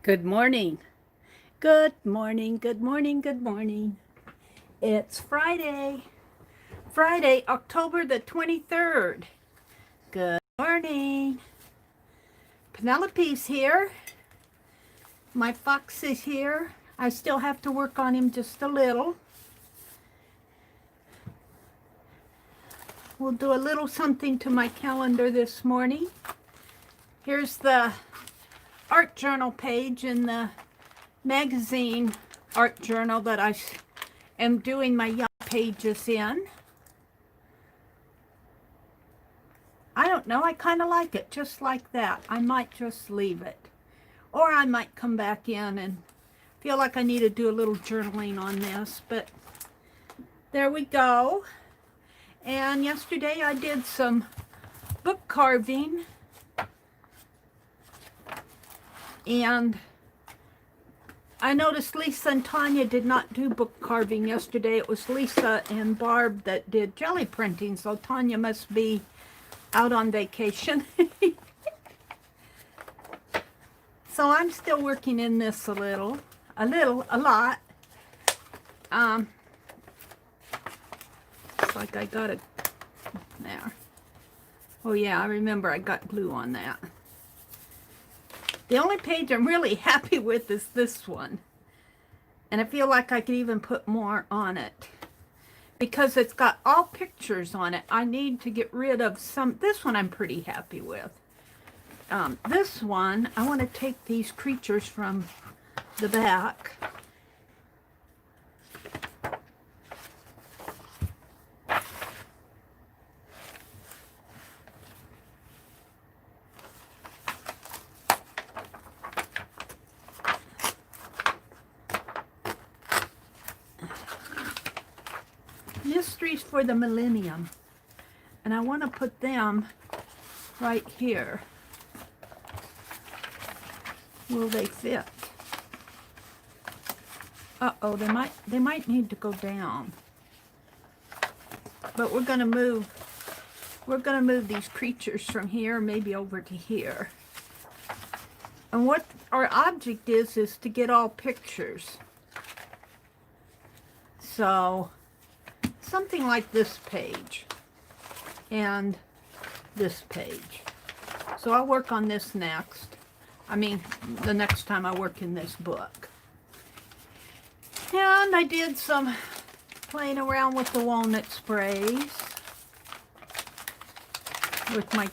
Good morning. Good morning. Good morning. Good morning. It's Friday. Friday, October the 23rd. Good morning. Penelope's here. My fox is here. I still have to work on him just a little. We'll do a little something to my calendar this morning. Here's the art journal page in the magazine art journal that I am doing my young pages in. I don't know, I kind of like it just like that. I might just leave it. Or I might come back in and feel like I need to do a little journaling on this, but there we go. And yesterday I did some book carving, and I noticed Lisa and Tanya did not do book carving yesterday. It was Lisa and Barb that did jelly printing, so Tanya must be out on vacation. So I'm still working in this a lot. It's like I got it there. Oh yeah, I remember I got glue on that. The only page I'm really happy with is this one. And I feel like I could even put more on it, because it's got all pictures on it. I need to get rid of some. This one I'm pretty happy with. This one, I want to take these creatures from the back. Mysteries for the Millennium. And I want to put them right here. Will they fit? Uh-oh, they might need to go down. But we're gonna move these creatures from here maybe over to here. And what our object is to get all pictures. So something like this page and this page. So I'll work on this next. I mean, the next time I work in this book. And I did some playing around with the walnut sprays with my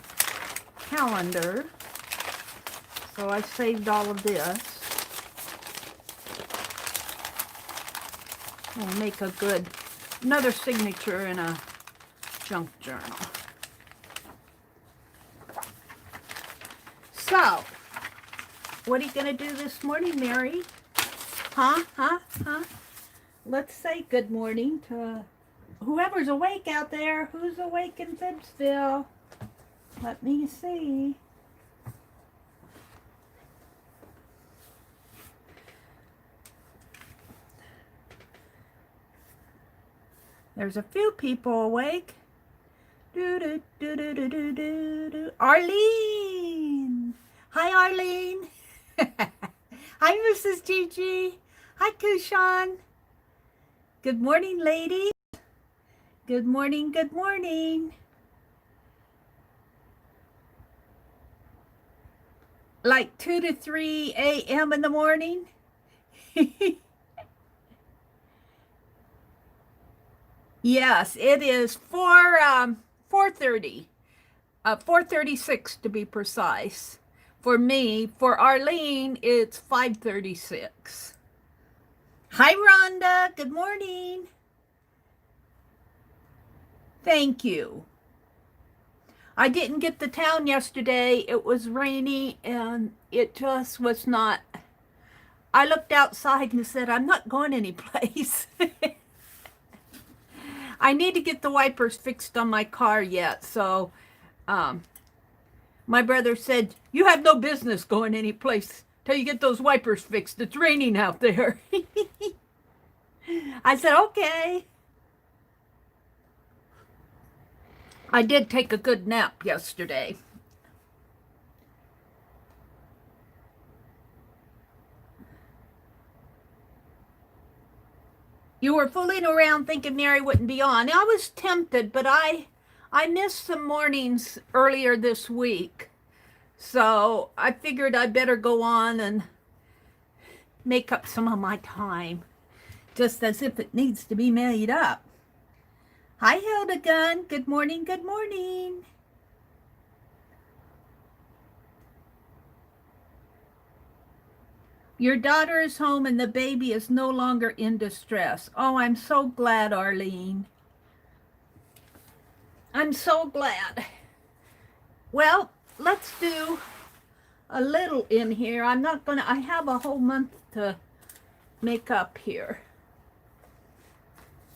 calendar. So I saved all of this. We'll make another signature in a junk journal. So, what are you going to do this morning, Meri? Huh? Let's say good morning to whoever's awake out there. Who's awake in Phibbsville? Let me see. There's a few people awake. Arlene! Hi, Arlene! Hi, Mrs. Gigi. Hi, Kushan. Good morning, ladies. Good morning, good morning. Like 2 to 3 a.m. in the morning? Yes, it is 4:30. 4:36 to be precise. For me, for Arlene, it's 5:36. Hi, Rhonda. Good morning. Thank you. I didn't get to town yesterday. It was rainy, and it just was not. I looked outside and said, I'm not going anyplace. I need to get the wipers fixed on my car yet, so my brother said, you have no business going anyplace till you get those wipers fixed. It's raining out there. I said, okay. I did take a good nap yesterday. You were fooling around thinking Meri wouldn't be on. I was tempted, but I missed some mornings earlier this week. So I figured I'd better go on and make up some of my time, just as if it needs to be made up. Hi, Hildegun. Good morning, good morning. Your daughter is home and the baby is no longer in distress. Oh, I'm so glad, Arlene. I'm so glad. Well, let's do a little in here. I'm not gonna, I have a whole month to make up here.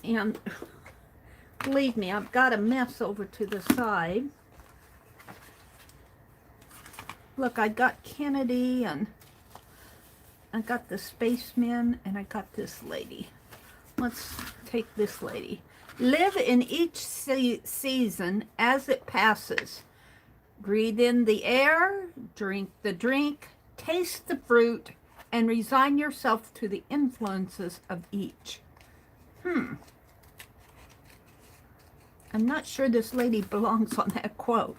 And believe me, I've got a mess over to the side. Look, I got Kennedy, and I got the spaceman, and I got this lady. Let's take this lady. Live in each season as it passes. Breathe in the air, drink the drink, taste the fruit, and resign yourself to the influences of each. I'm not sure this lady belongs on that quote.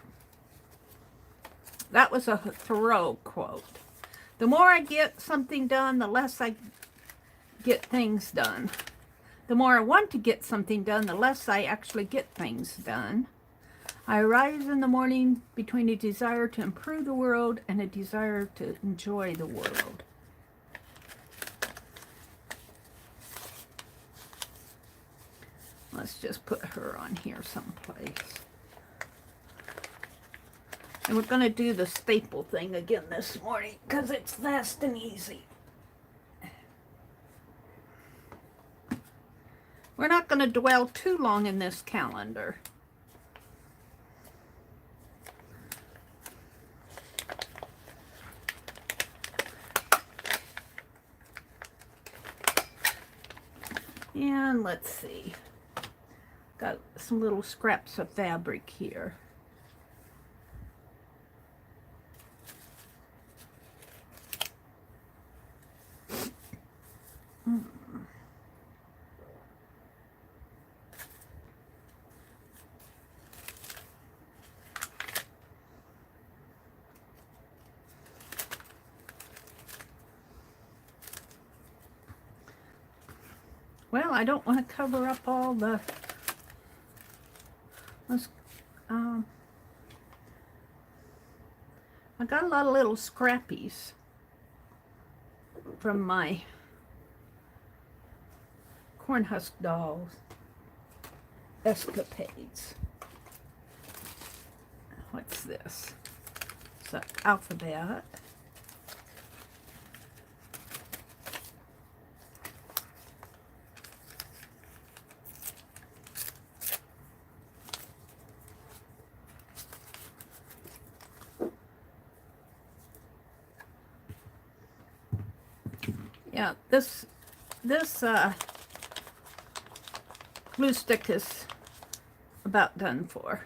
That was a Thoreau quote. The more I get something done, the less I get things done. The more I want to get something done, the less I actually get things done. I rise in the morning between a desire to improve the world and a desire to enjoy the world. Let's just put her on here someplace. And we're going to do the staple thing again this morning because it's fast and easy. We're not going to dwell too long in this calendar. And let's see. Got some little scraps of fabric here. Well, I don't want to cover up all the, I got a lot of little scrappies from my corn husk dolls escapades. What's this? It's an alphabet. Yeah, this glue stick is about done for.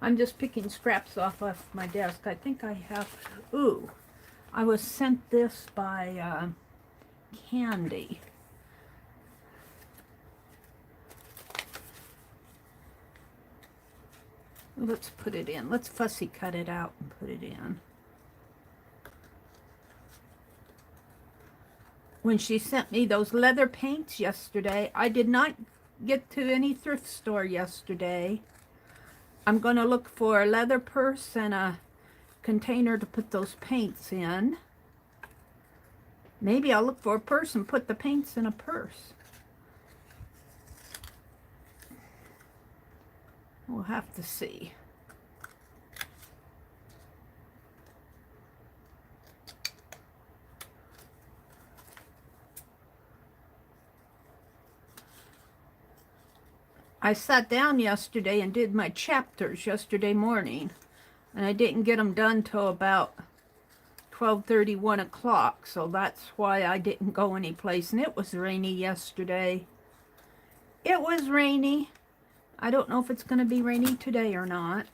I'm just picking scraps off of my desk. I think I have, ooh, I was sent this by Candy. Let's put it in. Let's fussy cut it out and put it in. When she sent me those leather paints yesterday, I did not get to any thrift store yesterday. I'm going to look for a leather purse and a container to put those paints in. Maybe I'll look for a purse and put the paints in a purse. We'll have to see. I sat down yesterday and did my chapters yesterday morning, and I didn't get them done till about 12:30, 1 o'clock, so that's why I didn't go anyplace. And it was rainy yesterday. It was rainy. I don't know if it's going to be rainy today or not.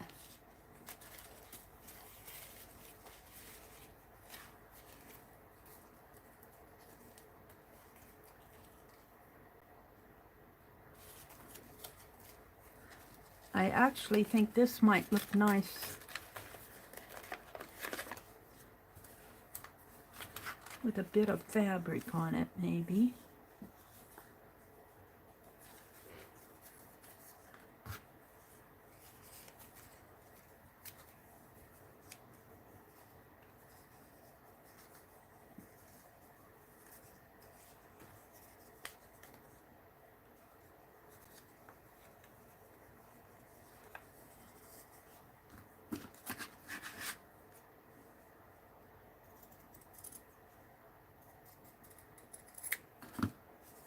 I actually think this might look nice with a bit of fabric on it, maybe.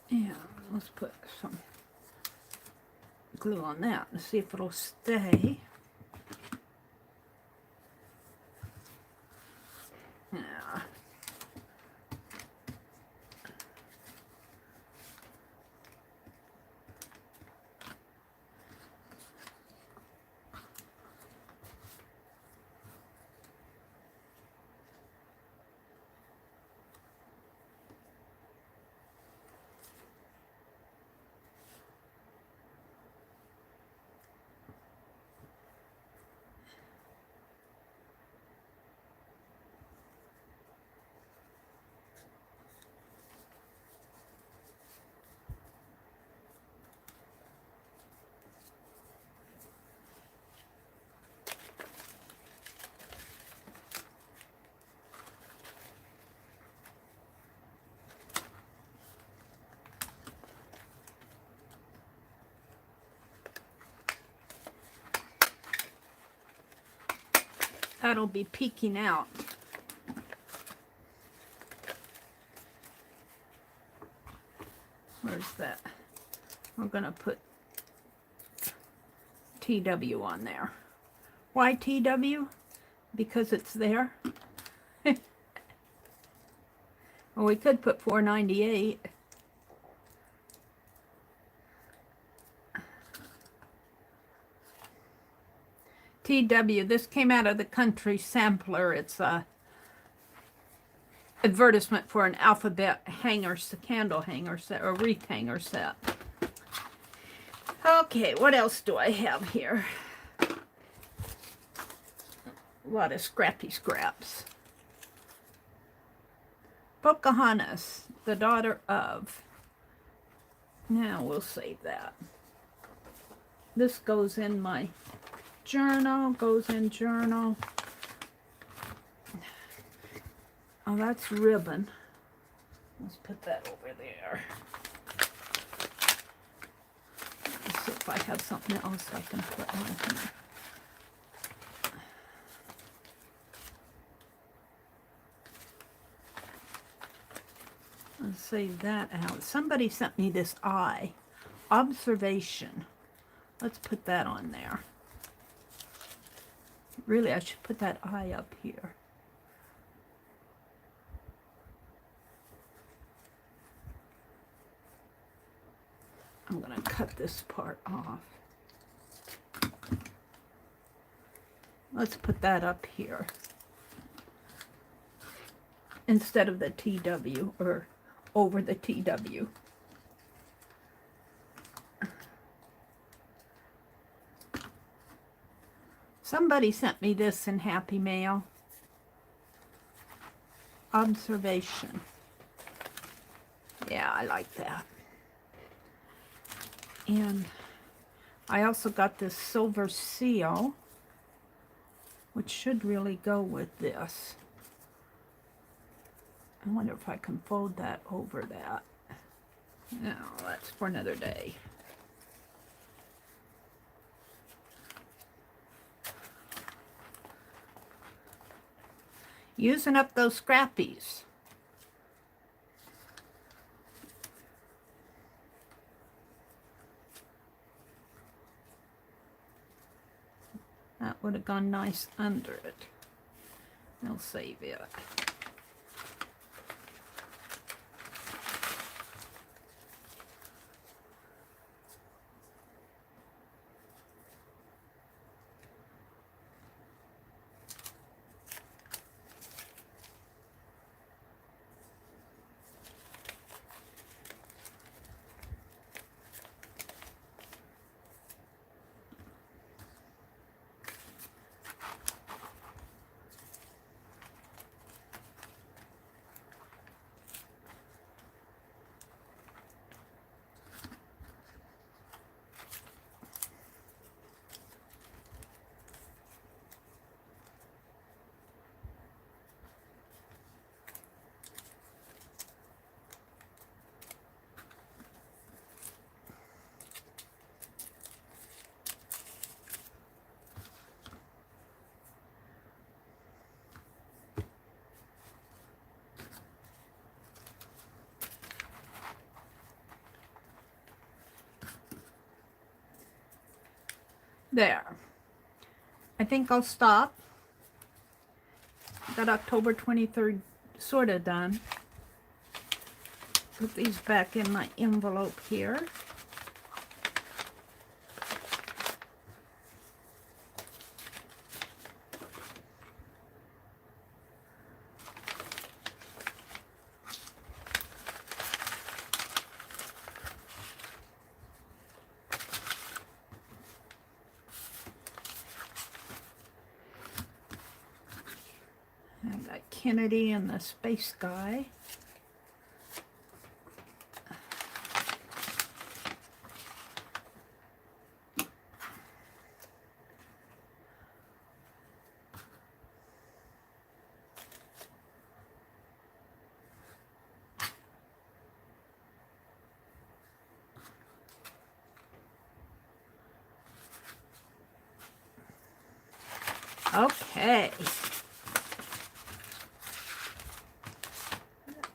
Yeah, let's put some glue on that and see if it'll stay. Yeah. That'll be peeking out. Where's that? We're gonna put TW on there. Why TW? Because it's there. Well, we could put 498. TW, this came out of the Country Sampler. It's a advertisement for an alphabet hanger, candle hanger set, or wreath hanger set. Okay, what else do I have here? A lot of scrappy scraps. Pocahontas, the daughter of. Now we'll save that. This goes in my journal, goes in journal. Oh, that's ribbon. Let's put that over there. Let's see if I have something else I can put on here. Let's save that out. Somebody sent me this eye. Observation. Let's put that on there. Really, I should put that eye up here. I'm going to cut this part off. Let's put that up here instead of the TW, or over the TW. Somebody sent me this in Happy Mail. Observation. Yeah, I like that. And I also got this silver seal, which should really go with this. I wonder if I can fold that over that. No, that's for another day. Using up those scrappies. That would have gone nice under it. I'll save it. There. I think I'll stop. Got October 23rd sort of done. Put these back in my envelope here. I've got Kennedy and the space guy. Okay.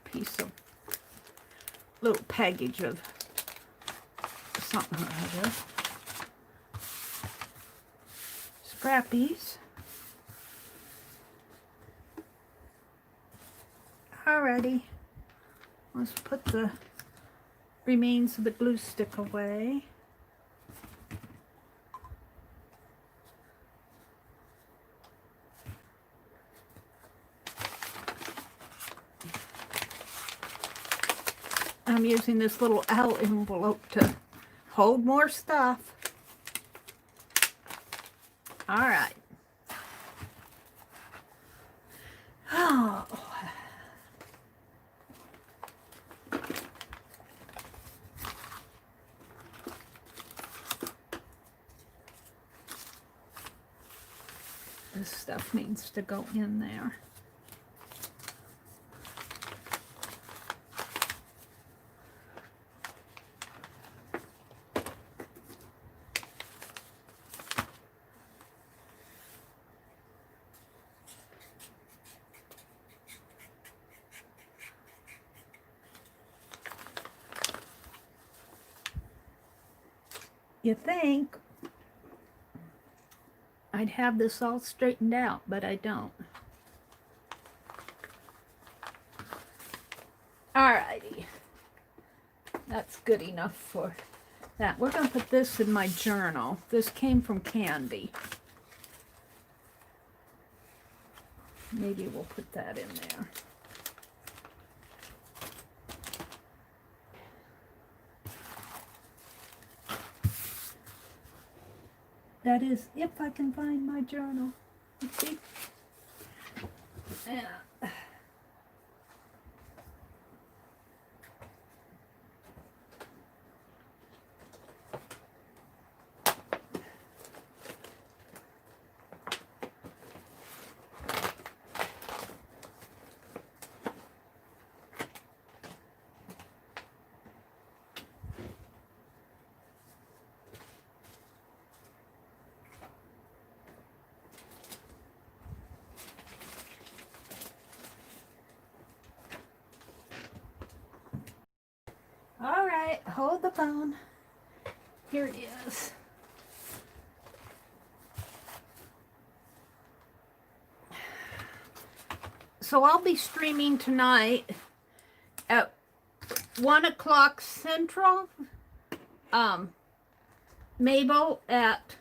Piece of little package of something or other. Scrappies. Alrighty. Let's put the remains of the glue stick away. I'm using this little L envelope to hold more stuff. All right. Oh. This stuff needs to go in there. You think I'd have this all straightened out, but I don't. Alrighty. That's good enough for that. We're going to put this in my journal. This came from Candy. Maybe we'll put that in there. That is, if I can find my journal. See? Yeah. All right, hold the phone. Here it is. So I'll be streaming tonight at 1 o'clock Central. Mabel at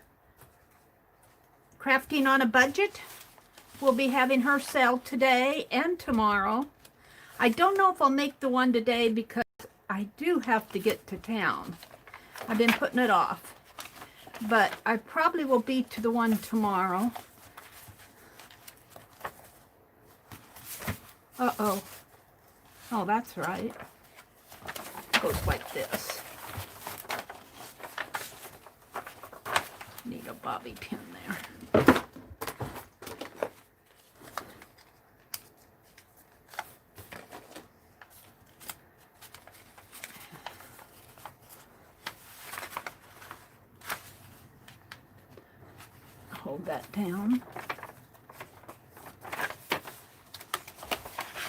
Crafting on a Budget will be having her sale today and tomorrow. I don't know if I'll make the one today because I do have to get to town. I've been putting it off. But I probably will be to the one tomorrow. Uh-oh. Oh, that's right. It goes like this. Need a bobby pin there. Hold that down.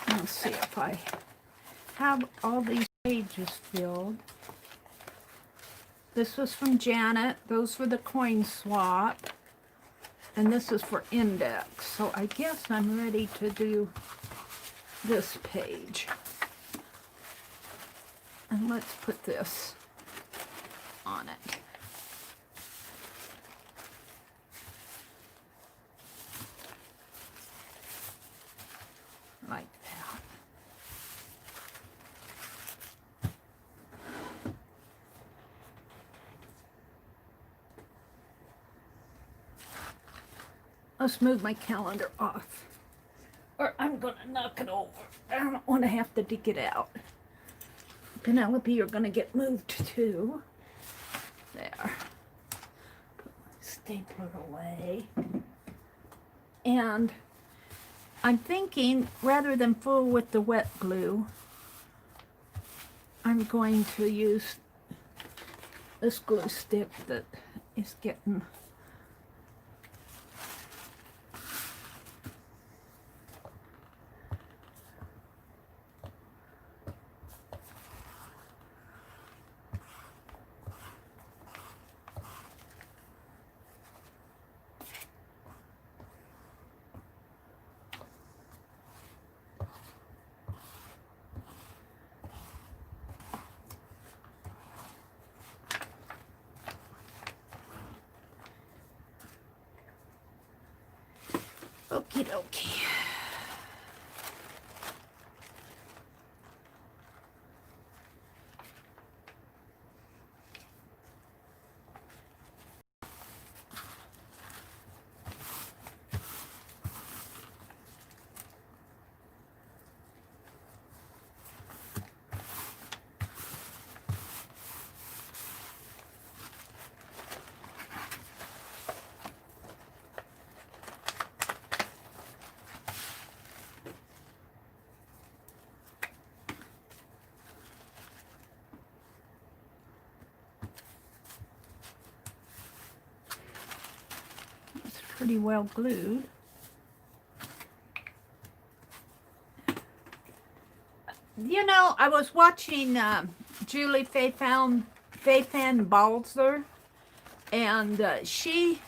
Let's see if I have all these pages filled. This was from Janet. Those were the coin swap. And this is for index. So I guess I'm ready to do this page. And let's put this on it. Like that. Let's move my calendar off, or I'm gonna knock it over. I don't want to have to dig it out. Penelope, you're gonna get moved too. There. Put my stapler away. And I'm thinking, rather than fool with the wet glue, I'm going to use this glue stick that is getting okie dokie. Pretty well glued. You know, I was watching Julie Faifan Balzer, and she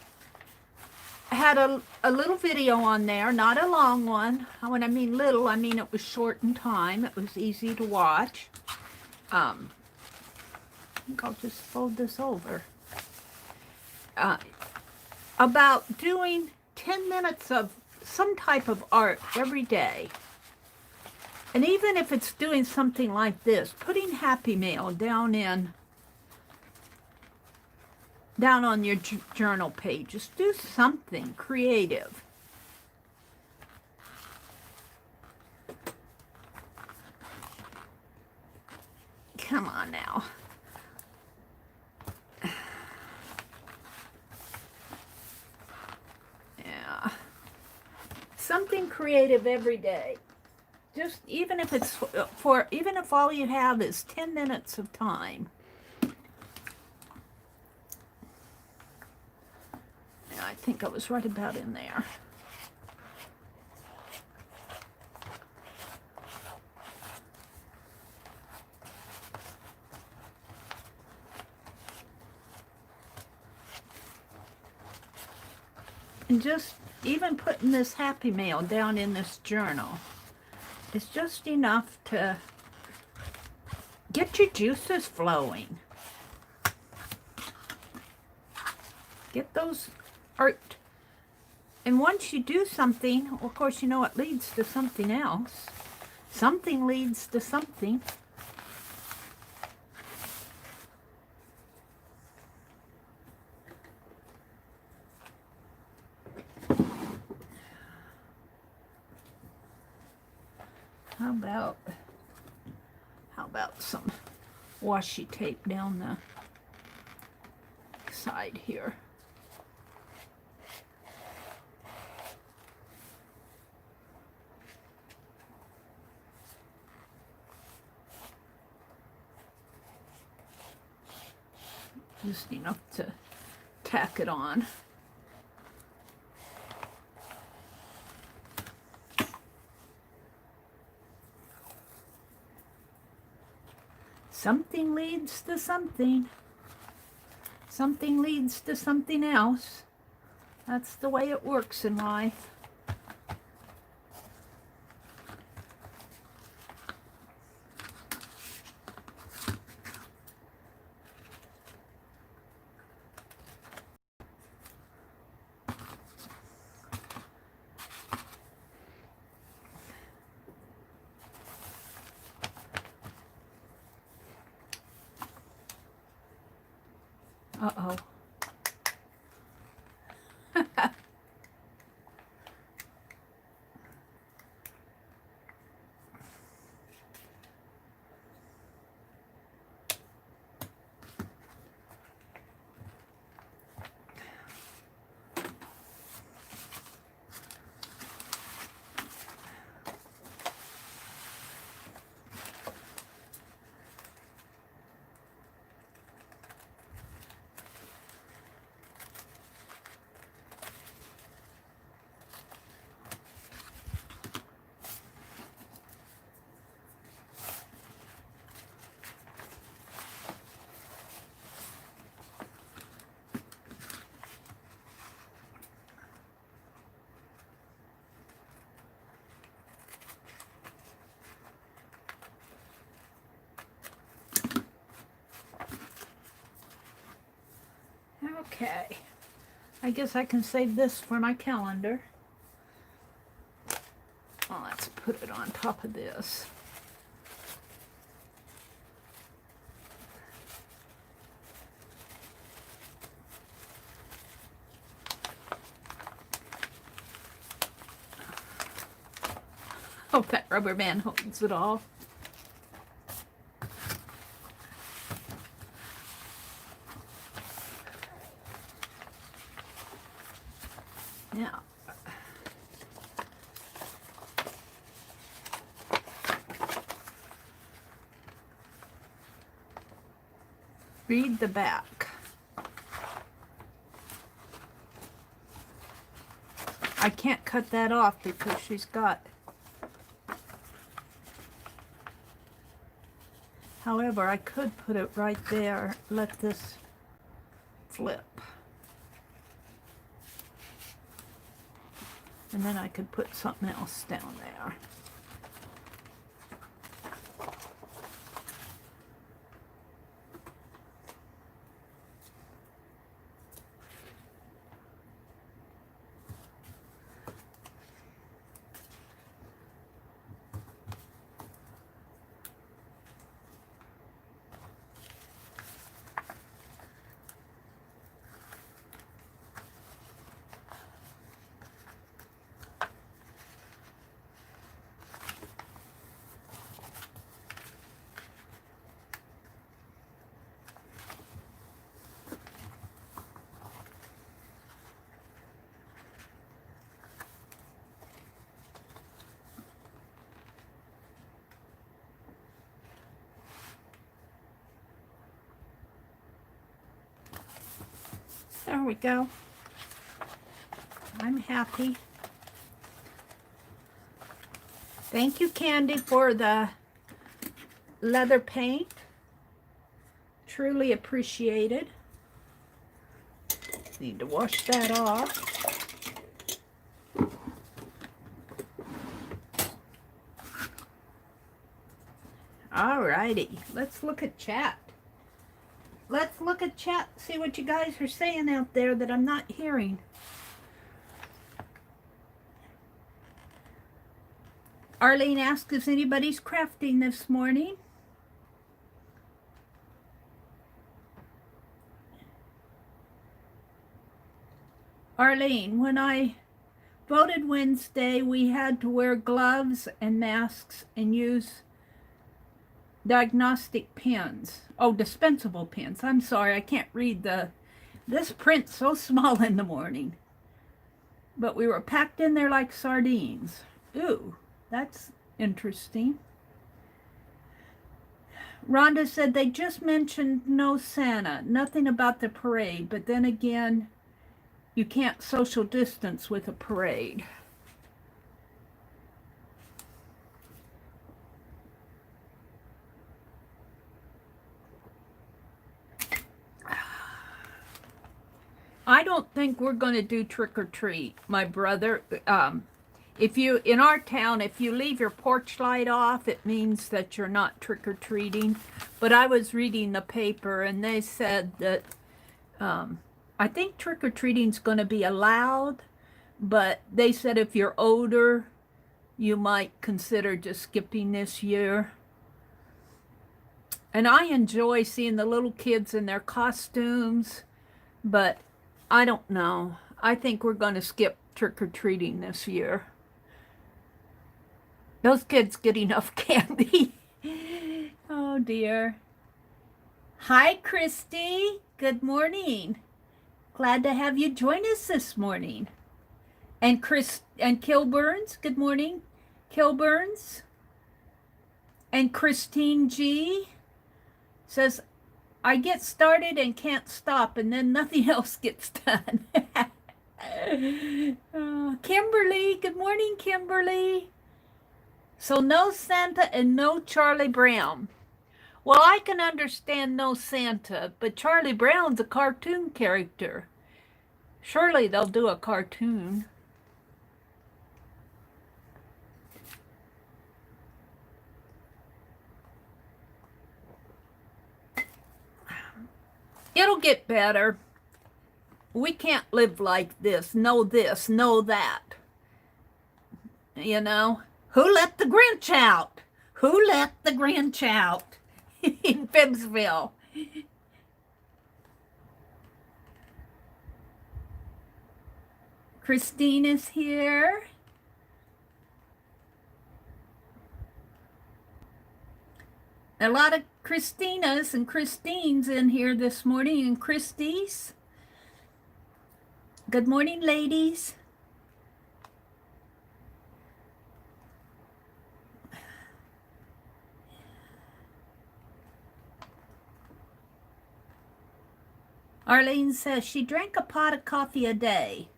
had a little video on there, not a long one. When I mean little, I mean it was short in time. It was easy to watch. I think I'll just fold this over. About doing 10 minutes of some type of art every day. And even if it's doing something like this, putting Happy Mail down on your journal page. Just do something creative. Come on now. Something creative every day. Just even if it's even if all you have is 10 minutes of time. Yeah, I think I was right about in there. And just even putting this Happy Mail down in this journal is just enough to get your juices flowing. Get those art. And once you do something, of course, you know it leads to something else. Something leads to something. How about some washi tape down the side here? Just enough to tack it on. Something leads to something. something leads to something else. That's the way it works in life. Uh-oh. Okay, I guess I can save this for my calendar. Well, let's put it on top of this. Hope that rubber band holds it all. Now, read the back. I can't cut that off because she's got... However, I could put it right there, let this flip. And then I could put something else down there. There we go. I'm happy. Thank you, Candy, for the leather paint. Truly appreciated. Need to wash that off. Alrighty, let's look at chat. Let's look at chat, see what you guys are saying out there that I'm not hearing. Arlene asked if anybody's crafting this morning. Arlene, when I voted Wednesday, we had to wear gloves and masks and use diagnostic pens. Oh, dispensable pens. I'm sorry, I can't read this print's so small in the morning. But we were packed in there like sardines. Ooh, that's interesting. Rhonda said they just mentioned no Santa, nothing about the parade, but then again, you can't social distance with a parade. I don't think we're going to do trick or treat. My brother, if you, in our town, if you leave your porch light off, it means that you're not trick or treating. But I was reading the paper and they said that I think trick or treating's going to be allowed, but they said if you're older, you might consider just skipping this year. And I enjoy seeing the little kids in their costumes, but I don't know. I think we're going to skip trick-or-treating this year. Those kids get enough candy. Oh, dear. Hi, Christy. Good morning. Glad to have you join us this morning. And Kilburns, good morning. Kilburns. And Christine G says, I get started and can't stop, and then nothing else gets done. Kimberly, good morning, Kimberly. So no Santa and no Charlie Brown. Well, I can understand no Santa, but Charlie Brown's a cartoon character. Surely they'll do a cartoon. It'll get better. We can't live like this, know that. You know? Who let the Grinch out? Who let the Grinch out in Phibbsville? Christine is here. A lot of Christinas and Christines in here this morning, and Christies. Good morning, ladies. Arlene says she drank a pot of coffee a day.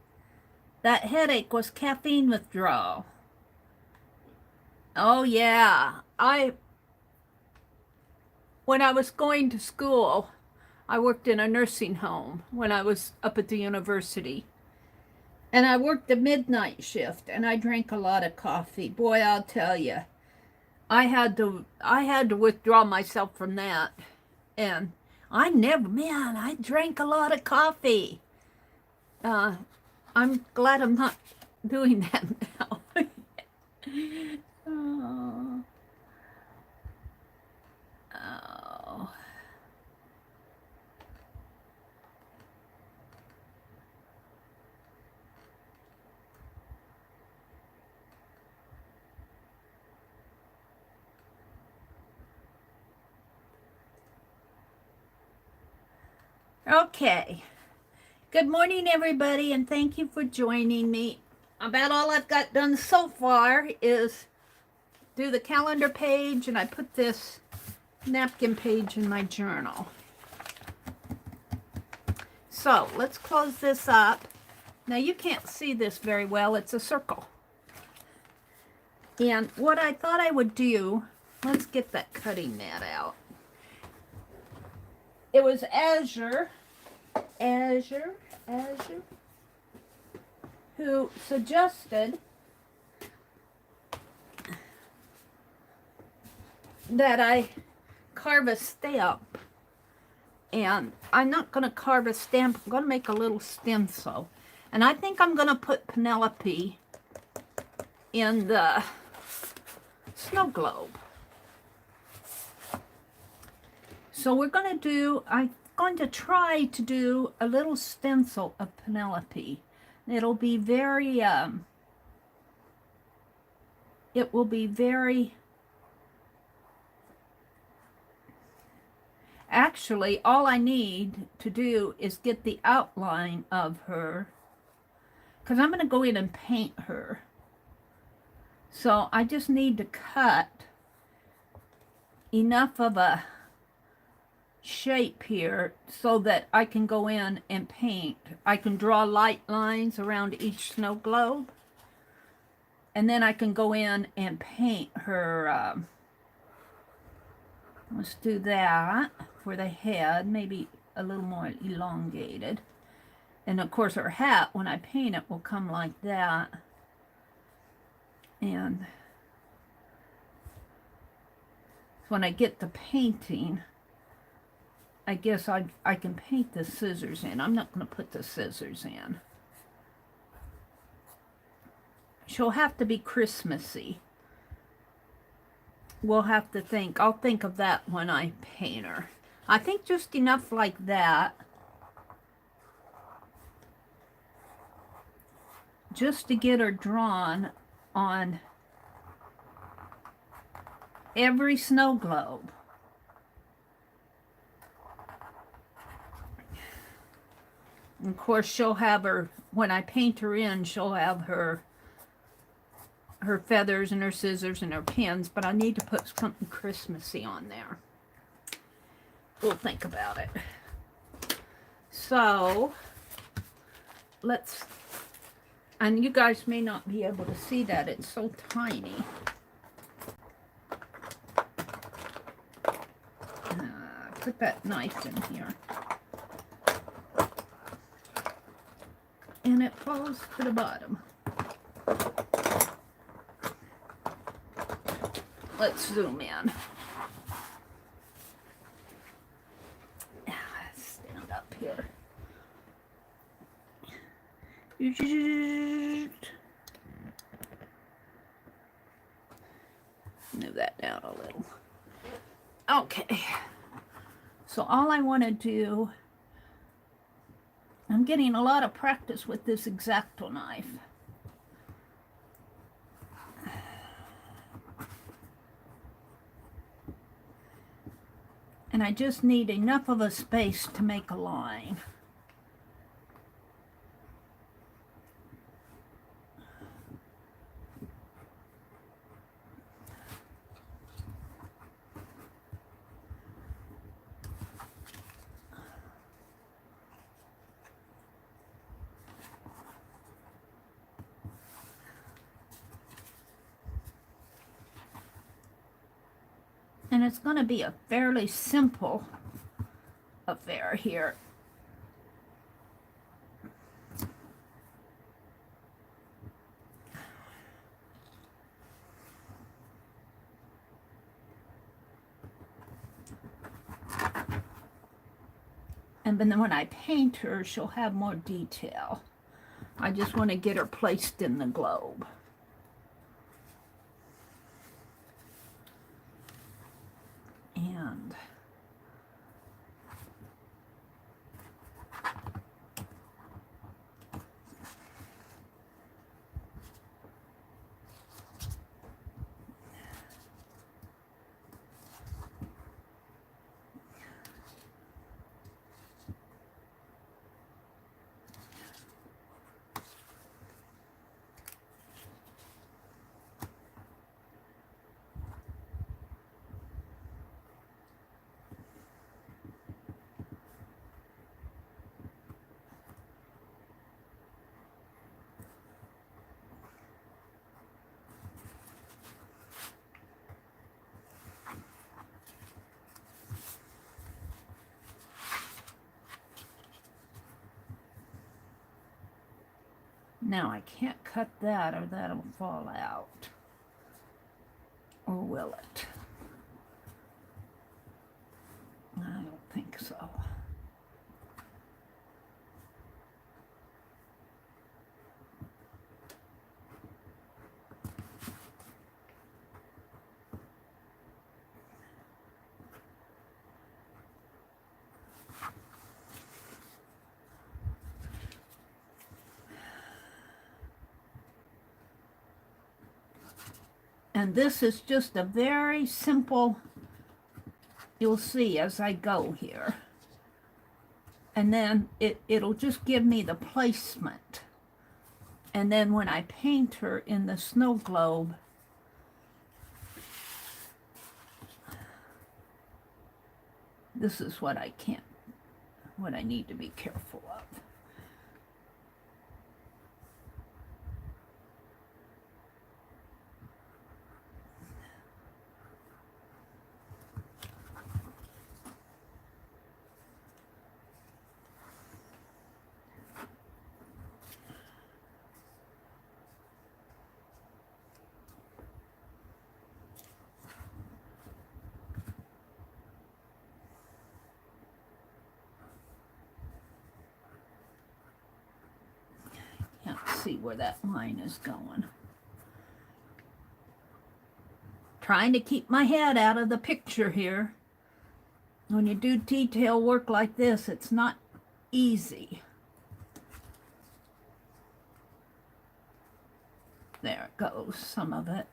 That headache was caffeine withdrawal. Oh, yeah. When I was going to school, I worked in a nursing home when I was up at the university. And I worked the midnight shift, and I drank a lot of coffee. Boy, I'll tell you, I had to withdraw myself from that. And I drank a lot of coffee. I'm glad I'm not doing that now. Oh. Oh. Okay. Good morning, everybody, and thank you for joining me. About all I've got done so far is do the calendar page, and I put this napkin page in my journal. So let's close this up. Now you can't see this very well. It's a circle. And what I thought I would do, let's get that cutting mat out. It was Azure, who suggested that I carve a stamp. And I'm not going to carve a stamp. I'm going to make a little stencil. And I think I'm going to put Pinelope in the snow globe. So we're going to do, I'm going to try to do a little stencil of Pinelope. It'll be very, actually, all I need to do is get the outline of her, because I'm going to go in and paint her. So I just need to cut enough of a shape here so that I can go in and paint. I can draw light lines around each snow globe, and then I can go in and paint her. Let's do that for the head, maybe a little more elongated. And of course her hat, when I paint it, will come like that. And when I get the painting, I guess I can paint the scissors in. I'm not going to put the scissors in. She'll have to be Christmassy. We'll have to think. I'll think of that when I paint her. I think just enough like that. Just to get her drawn on every snow globe. And of course, she'll have her, when I paint her in, she'll have her feathers and her scissors and her pins, but I need to put something Christmassy on there. We'll think about it. So, let's, and you guys may not be able to see that, it's so tiny. Put that knife in here. And it falls to the bottom. Let's zoom in. Stand up here. Move that down a little. Okay. So all I want to do, I'm getting a lot of practice with this X-Acto knife. And I just need enough of a space to make a line. And it's going to be a fairly simple affair here. And then when I paint her, she'll have more detail. I just want to get her placed in the globe. And now I can't cut that or that'll fall out. Or will it? I don't think so. And this is just a very simple, you'll see as I go here. And then it'll just give me the placement. And then when I paint her in the snow globe, this is what I need to be careful of. see where that line is going. Trying to keep my head out of the picture here. When you do detail work like this, it's not easy. There it goes, some of it.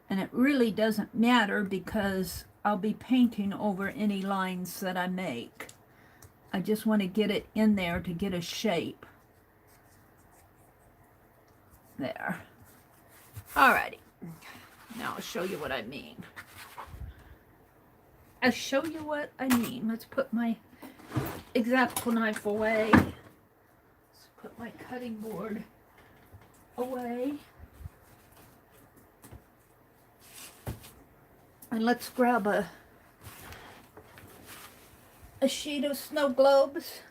And it really doesn't matter because I'll be painting over any lines that I make. I just want to get it in there to get a shape. There. Alrighty. Now I'll show you what I mean. I'll show you what I mean. Let's put my X-Acto knife away. Let's put my cutting board away. And let's grab a sheet of snow globes.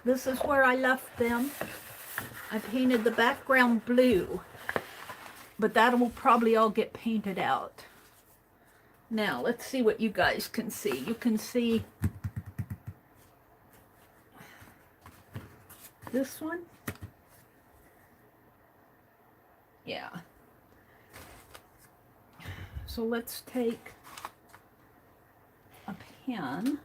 This is where I left them. I painted the background blue, but that will probably all get painted out. Now, let's see what you guys can see. You can see this one. Yeah. So let's take a pen.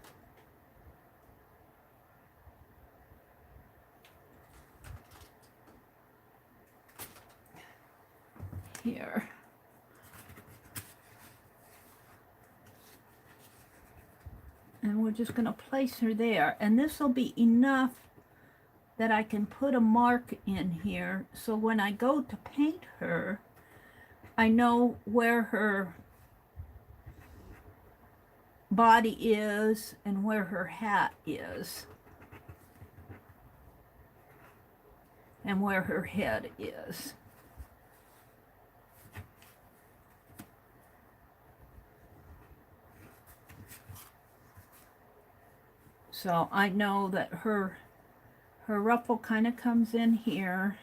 Here. And we're just going to place her there. And this will be enough that I can put a mark in here. So when I go to paint her, I know where her body is and where her hat is. And where her head is. So I know that her ruffle kind of comes in here.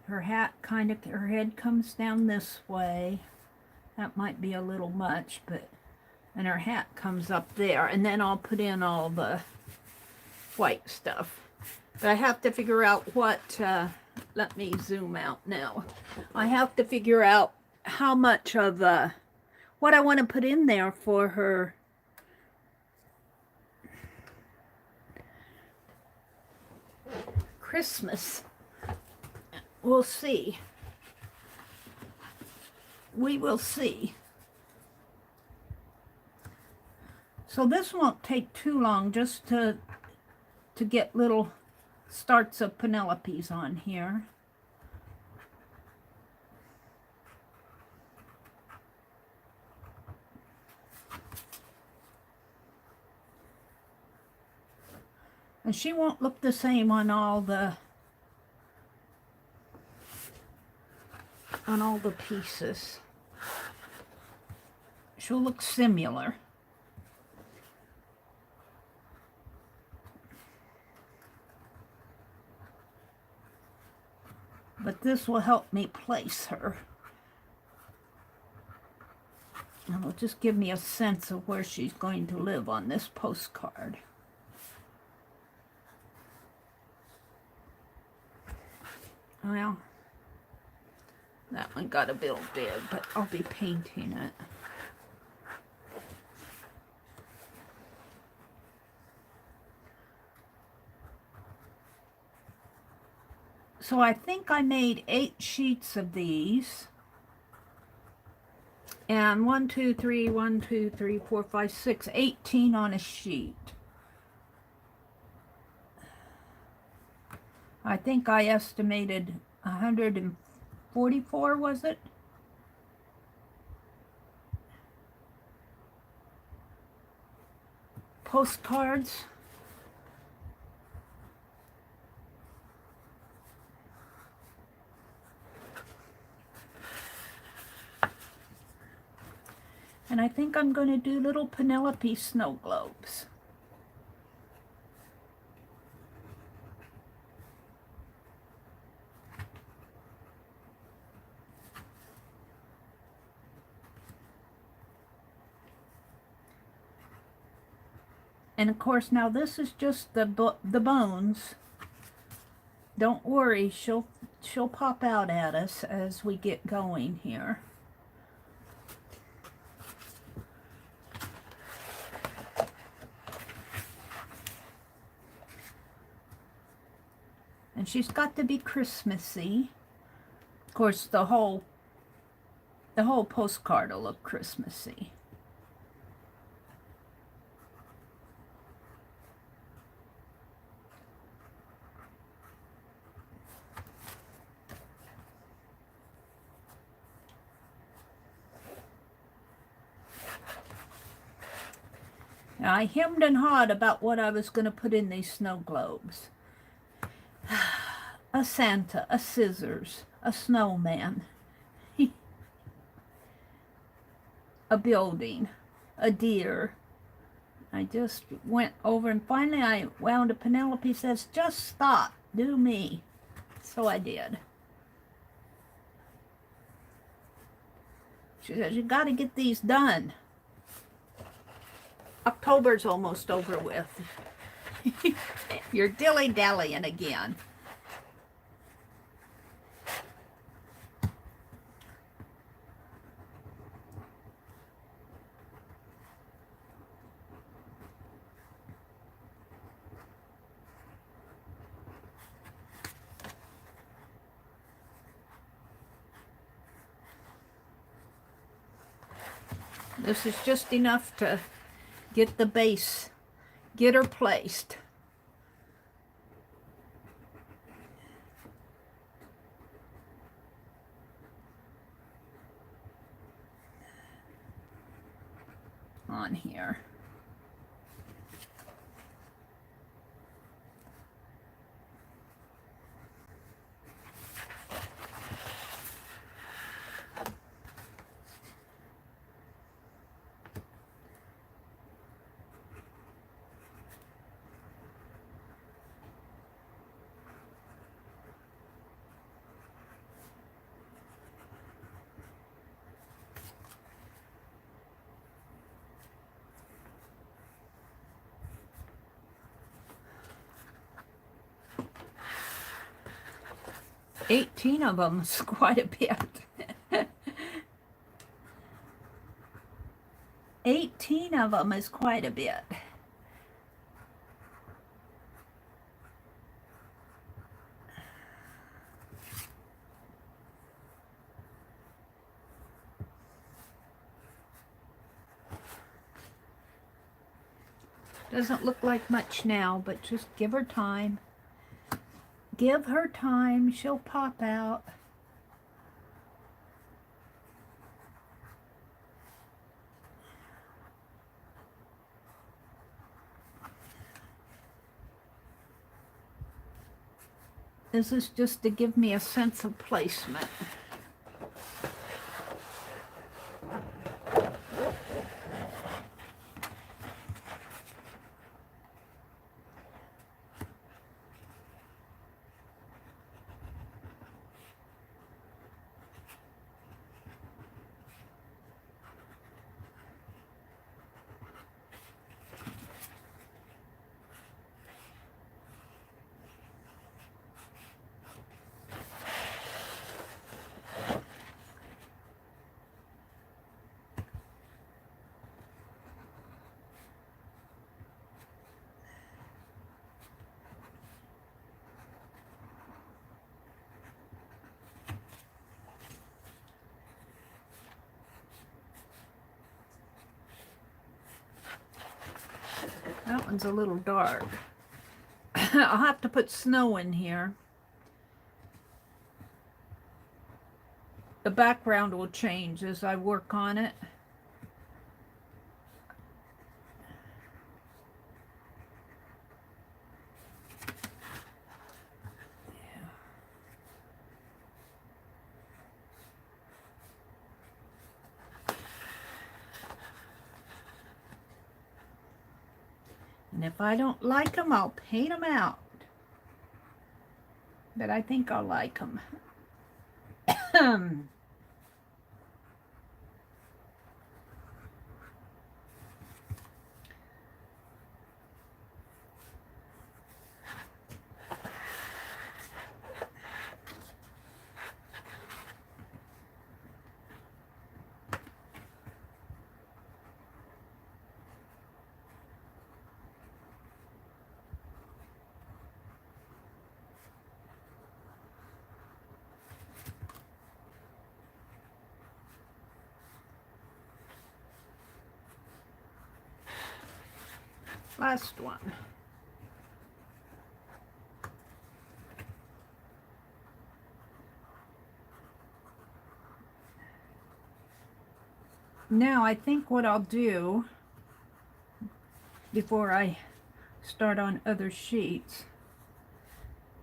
Her hat her head comes down this way. That might be a little much, but, and her hat comes up there. And then I'll put in all the white stuff. But I have to figure out what, let me zoom out now. I have to figure out how much of, what I want to put in there for her Christmas. We'll see. We will see. So this won't take too long, just to get little starts of Penelopes on here. And she won't look the same on all the pieces. She'll look similar. But this will help me place her. And it'll just give me a sense of where she's going to live on this postcard. Well, that one got a bit big, but I'll be painting it. So I think I made 8 sheets of these. And 1, 2, 3, 1, 2, 3, 4, 5, 6, 18 on a sheet. I think I estimated 144, was it? Postcards. And I think I'm going to do little Pinelope Snowglobes. And of course, now this is just the bones. Don't worry, she'll pop out at us as we get going here. And she's got to be Christmassy. Of course, the whole postcard will look Christmassy. Now, I hemmed and hawed about what I was going to put in these snow globes. A Santa, a scissors, a snowman, a building, a deer. I just went over and finally I wound up. Pinelope says, just stop, do me. So I did. She says, you got to get these done. October's almost over with. You're dilly-dallying again. This is just enough to get the base, get her placed. On here. $18 of them is quite a bit. 18 of them is quite a bit. Doesn't look like much now, but just give her time. Give her time, she'll pop out. This is just to give me a sense of placement. That one's a little dark. I'll have to put snow in here. The background will change as I work on it. And if I don't like them, I'll paint them out. But I think I'll like them. Last one. Now I think what I'll do before I start on other sheets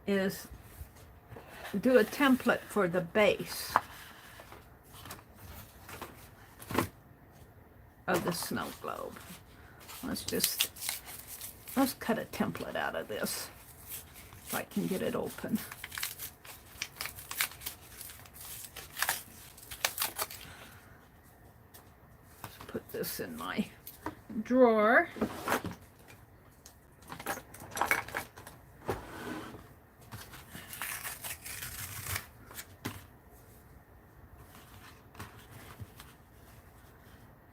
is do a template for the base of the snow globe. Let's cut a template out of this if I can get it open. Let's put this in my drawer.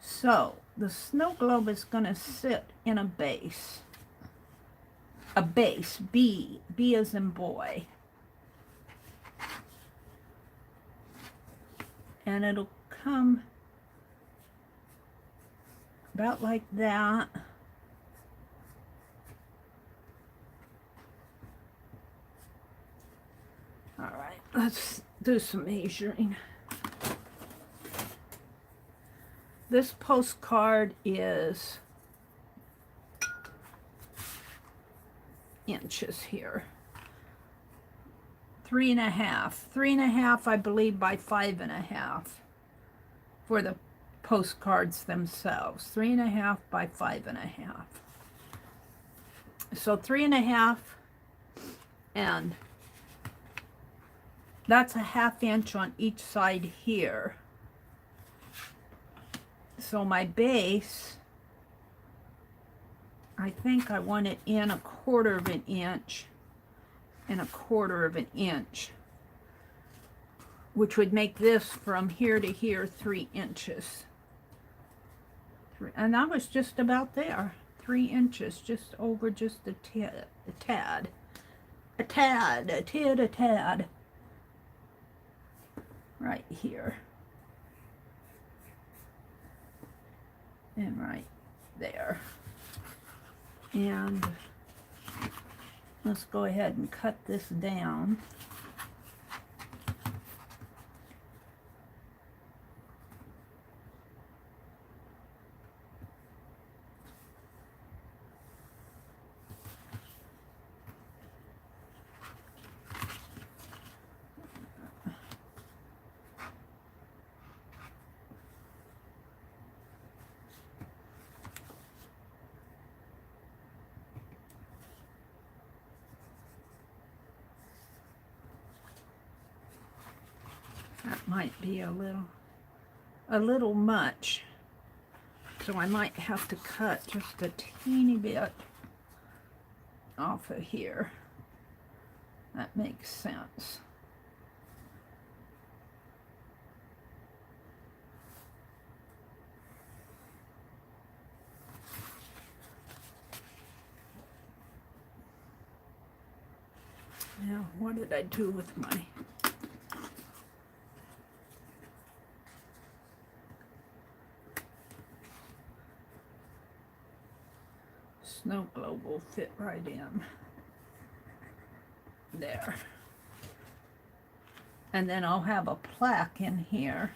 So the snow globe is going to sit in a base. A base, B as in boy. And it'll come about like that. All right, let's do some measuring. This postcard is inches here. 3.5. 3.5, I believe, by 5.5 for the postcards themselves. 3.5 by 5.5. So 3.5, and that's a 1/2 inch on each side here. So my base, I think I want it in 1/4 of an inch and 1/4 of an inch, which would make this from here to here 3 inches. And that was just about there. 3 inches, just over just a tad. Right here. And right there. And let's go ahead and cut this down. That might be a little much, so I might have to cut just a teeny bit off of here. That makes sense. Now, what did I do with my snow globe? Will fit right in there. And then I'll have a plaque in here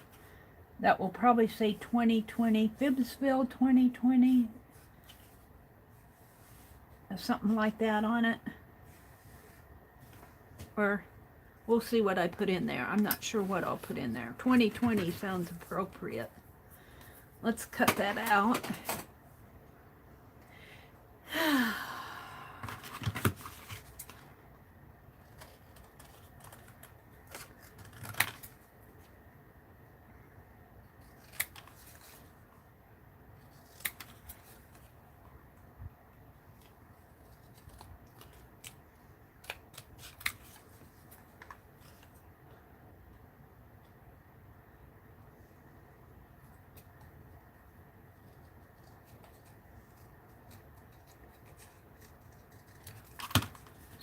that will probably say 2020, Phibbsville 2020, or something like that on it. Or we'll see what I put in there. I'm not sure what I'll put in there. 2020 sounds appropriate. Let's cut that out.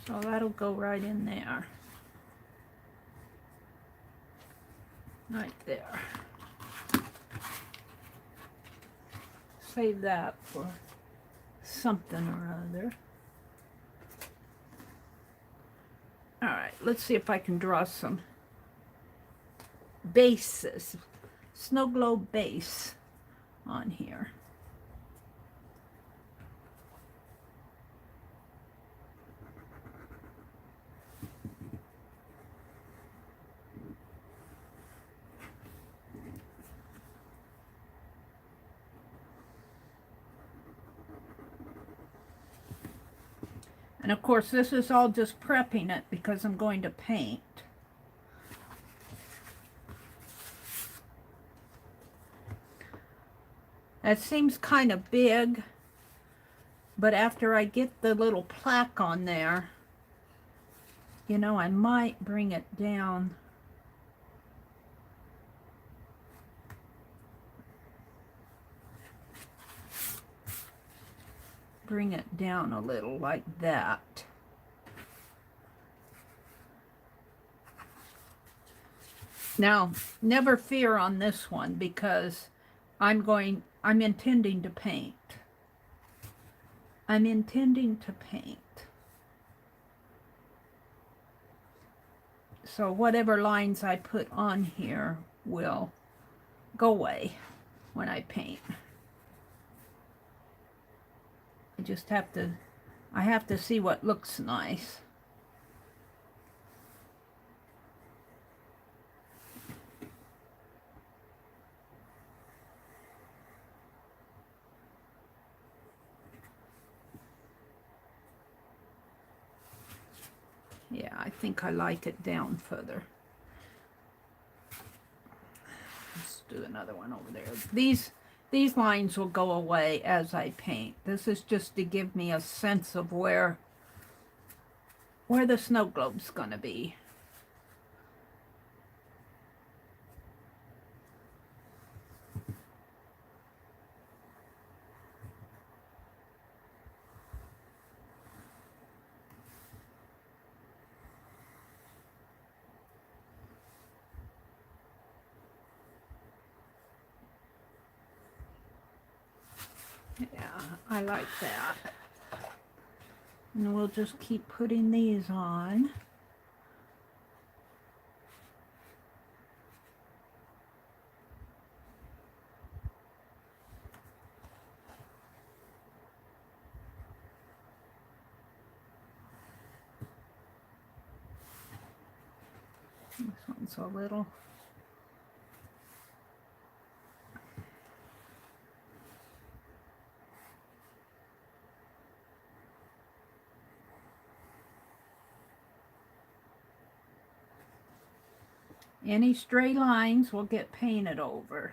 So that'll go right in there. Right there. Save that for something or other. All right, let's see if I can draw some bases, snow globe base on here. And of course, this is all just prepping it because I'm going to paint. That seems kind of big, but after I get the little plaque on there, you know, I might bring it down. Bring it down a little like that. Now, never fear on this one because I'm intending to paint. I'm intending to paint. So whatever lines I put on here will go away when I paint. I have to see what looks nice. Yeah, I think I like it down further. Let's do another one over there. These lines will go away as I paint. This is just to give me a sense of where the snow globe's gonna be. Yeah, I like that. And we'll just keep putting these on. This one's a little. Any stray lines will get painted over.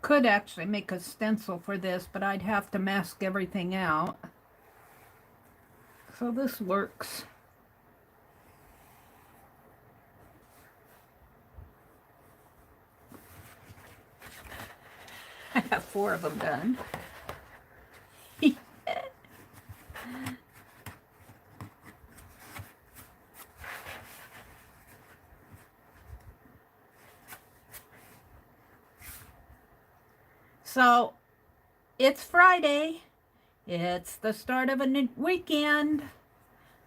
Could actually make a stencil for this, but I'd have to mask everything out. So this works. I have 4 of them done. So, it's Friday. It's the start of a new weekend.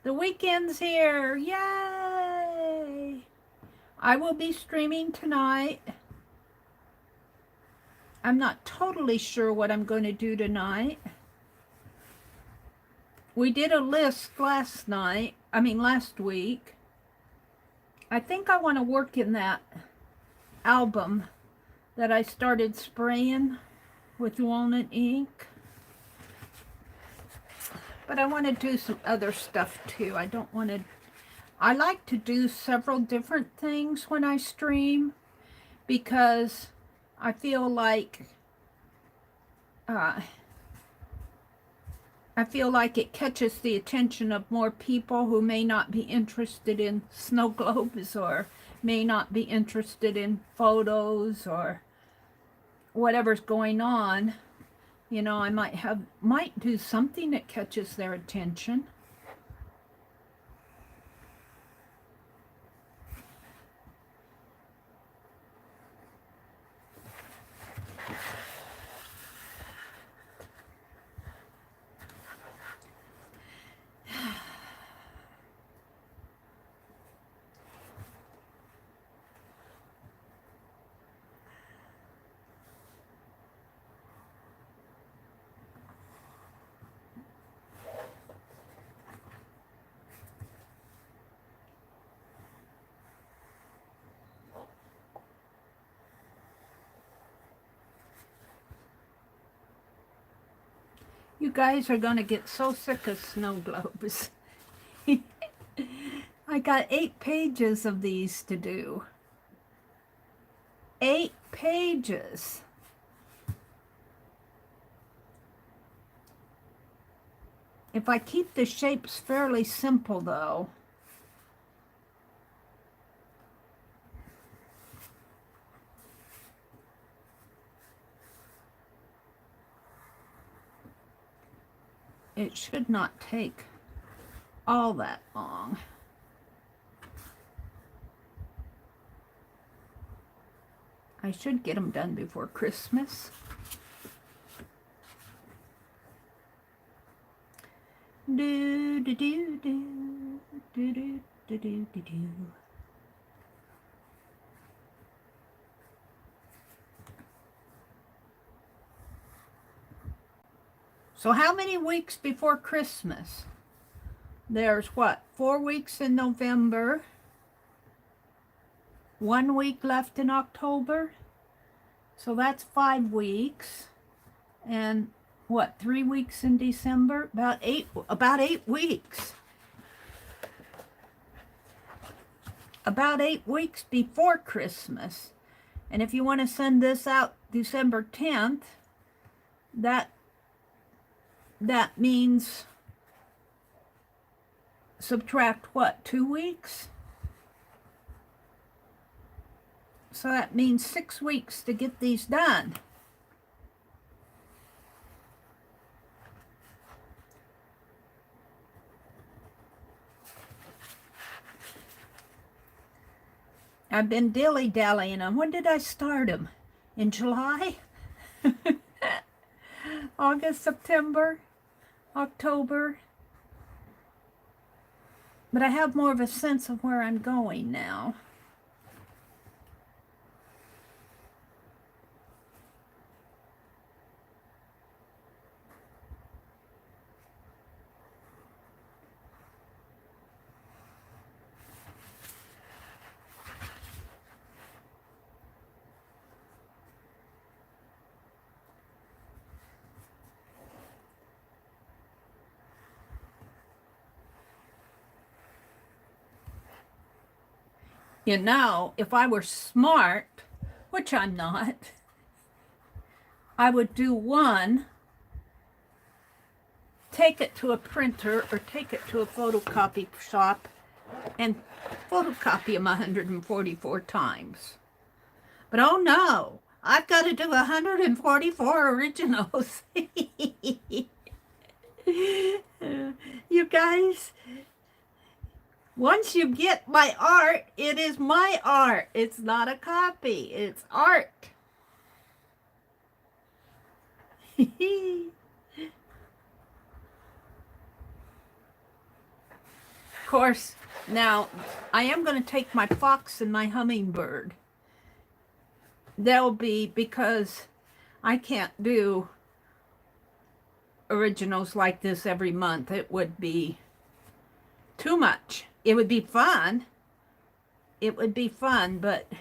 The weekend's here. Yay! I will be streaming tonight. I'm not totally sure what I'm going to do tonight. We did a list last week. I think I want to work in that album that I started spraying with walnut ink. But I want to do some other stuff too. I like to do several different things when I stream because I feel like it catches the attention of more people who may not be interested in snow globes or may not be interested in photos or whatever's going on. You know, I might do something that catches their attention. You guys are going to get so sick of snow globes. I got 8 pages of these to do. 8 pages. If I keep the shapes fairly simple though, it should not take all that long. I should get them done before Christmas. Do do do do do do do do do do. So how many weeks before Christmas? There's what, 4 weeks in November, 1 week left in October, so that's 5 weeks, and what, 3 weeks in December? About eight weeks. About 8 weeks before Christmas. And if you want to send this out December 10th, that means subtract what, 2 weeks? So that means 6 weeks to get these done. I've been dilly-dallying them. When did I start them? In July? August, September, October. But I have more of a sense of where I'm going now. You know, if I were smart, which I'm not, I would do one, take it to a printer or take it to a photocopy shop and photocopy them 144 times. But oh no, I've got to do 144 originals. You guys, once you get my art, it is my art. It's not a copy. It's art. Of course, now I am going to take my fox and my hummingbird. They'll be, because I can't do originals like this every month. It would be too much. It would be fun. It would be fun, but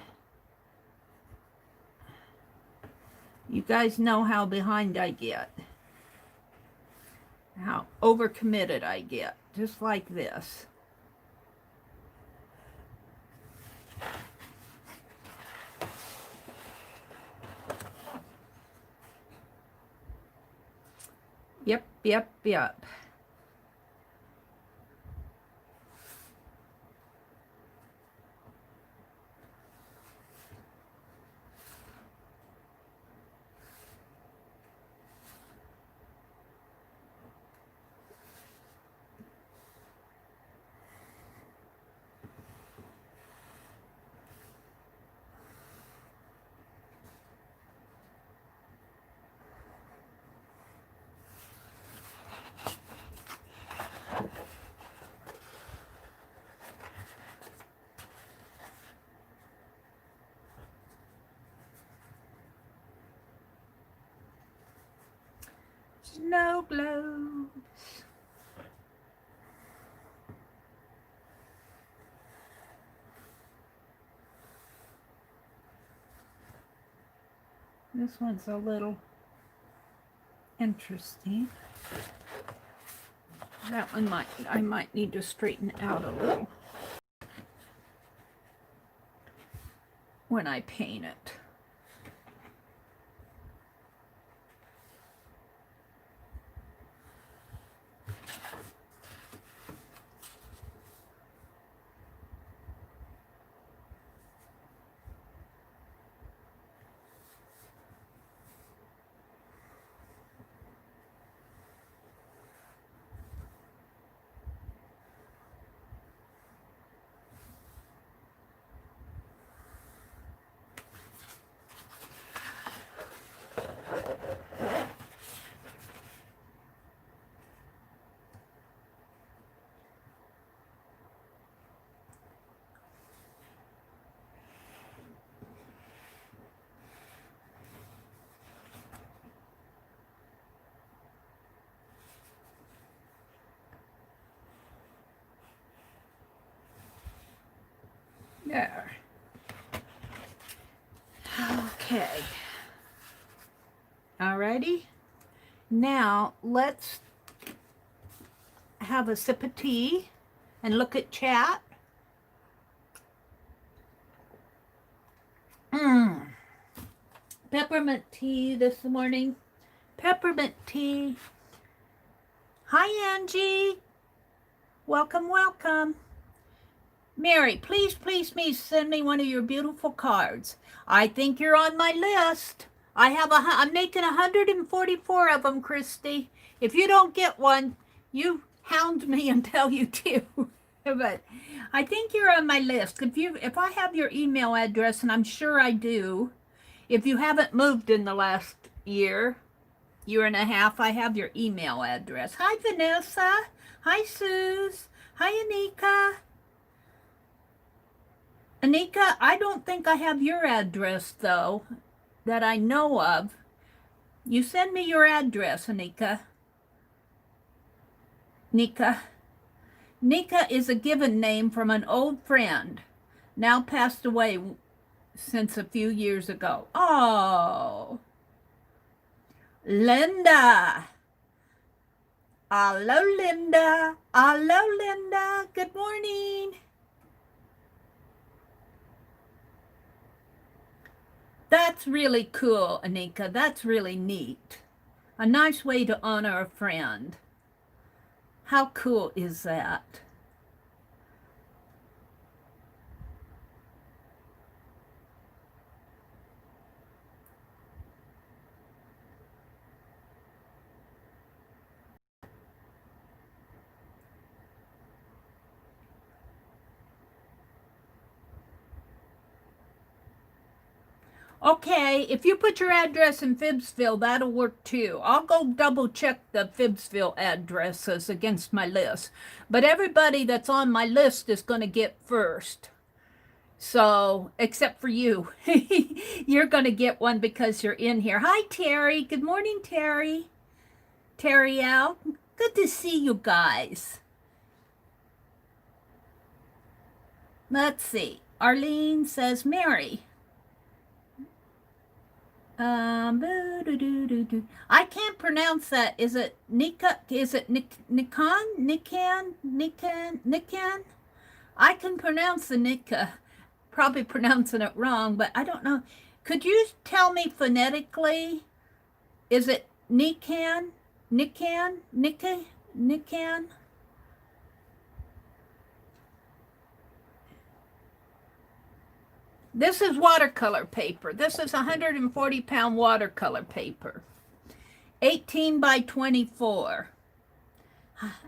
you guys know how behind I get. How overcommitted I get. Just like this. Yep, yep, yep. Snowglobes. This one's a little interesting. That one I might need to straighten out a little when I paint it. There. Okay. Alrighty. Now let's have a sip of tea and look at chat. Peppermint tea this morning. Peppermint tea. Hi, Angie. Welcome, welcome. Mary, please, please, please send me one of your beautiful cards. I think you're on my list. I'm making 144 of them, Christy. If you don't get one, you hound me until you do. But I think you're on my list. If I have your email address, and I'm sure I do, if you haven't moved in the last year and a half, I have your email address. Hi, Vanessa. Hi, Suze. Hi, Anika. Anika, I don't think I have your address, though, that I know of. You send me your address, Anika. Nika. Nika is a given name from an old friend, now passed away since a few years ago. Oh. Linda. Hello, Linda. Hello, Linda. Good morning. That's really cool, Anika. That's really neat. A nice way to honor a friend. How cool is that? Okay, if you put your address in Phibbsville, that'll work too. I'll go double check the Phibbsville addresses against my list. But everybody that's on my list is going to get first. So, except for you. You're going to get one because you're in here. Hi, Terry. Good morning, Terry. Terry Al. Good to see you guys. Let's see. Arlene says, Mary. I can't pronounce that. Is it Nika? Is it Nikan? Nikan? I can pronounce the Nika. Probably pronouncing it wrong, but I don't know. Could you tell me phonetically? Is it Nikan? Nikan? Nikan? This is watercolor paper. This is 140-pound watercolor paper. 18 by 24.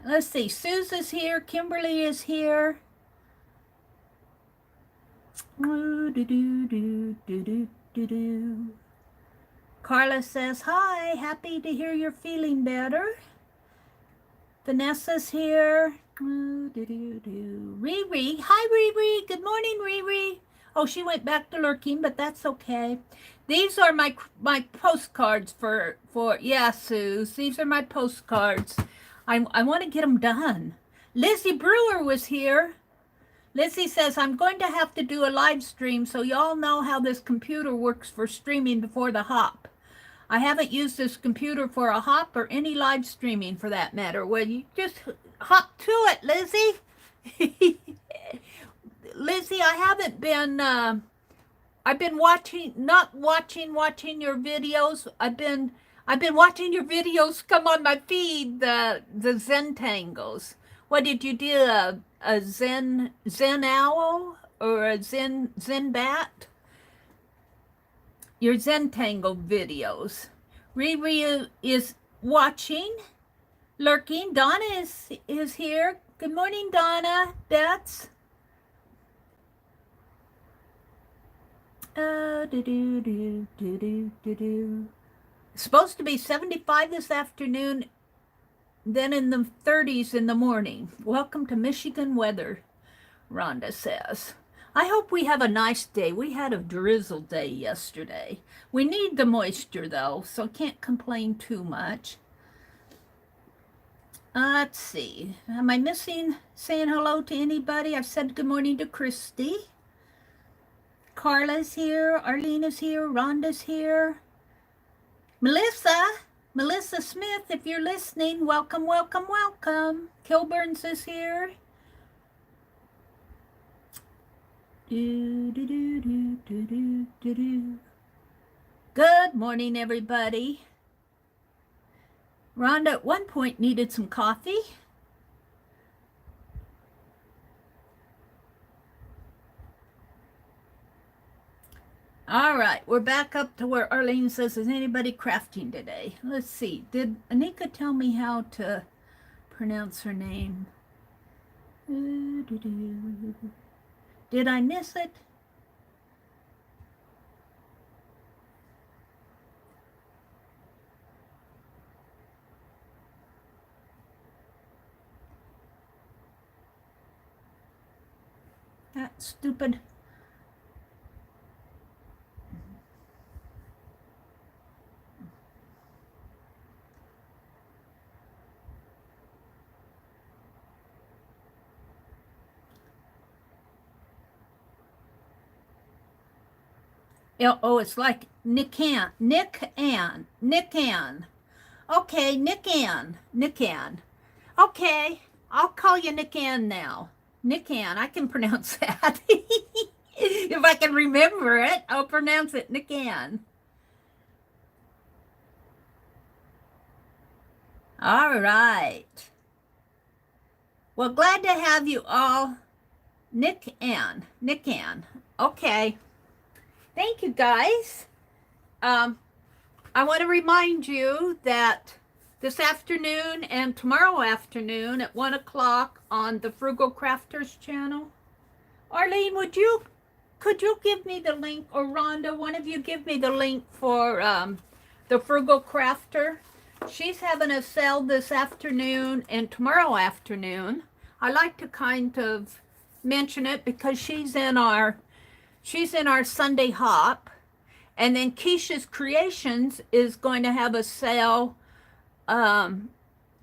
Let's see. Suze is here. Kimberly is here. Carla says, hi. Happy to hear you're feeling better. Vanessa's here. Riri. Hi, Riri. Good morning, Riri. Oh, she went back to lurking, but that's okay. These are my postcards for yeah, Suze. These are my postcards. I want to get them done. Lizzie Brewer was here. Lizzie says, I'm going to have to do a live stream so y'all know how this computer works for streaming before the hop. I haven't used this computer for a hop or any live streaming for that matter. Well, you just hop to it, Lizzie. Lizzie, I haven't been, I've been watching your videos. I've been watching your videos come on my feed, the Zentangles. What did you do, a Zen owl or a Zen bat? Your Zentangle videos. Riri is watching, lurking. Donna is here. Good morning, Donna. Bets. Supposed to be 75 this afternoon, then in the 30s in the morning. Welcome to Michigan weather, Rhonda says. I hope we have a nice day. We had a drizzle day yesterday. We need the moisture though, so can't complain too much. Let's see. Am I missing saying hello to anybody? I've said good morning to Christy. Carla's here. Arlene is here. Rhonda's here. Melissa Smith, if you're listening, welcome, welcome, welcome. Kilburns is here. Good morning, everybody. Rhonda at one point needed some coffee. All right, we're back up to where Arlene says, is anybody crafting today? Let's see. Did Anika tell me how to pronounce her name? Did I miss it? That stupid. Oh, it's like Nick Ann. Okay, Nick Ann. Okay, I'll call you Nick Ann now. Nick Ann, I can pronounce that. If I can remember it, I'll pronounce it Nick Ann. All right. Well, glad to have you all. Nick Ann. Okay. Thank you, guys. I want to remind you that this afternoon and tomorrow afternoon at 1 o'clock on the Frugal Crafters channel. Arlene, could you give me the link, or Rhonda, one of you give me the link for the Frugal Crafter? She's having a sale this afternoon and tomorrow afternoon. I like to kind of mention it because she's in our Sunday hop. And then Keisha's Creations is going to have a sale,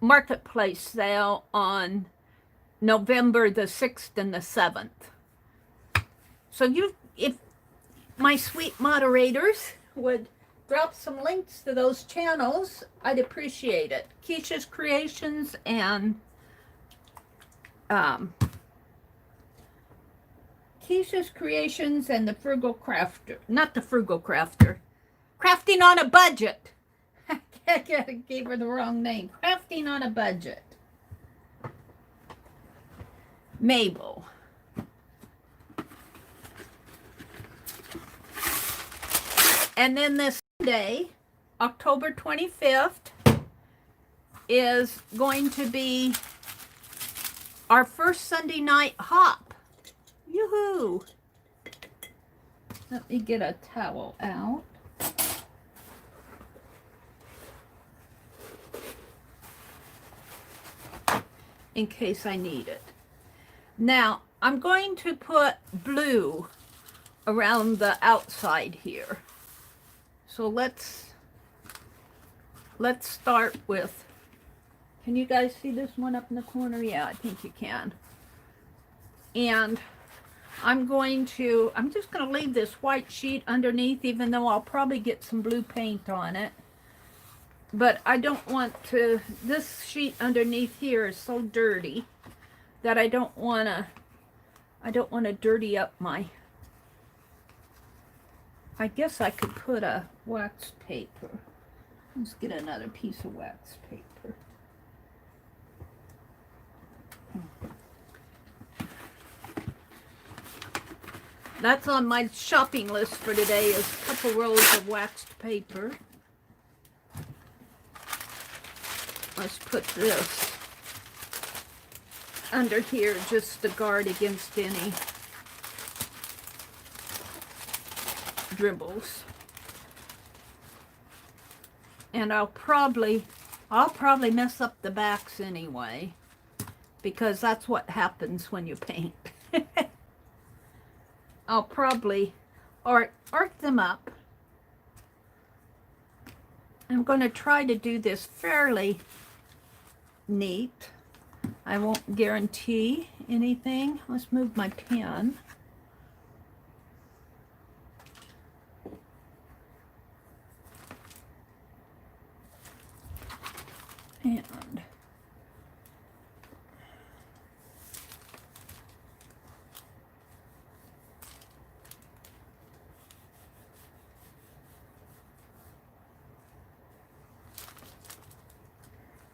marketplace sale on November the 6th and the 7th. So if my sweet moderators would drop some links to those channels, I'd appreciate it. Keisha's Creations and Keisha's Creations and the Frugal Crafter. Not the Frugal Crafter. Crafting on a Budget. I gave her the wrong name. Crafting on a Budget. Mabel. And then this Sunday, October 25th, is going to be our first Sunday night hop. Yoo-hoo! Let me get a towel out. In case I need it. Now, I'm going to put blue around the outside here. So let's start with, can you guys see this one up in the corner? Yeah, I think you can. And I'm just going to leave this white sheet underneath, even though I'll probably get some blue paint on it. But I don't want to, this sheet underneath here is so dirty that I don't want to dirty up my, I guess I could put a wax paper. Let's get another piece of wax paper. That's on my shopping list for today, is a couple rolls of waxed paper. Let's put this under here just to guard against any dribbles. And I'll probably mess up the backs anyway, because that's what happens when you paint. I'll probably arc them up. I'm going to try to do this fairly neat. I won't guarantee anything. Let's move my pen. And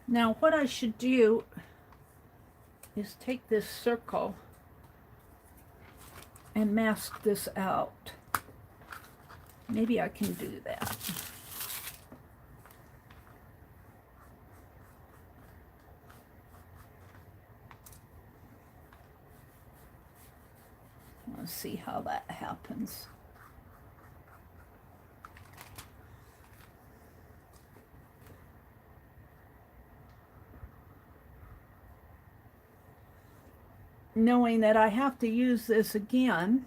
now what I should do is take this circle and mask this out. Maybe I can do that. Let's see how that happens. Knowing that I have to use this again.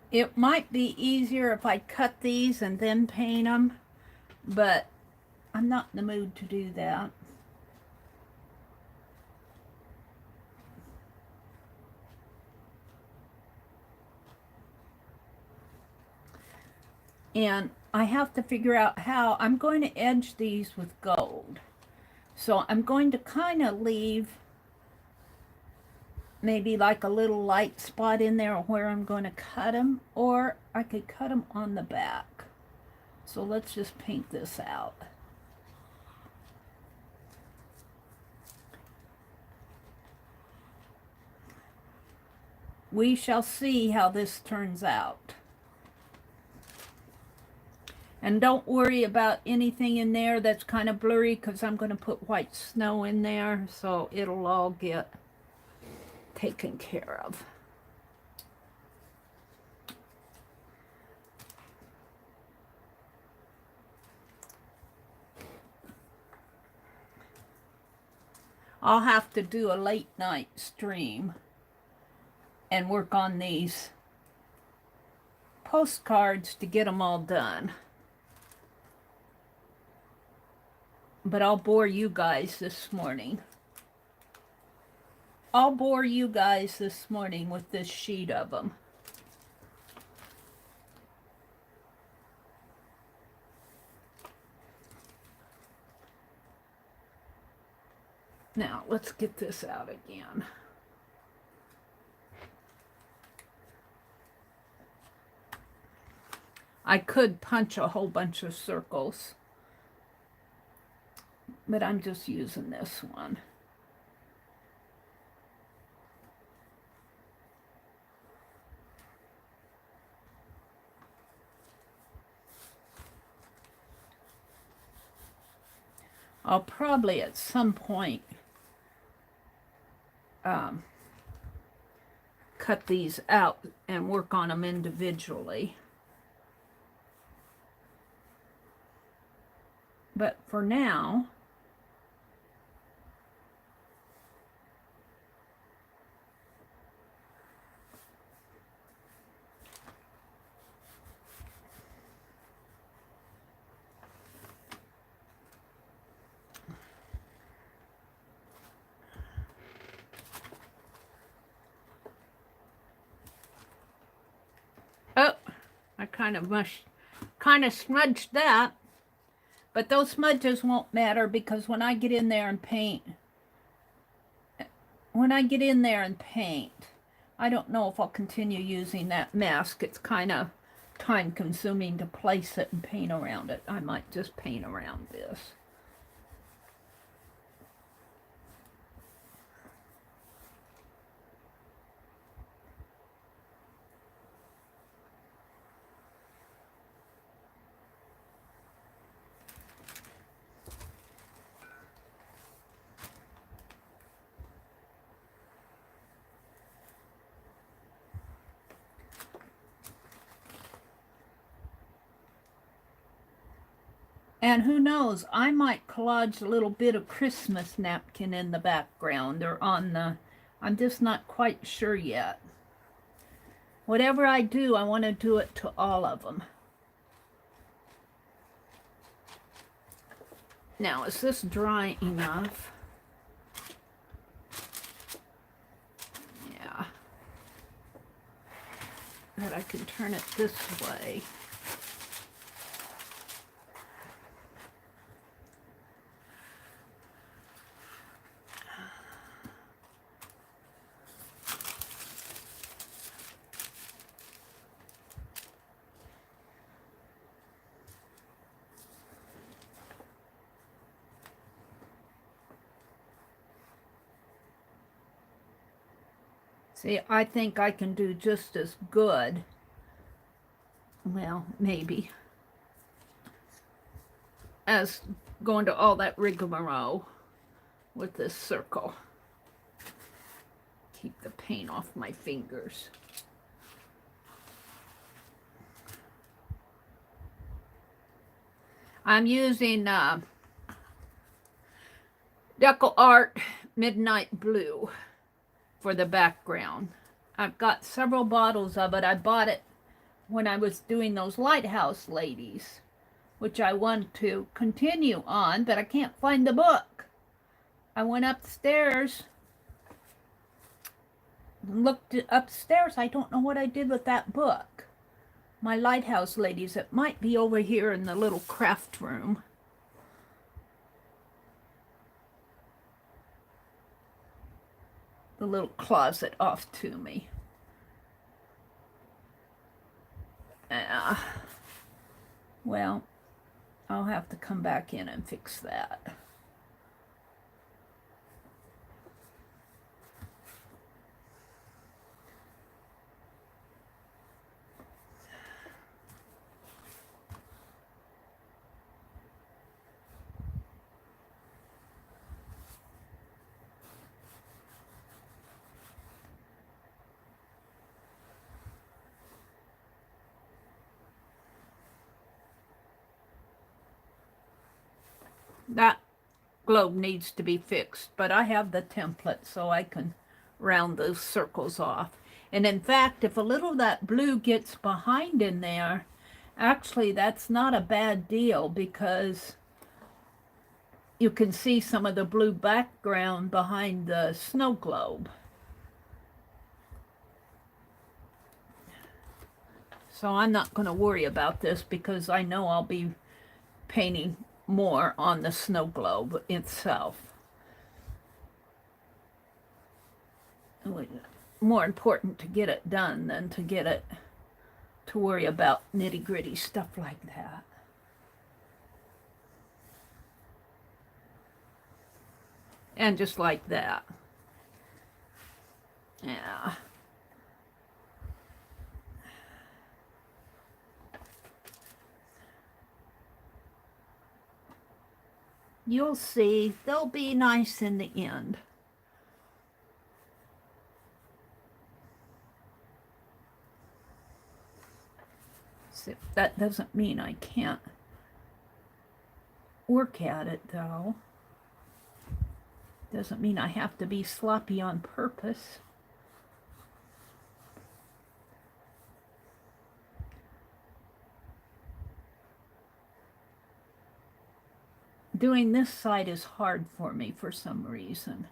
It might be easier if I cut these and then paint them, but I'm not in the mood to do that. And I have to figure out how I'm going to edge these with gold. So I'm going to kind of leave maybe like a little light spot in there where I'm going to cut them, or I could cut them on the back. So let's just paint this out. We shall see how this turns out. And don't worry about anything in there that's kind of blurry, because I'm going to put white snow in there, so it'll all get taken care of. I'll have to do a late night stream and work on these postcards to get them all done. But I'll bore you guys this morning. I'll bore you guys this morning with this sheet of them. Now, let's get this out again. I could punch a whole bunch of circles, but I'm just using this one. I'll probably at some point cut these out and work on them individually. But for now, oh, I kind of smudged that. But those smudges won't matter because when I get in there and paint, I don't know if I'll continue using that mask. It's kind of time consuming to place it and paint around it. I might just paint around this. And who knows, I might collage a little bit of Christmas napkin in the background or on the, I'm just not quite sure yet. Whatever I do, I want to do it to all of them. Now, is this dry enough? Yeah. That I can turn it this way. See, I think I can do just as good. Well, maybe. As going to all that rigmarole with this circle. Keep the paint off my fingers. I'm using Deco Art Midnight Blue for the background. I've got several bottles of it. I bought it when I was doing those lighthouse ladies, which I want to continue on, but I can't find the book. I went upstairs and looked upstairs. I don't know what I did with that book. My lighthouse ladies. It might be over here in the little craft room. The little closet off to me. Well, I'll have to come back in and fix that. That globe needs to be fixed, but I have the template so I can round those circles off. And in fact, if a little of that blue gets behind in there, actually that's not a bad deal because you can see some of the blue background behind the snow globe. So I'm not going to worry about this because I know I'll be painting more on the snow globe itself. More important to get it done than to get it to worry about nitty-gritty stuff like that. And just like that. Yeah. You'll see, they'll be nice in the end. So that doesn't mean I can't work at it, though. Doesn't mean I have to be sloppy on purpose. Doing this side is hard for me for some reason.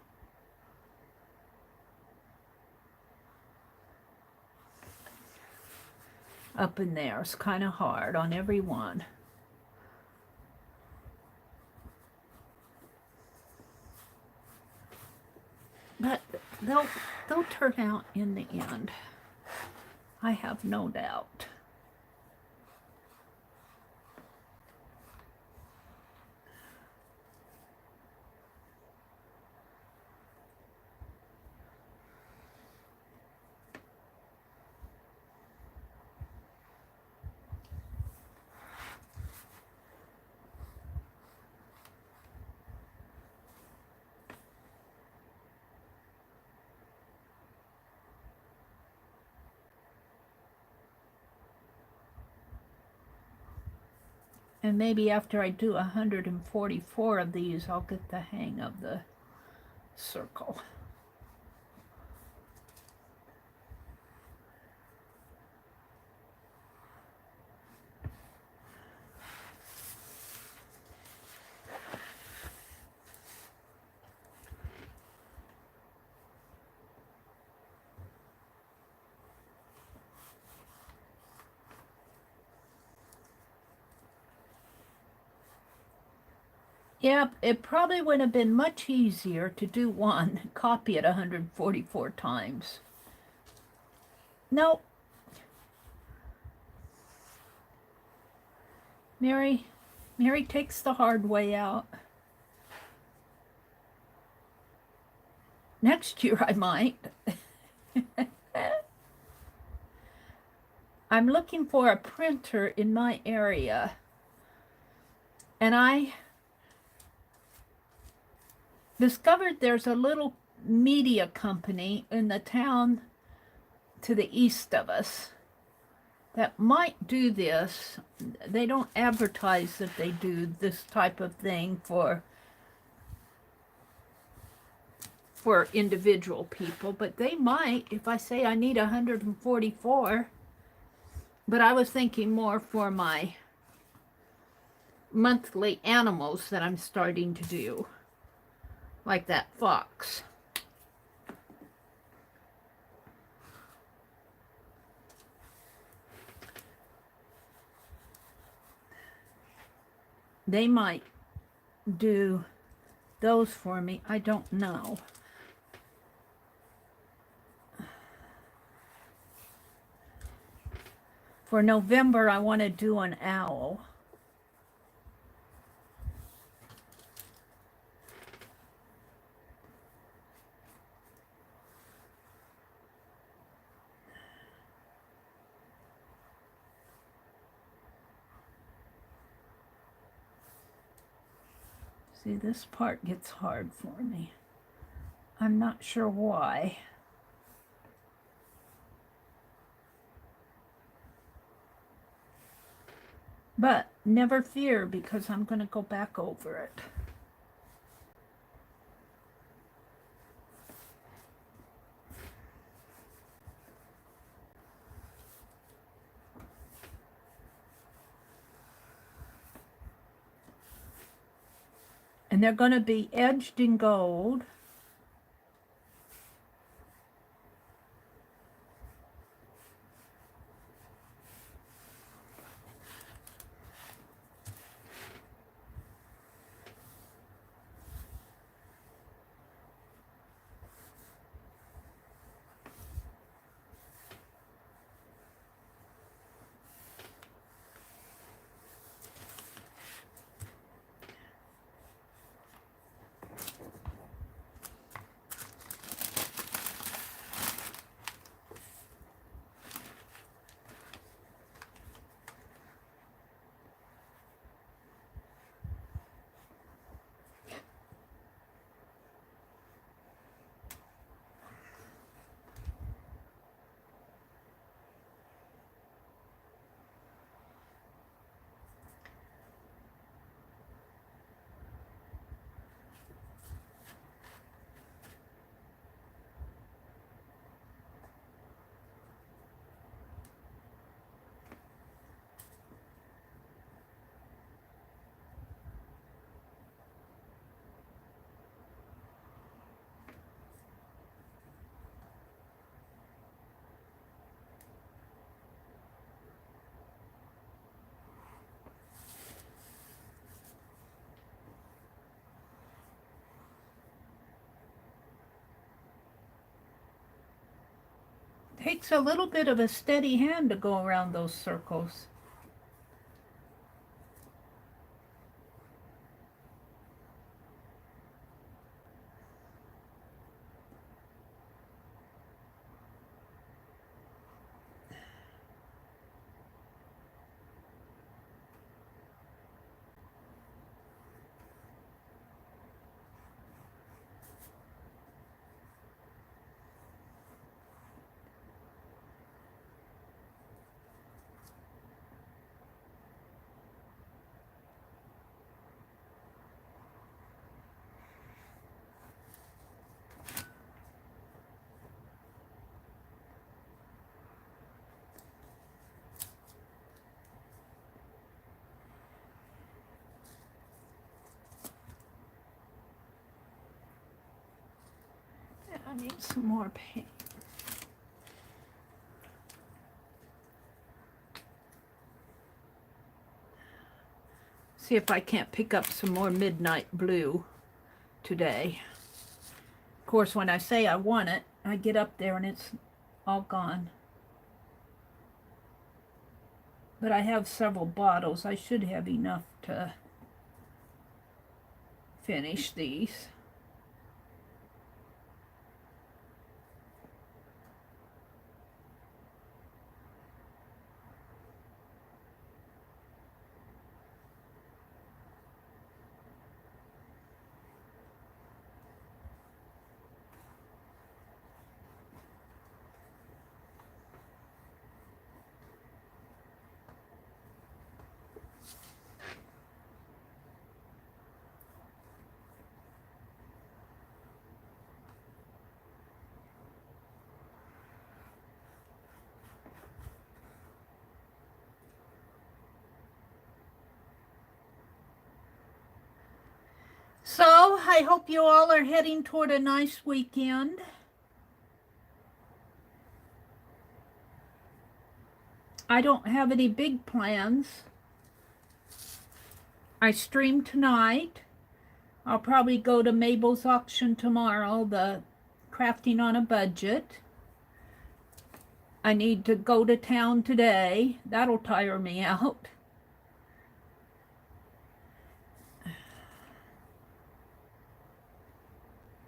Up in there is kind of hard on every one. But they'll turn out in the end. I have no doubt. And maybe after I do 144 of these, I'll get the hang of the circle. Yep, it probably would have been much easier to do one, copy it 144 times. Nope. Meri takes the hard way out. Next year I might. I'm looking for a printer in my area. And I discovered there's a little media company in the town to the east of us that might do this. They don't advertise that they do this type of thing for individual people, but they might if I say I need 144. But I was thinking more for my monthly animals that I'm starting to do. Like that fox. They might do those for me. I don't know. For November, I want to do an owl. See, this part gets hard for me. I'm not sure why. But never fear, because I'm going to go back over it. And they're going to be edged in gold. Takes a little bit of a steady hand to go around those circles. I need some more paint. See if I can't pick up some more midnight blue today. Of course, when I say I want it, I get up there and it's all gone. But I have several bottles. I should have enough to finish these. So, I hope you all are heading toward a nice weekend. I don't have any big plans. I stream tonight. I'll probably go to Mabel's auction tomorrow, the Crafting on a Budget. I need to go to town today. That'll tire me out.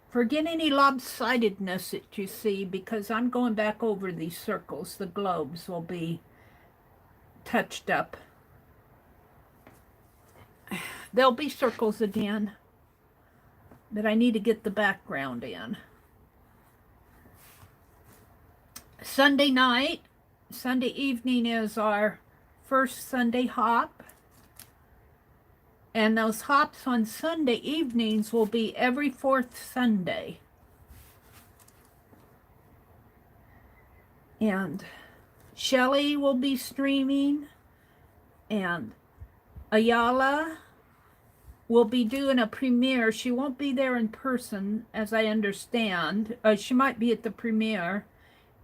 Forget any lopsidedness that you see, because I'm going back over these circles. The globes will be touched up. There'll be circles again, but I need to get the background in. Sunday night, Sunday evening is our first Sunday hop. And those hops on Sunday evenings will be every fourth Sunday. And Shelley will be streaming. And Ayala will be doing a premiere. She won't be there in person, as I understand. She might be at the premiere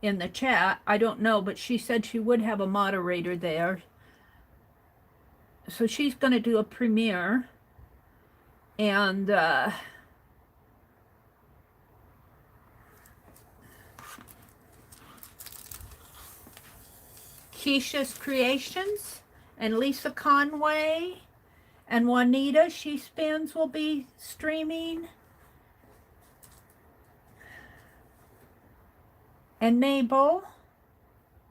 in the chat. I don't know, but she said she would have a moderator there. So she's going to do a premiere, and Keisha's Creations and Lisa Conway and Juanita She Spins will be streaming, and Mabel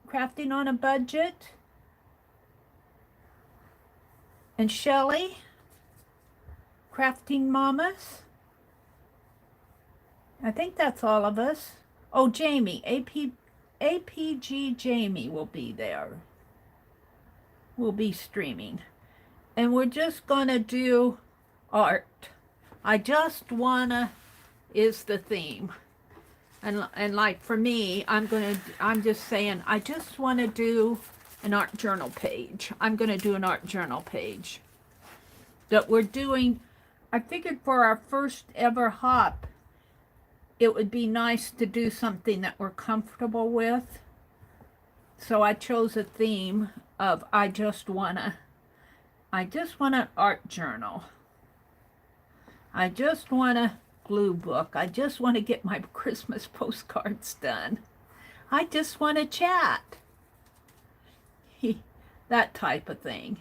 Crafting on a Budget, and Shelley, Crafting Mamas. I think that's all of us. Oh, Jamie, APG Jamie will be there. We'll be streaming. And we're just gonna do art. I just wanna is the theme. And like for me, I'm just saying, I just wanna do an art journal page. I'm going to do an art journal page that we're doing. I figured for our first ever hop, it would be nice to do something that we're comfortable with. So I chose a theme of I just want an art journal. I just want a glue book. I just want to get my Christmas postcards done. I just want to chat. That type of thing.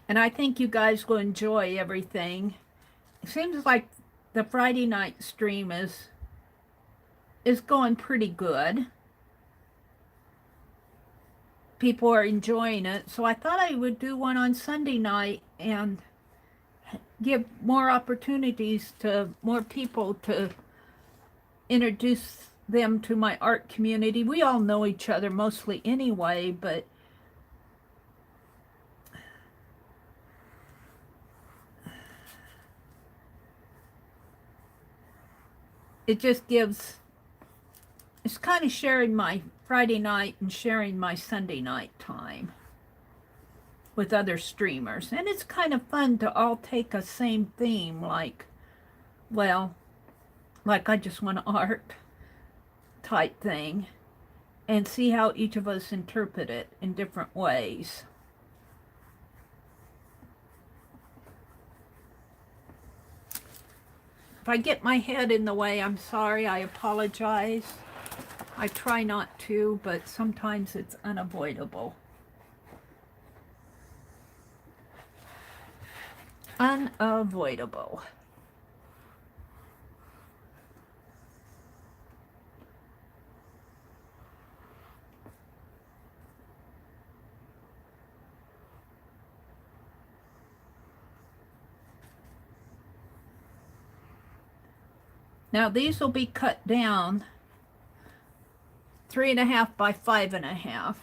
And I think you guys will enjoy everything. It seems like the Friday night stream is going pretty good. People are enjoying it. So I thought I would do one on Sunday night and give more opportunities to more people to introduce them to my art community. We all know each other mostly anyway, but it just gives, it's kind of sharing my Friday night and sharing my Sunday night time with other streamers. And it's kind of fun to all take a same theme, like, well, like I just want art type thing, and see how each of us interpret it in different ways. If I get my head in the way, I'm sorry, I apologize. I try not to, but sometimes it's unavoidable. Unavoidable. Now these will be cut down 3.5 by 5.5.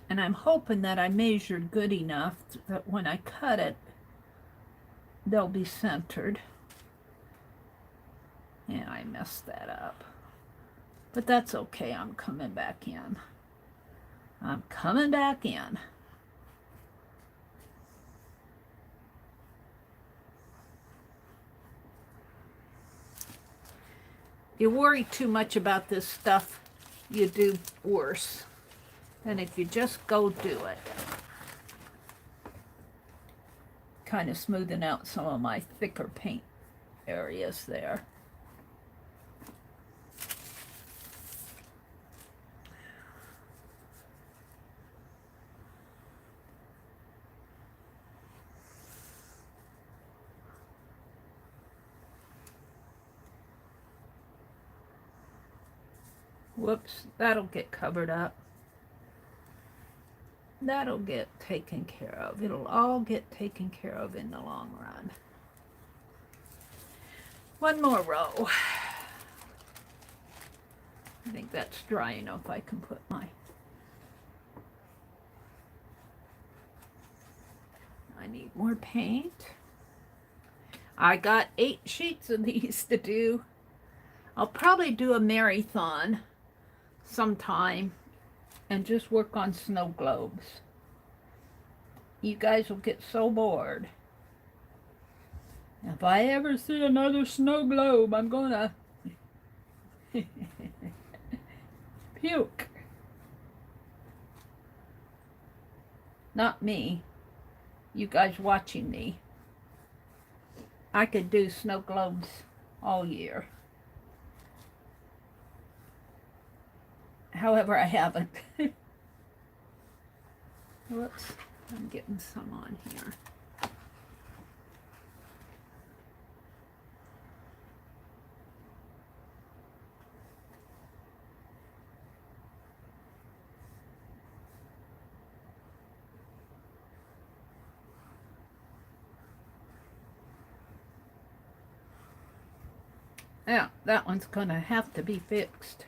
And I'm hoping that I measured good enough that when I cut it, they'll be centered. Yeah, I messed that up. But that's okay, I'm coming back in. I'm coming back in. You worry too much about this stuff, you do worse than if you just go do it. Kind of smoothing out some of my thicker paint areas there. Whoops, that'll get covered up. That'll get taken care of. It'll all get taken care of in the long run. One more row. I think that's dry enough. I can put my... I need more paint. I got 8 sheets of these to do. I'll probably do a marathon sometime and just work on snow globes. You guys will get so bored. If I ever see another snow globe, I'm gonna puke. Not me. You guys watching me. I could do snow globes all year. However, I haven't. Whoops, I'm getting some on here. Yeah, that one's gonna have to be fixed.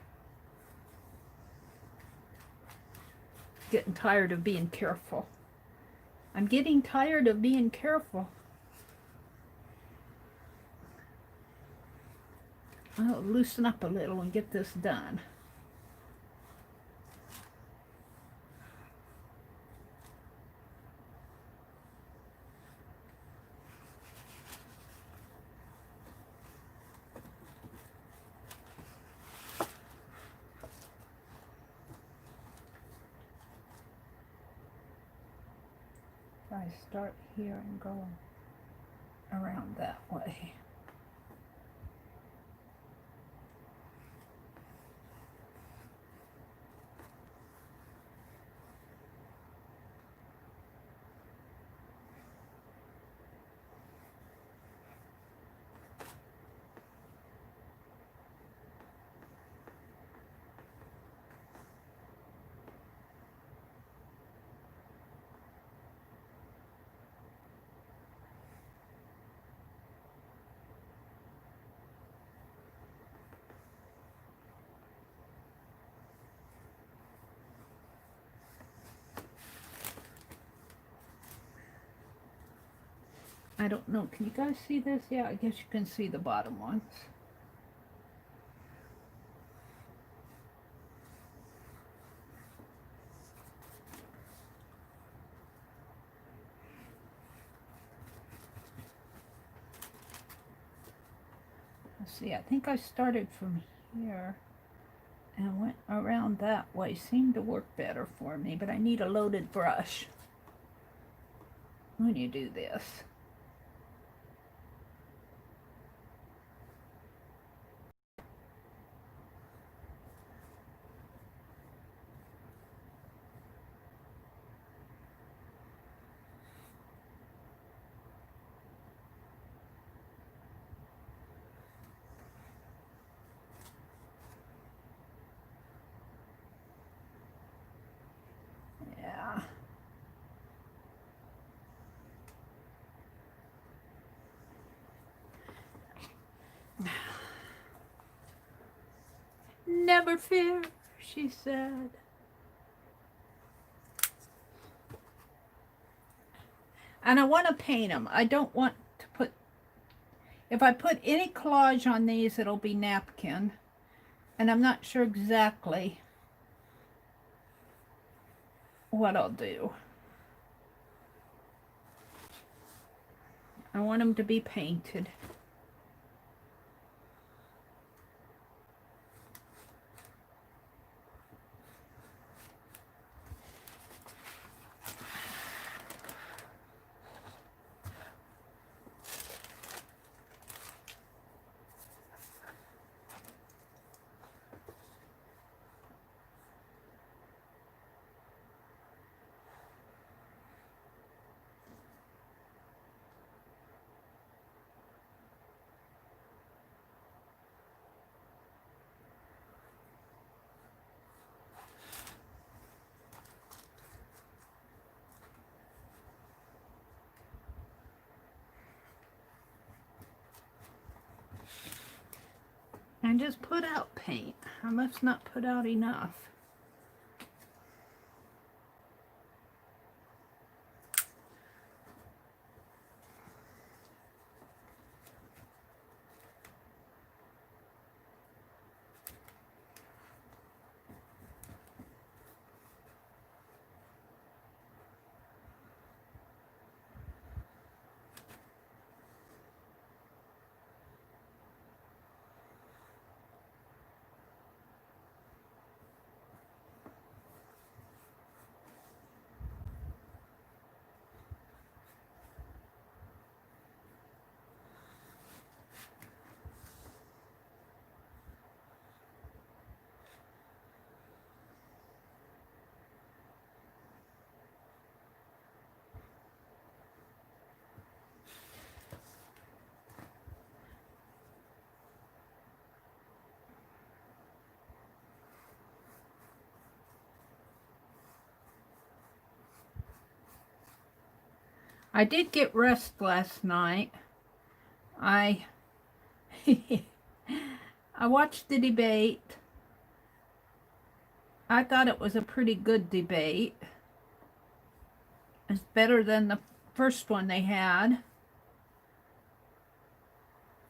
Getting tired of being careful. I'm getting tired of being careful. I'll loosen up a little and get this done. I start here and go around that way. I don't know, can you guys see this? Yeah, I guess you can see the bottom ones. Let's see, I think I started from here and went around that way. Seemed to work better for me, but I need a loaded brush when you do this. Yeah. Never fear, she said. And I want to paint them. I don't want to put, if I put any collage on these, it'll be napkin. And I'm not sure exactly what I'll do. I want them to be painted. And just put out paint. I must not put out enough. I did get rest last night. I I watched the debate. I thought it was a pretty good debate. It's better than the first one they had.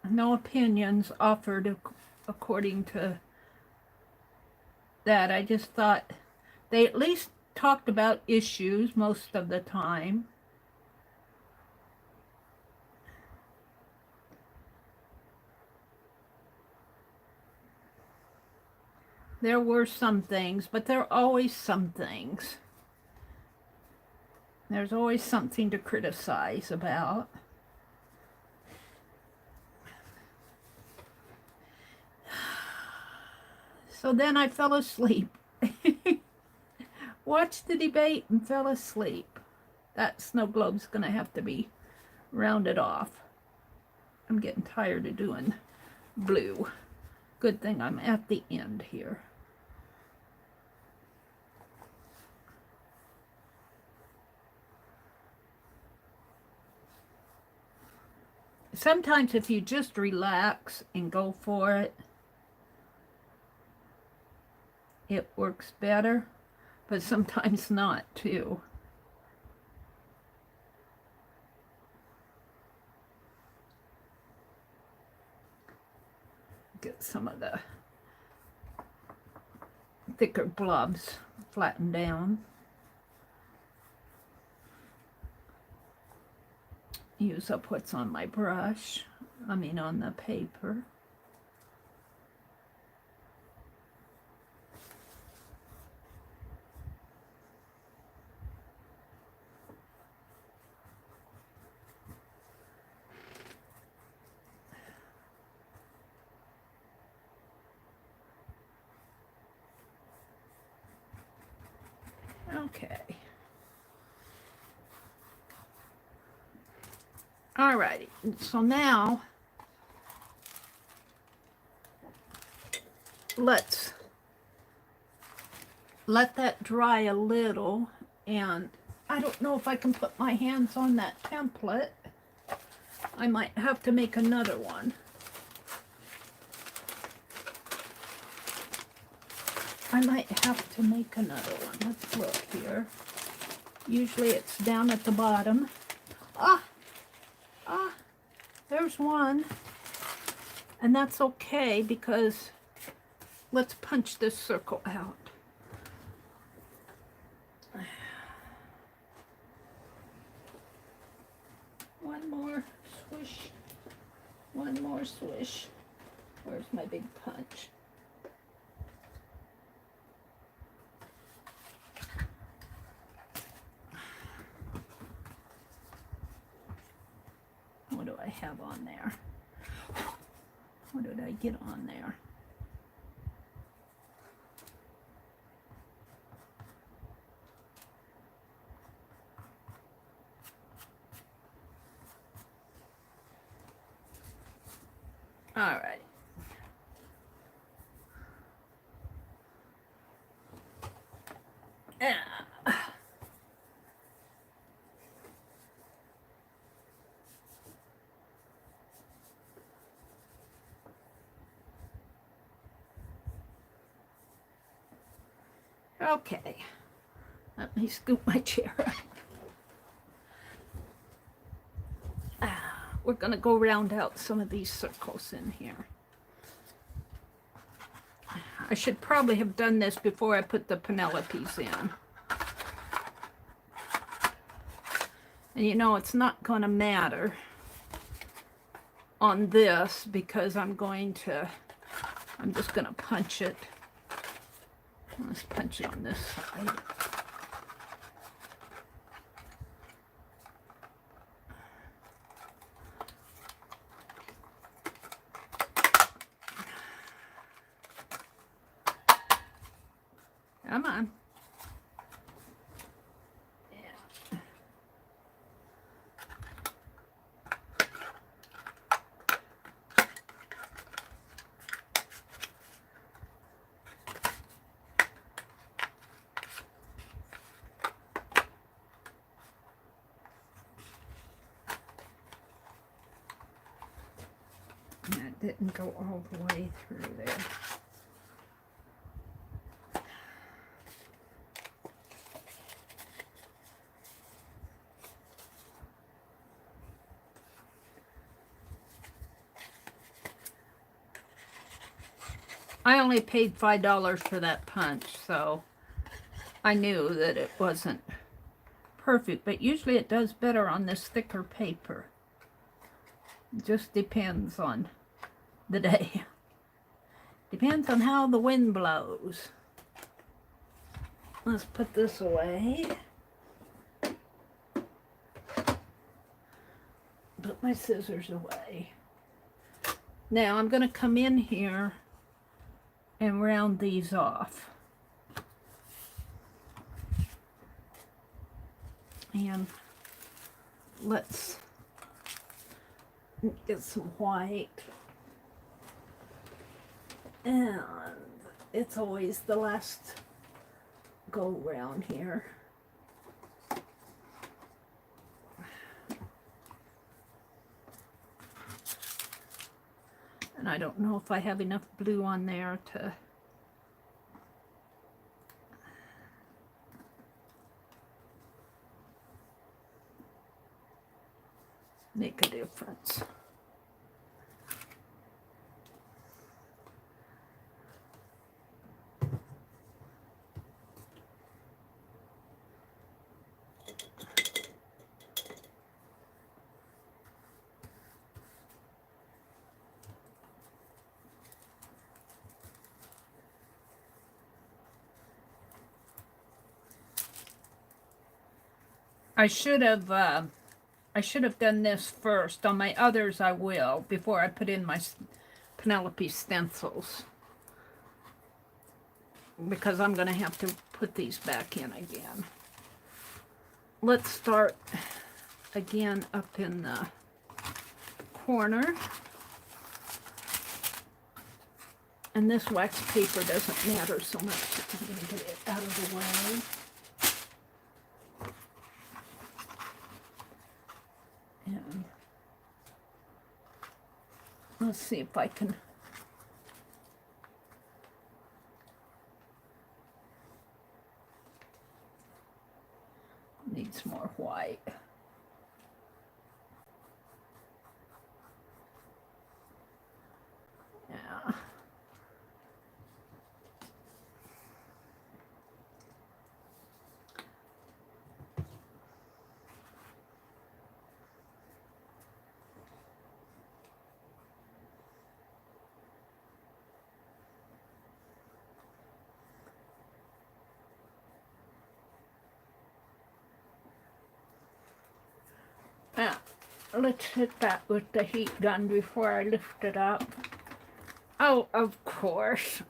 No opinions offered according to that. I just thought they at least talked about issues most of the time. There were some things, but there are always some things. There's always something to criticize about. So then I fell asleep. Watched the debate and fell asleep. That snow globe's going to have to be rounded off. I'm getting tired of doing blue. Good thing I'm at the end here. Sometimes if you just relax and go for it, it works better, but sometimes not too. Get some of the thicker blobs flattened down. Use up what's on my brush, on the paper. Okay. Alrighty, so now let's let that dry a little, and I don't know if I can put my hands on that template. I might have to make another one. I might have to make another one. Let's look here. Usually it's down at the bottom. There's one. And that's okay because let's punch this circle out. One more swish. One more swish. Where's my big punch? What do I have on there? What did I get on there? All right. Okay, let me scoop my chair up. We're going to go round out some of these circles in here. I should probably have done this before I put the Penelopes in. And you know, it's not going to matter on this because I'm just going to punch it. Let's punch it on this side. Come on. That didn't go all the way through there. I only paid $5 for that punch, so I knew that it wasn't perfect, but usually it does better on this thicker paper. It just depends on the day. Depends on how the wind blows. Let's put this away. Put my scissors away. Now I'm going to come in here and round these off. And let's get some white. And it's always the last go round here. And I don't know if I have enough blue on there to make a difference. I should have done this first. On my others I will, before I put in my Pinelope stencils. Because I'm going to have to put these back in again. Let's start again up in the corner. And this wax paper doesn't matter so much. I'm going to get it out of the way. And let's see if I can needs more white. Yeah. Now, let's hit that with the heat gun before I lift it up. Oh, of course.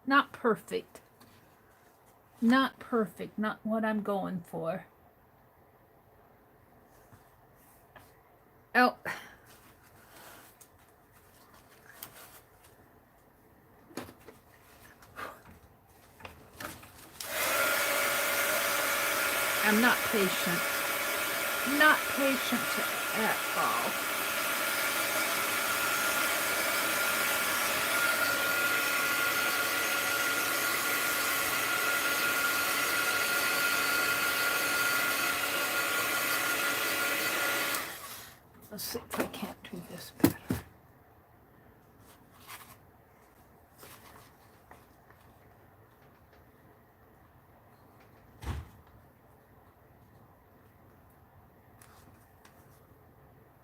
Not perfect. Not perfect. Not what I'm going for. Oh. I'm not patient. Not patient at all. Let's see if I can't do this better.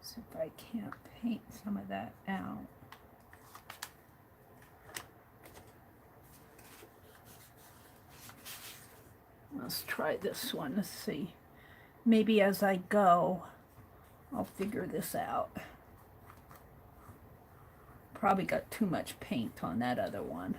See if I can't paint some of that out. Let's try this one. Let's see. Maybe as I go, I'll figure this out. Probably got too much paint on that other one.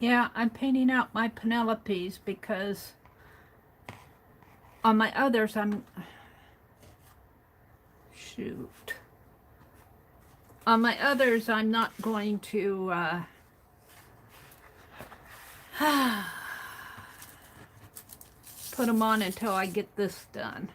Yeah, I'm painting out my Penelopes because on my others shoot. On my others I'm not going to put them on until I get this done.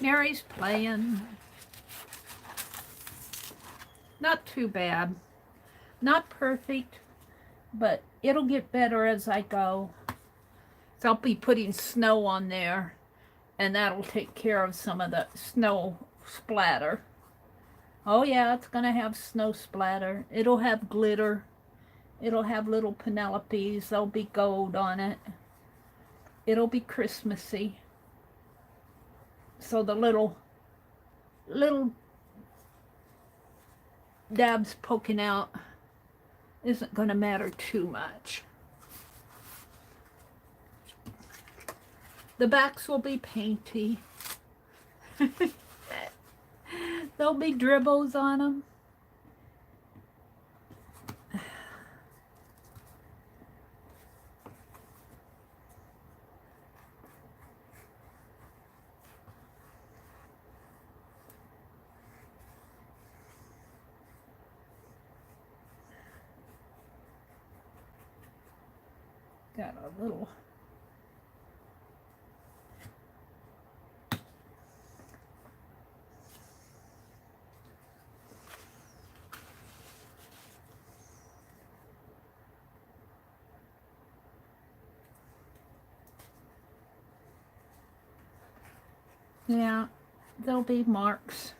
Meri's playing. Not too bad. Not perfect, but it'll get better as I go. So I'll be putting snow on there, and that'll take care of some of the snow splatter. Oh yeah, it's gonna have snow splatter. It'll have glitter. It'll have little Penelopes. There'll be gold on it. It'll be Christmassy. So the little dabs poking out isn't going to matter too much. The backs will be painty. There'll be dribbles on them. Got a little yeah, there'll be marks.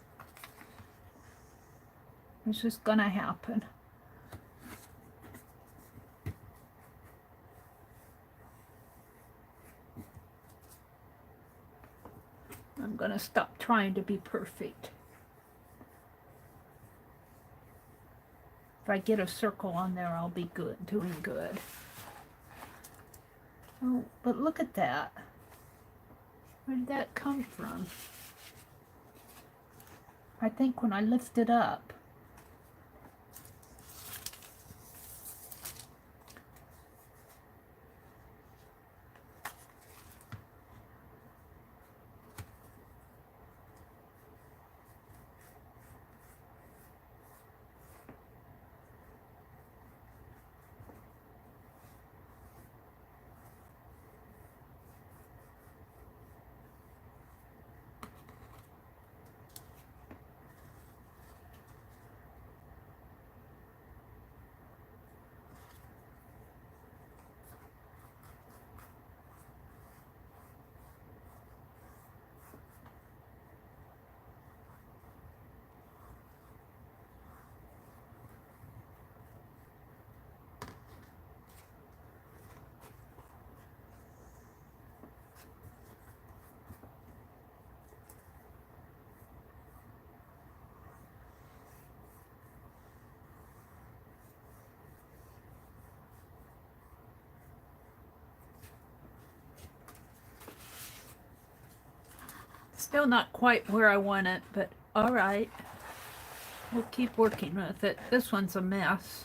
It's just gonna happen. I'm gonna stop trying to be perfect. If I get a circle on there, I'll be good, doing good. Oh, but look at that. Where did that come from? I think when I lift it up. Still not quite where I want it, but all right. We'll keep working with it. This one's a mess.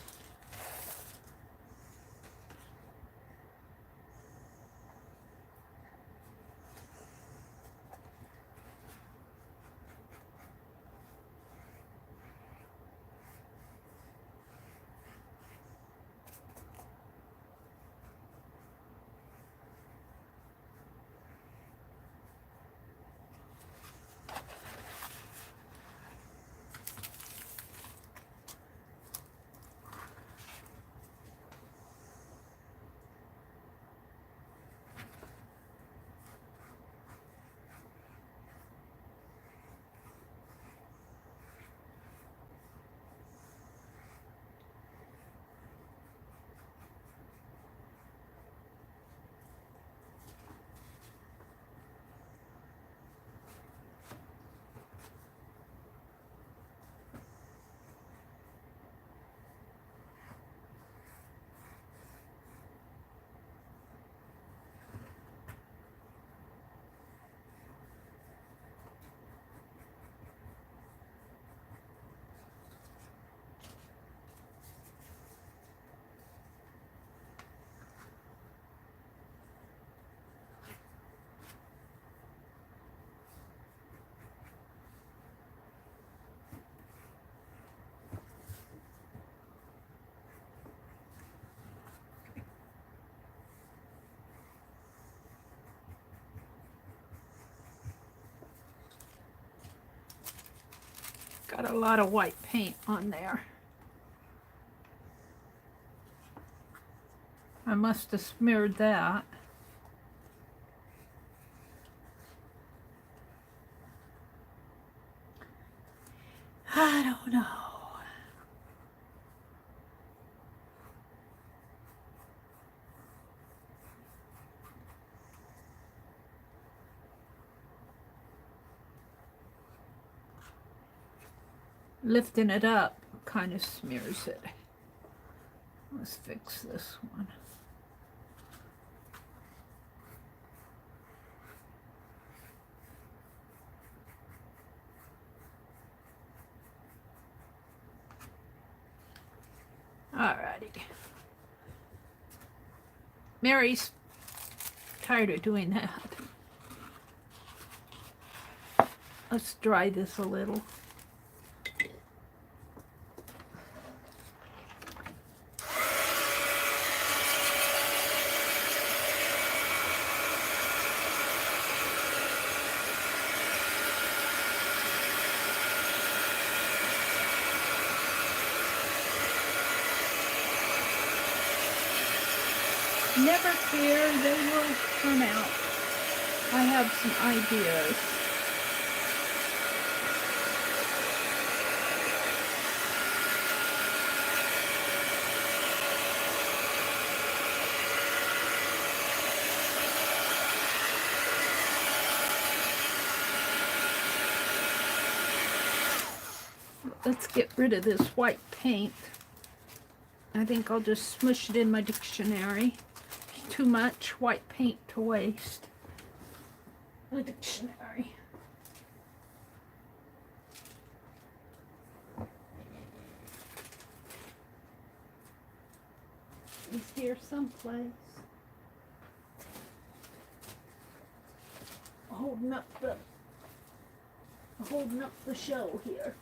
Got a lot of white paint on there. I must have smeared that. I don't know. Lifting it up kind of smears it. Let's fix this one. Alrighty. Meri's tired of doing that. Let's dry this a little. Never fear, they will turn out. I have some ideas. Let's get rid of this white paint. I think I'll just smush it in my dictionary. Too much white paint to waste. The dictionary. It's here someplace. Holding up the show here.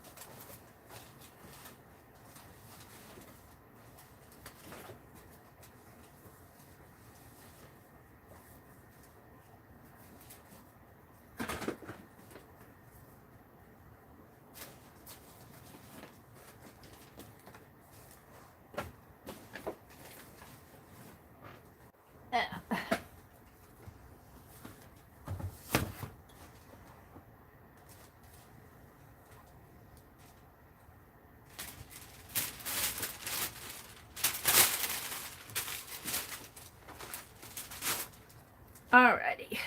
Alrighty,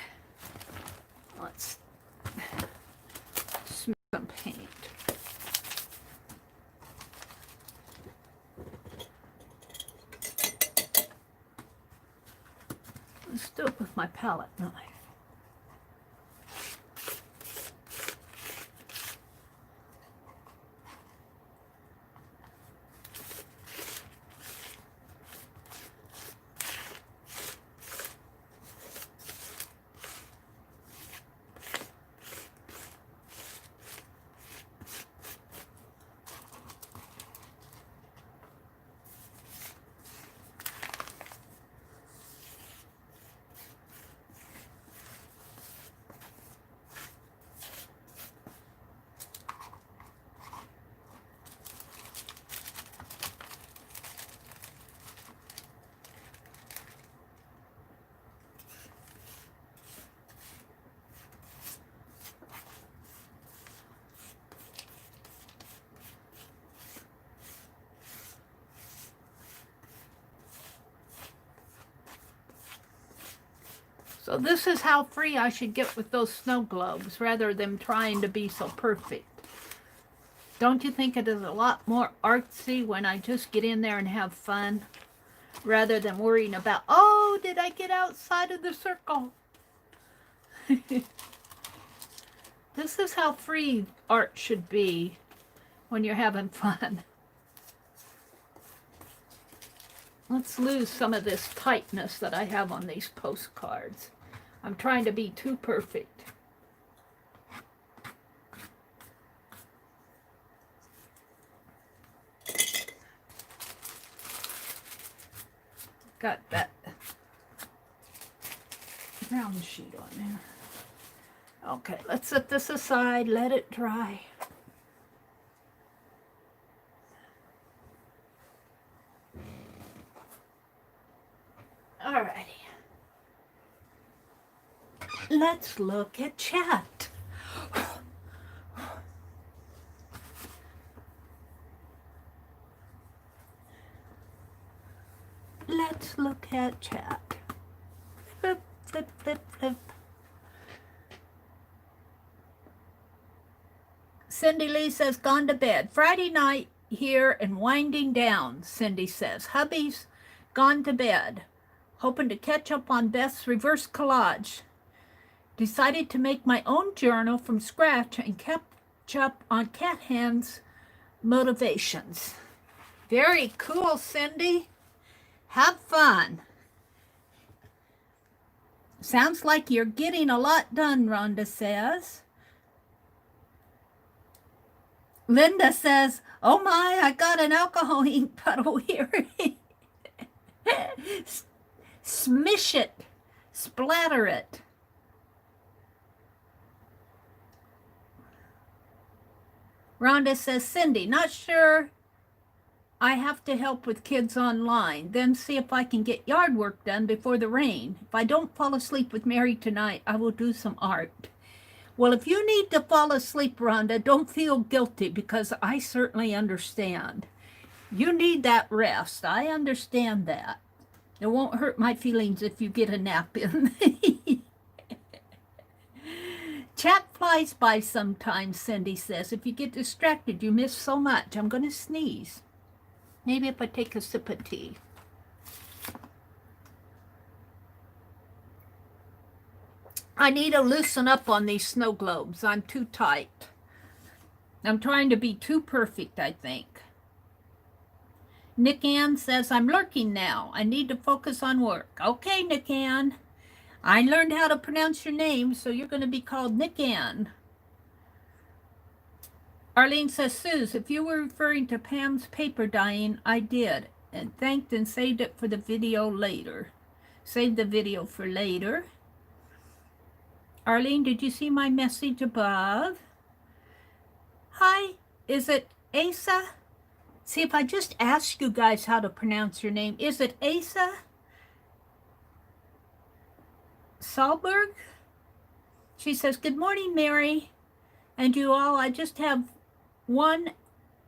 let's smooth some paint. Let's do it with my palette knife. So this is how free I should get with those snow globes rather than trying to be so perfect. Don't you think it is a lot more artsy when I just get in there and have fun rather than worrying about, oh, did I get outside of the circle? This is how free art should be when you're having fun. Let's lose some of this tightness that I have on these postcards. I'm trying to be too perfect. Got that brown sheet on there. Okay, let's set this aside, let it dry. Alrighty. Let's look at chat. Let's look at chat. Flip, flip, flip, flip. Cindy Lee says, gone to bed. Friday night here and winding down, Cindy says. Hubby's gone to bed. Hoping to catch up on Beth's reverse collage. Decided to make my own journal from scratch and catch up on Cat Hand's motivations. Very cool, Cindy. Have fun. Sounds like you're getting a lot done, Rhonda says. Linda says, oh my, I got an alcohol ink puddle here. Smish it. Splatter it. Rhonda says, Cindy, not sure I have to help with kids online. Then see if I can get yard work done before the rain. If I don't fall asleep with Meri tonight, I will do some art. Well, if you need to fall asleep, Rhonda, don't feel guilty because I certainly understand. You need that rest. I understand that. It won't hurt my feelings if you get a nap in. Chat flies by sometimes, Cindy says. If you get distracted, you miss so much. I'm going to sneeze. Maybe if I take a sip of tea. I need to loosen up on these snow globes. I'm too tight. I'm trying to be too perfect, I think. Nick Ann says, I'm lurking now. I need to focus on work. Okay, Nick Ann. I learned how to pronounce your name, so you're going to be called Nick Ann. Arlene says, Suze, if you were referring to Pam's paper dyeing, I did, and thanked and saved it for the video later. Save the video for later. Arlene, did you see my message above? Hi, is it Asa? See, if I just ask you guys how to pronounce your name, is it Asa Salberg? She says, good morning, Meri. And you all, I just have 1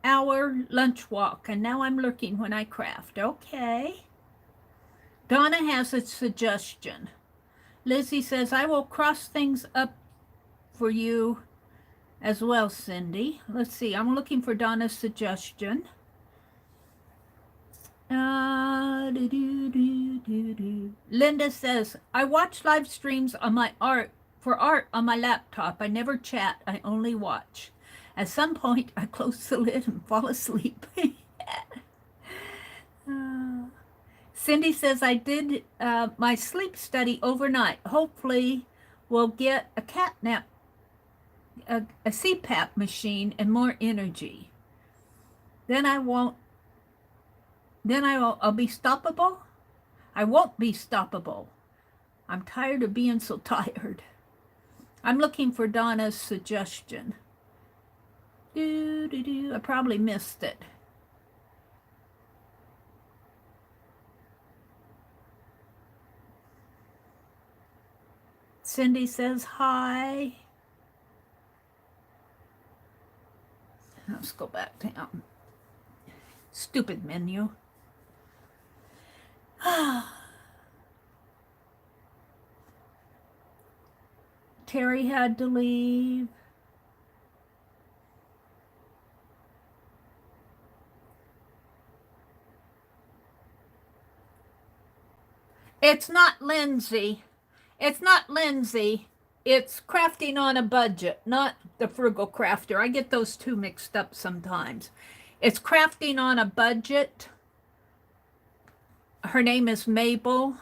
hour lunch walk, and now I'm lurking when I craft. Okay. Donna has a suggestion. Lizzie says, I will cross things up for you as well, Cindy. Let's see. I'm looking for Donna's suggestion. Linda says, I watch live streams on my art on my laptop. I never chat. I only watch. At some point, I close the lid and fall asleep. Cindy says, I did my sleep study overnight. Hopefully, we'll get a cat nap, a CPAP machine and more energy. Then I'll be stoppable? I won't be stoppable. I'm tired of being so tired. I'm looking for Donna's suggestion. I probably missed it. Cindy says hi. Let's go back down. Stupid menu. Terry had to leave. It's not Lindsay. It's not Lindsay. It's Crafting on a Budget, not the Frugal Crafter. I get those two mixed up sometimes. It's Crafting on a Budget. Her name is Mabel.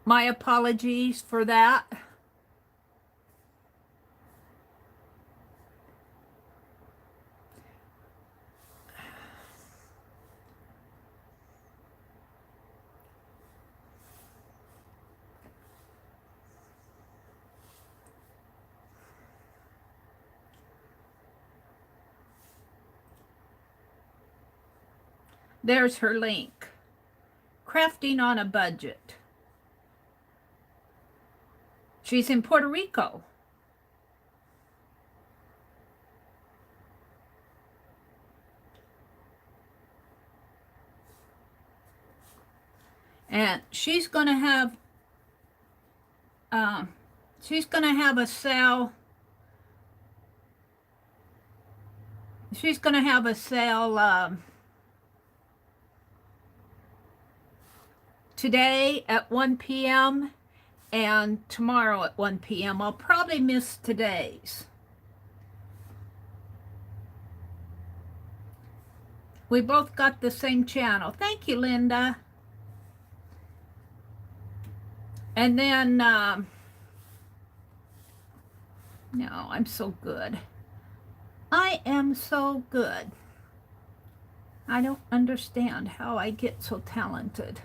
My apologies for that. There's her link. Crafting on a Budget. She's in Puerto Rico. And she's going to have a sale. She's going to have a sale today at 1 p.m. and tomorrow at 1 p.m. I'll probably miss today's. We both got the same channel. Thank you, Linda. And then, no, I'm so good. I am so good. I don't understand how I get so talented.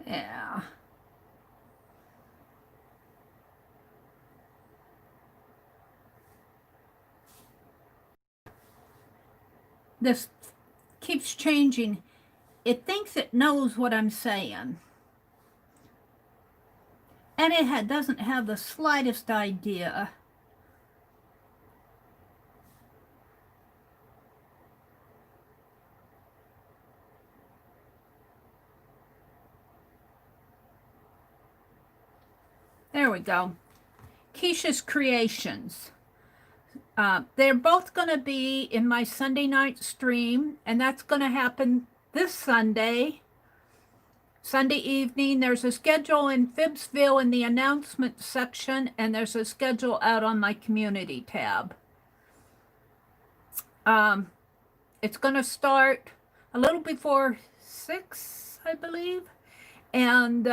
Yeah. This keeps changing. It thinks it knows what I'm saying. And it doesn't have the slightest idea. There we go. Keisha's Creations. They're both going to be in my Sunday night stream, and that's going to happen this Sunday evening. There's a schedule in Phibbsville in the announcement section, and there's a schedule out on my community tab. It's going to start a little before 6, I believe, and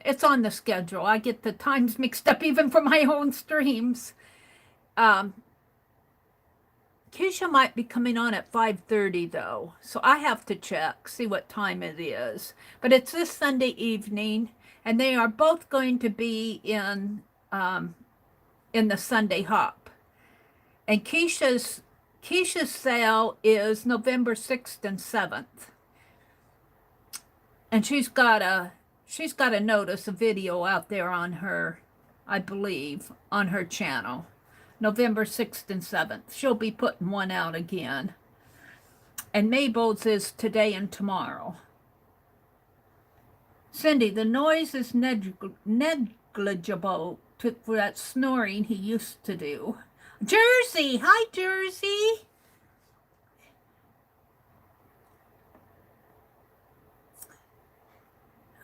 it's on the schedule. I get the times mixed up even for my own streams. Keisha might be coming on at 5:30 though, so I have to check, see what time it is. But it's this Sunday evening, and they are both going to be in the Sunday Hop. And Keisha's sale is November 6th and 7th. And she's got a notice, a video out there on her, I believe, on her channel. November 6th and 7th. She'll be putting one out again. And Mabel's is today and tomorrow. Cindy, the noise is negligible for that snoring he used to do. Jersey! Hi, Jersey!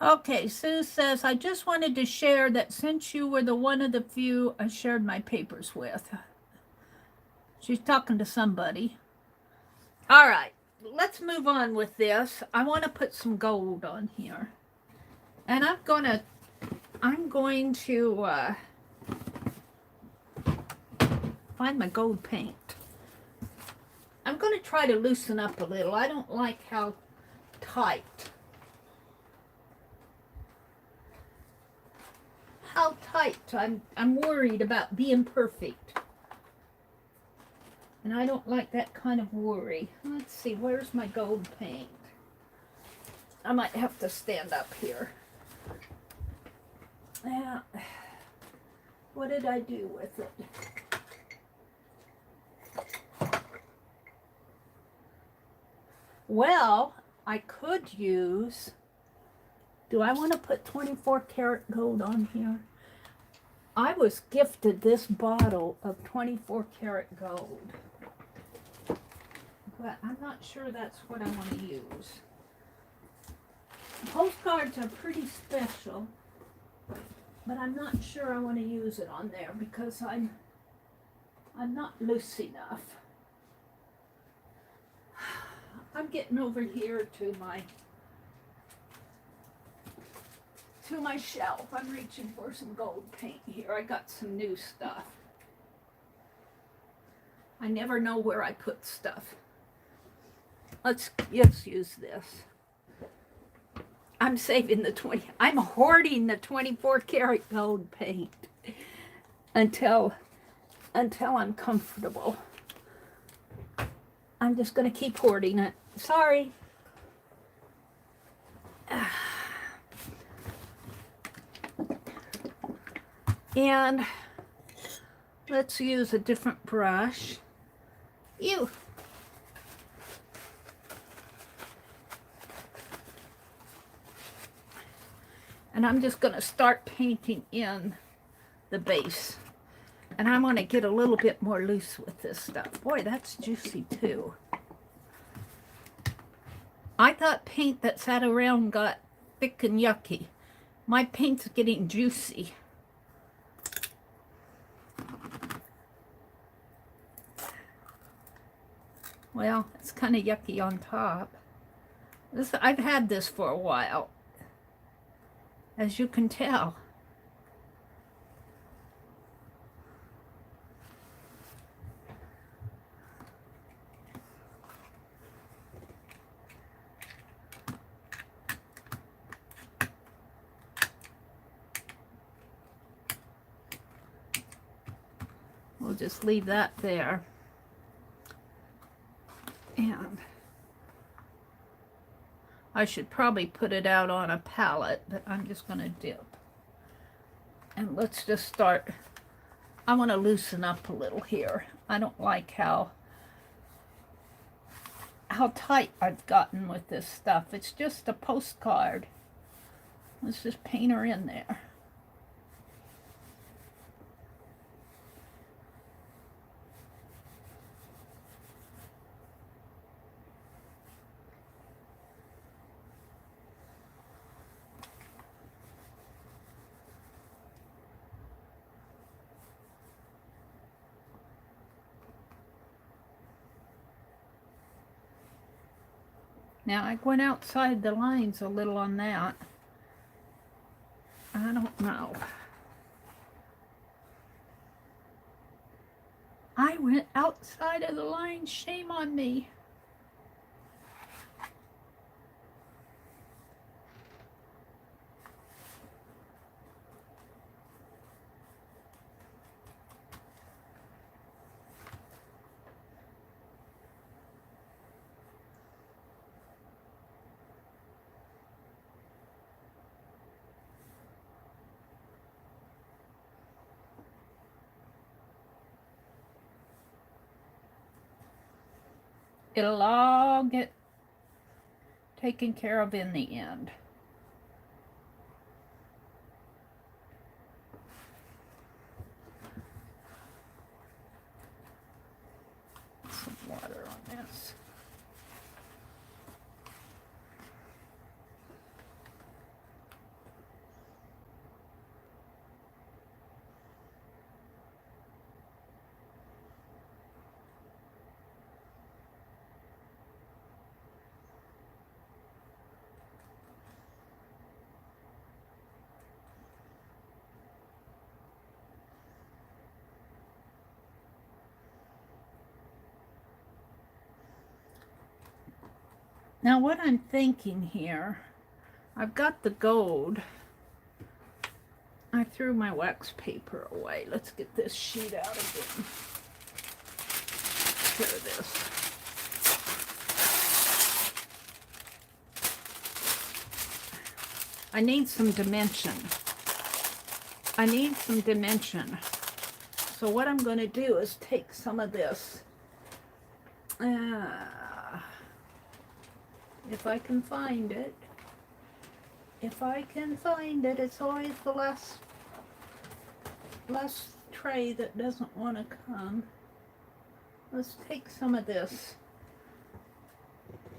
Okay, Sue says, I just wanted to share that since you were one of the few I shared my papers with. She's talking to somebody. All right, let's move on with this. I want to put some gold on here. And I'm going to find my gold paint. I'm going to try to loosen up a little. I don't like how tight. I'm worried about being perfect. And I don't like that kind of worry. Let's see, where's my gold paint? I might have to stand up here. What did I do with it? Well, I could use... Do I want to put 24 karat gold on here? I was gifted this bottle of 24 karat gold, but I'm not sure that's what I want to use. Postcards are pretty special, but I'm not sure I want to use it on there because I'm not loose enough. I'm getting over here to my shelf. I'm reaching for some gold paint here. I got some new stuff. I never know where I put stuff. Let's use this. I'm saving the I'm hoarding the 24 karat gold paint until I'm comfortable. I'm just going to keep hoarding it. Sorry. And let's use a different brush. Ew. And I'm just going to start painting in the base. And I'm going to get a little bit more loose with this stuff. Boy, that's juicy too. I thought paint that sat around got thick and yucky. My paint's getting juicy. Well, it's kind of yucky on top. I've had this for a while, as you can tell. We'll just leave that there. And I should probably put it out on a palette, but I'm just going to dip. And let's just start. I want to loosen up a little here. I don't like how tight I've gotten with this stuff. It's just a postcard. Let's just paint her in there. Now, I went outside the lines a little on that. I don't know. I went outside of the lines. Shame on me. It'll all get taken care of in the end. Some water on this. Now what I'm thinking here, I've got the gold. I threw my wax paper away. Let's get this sheet out again. Here it is. I need some dimension. I need some dimension. So what I'm going to do is take some of this. If I can find it. If I can find it, it's always the last less tray that doesn't want to come. Let's take some of this.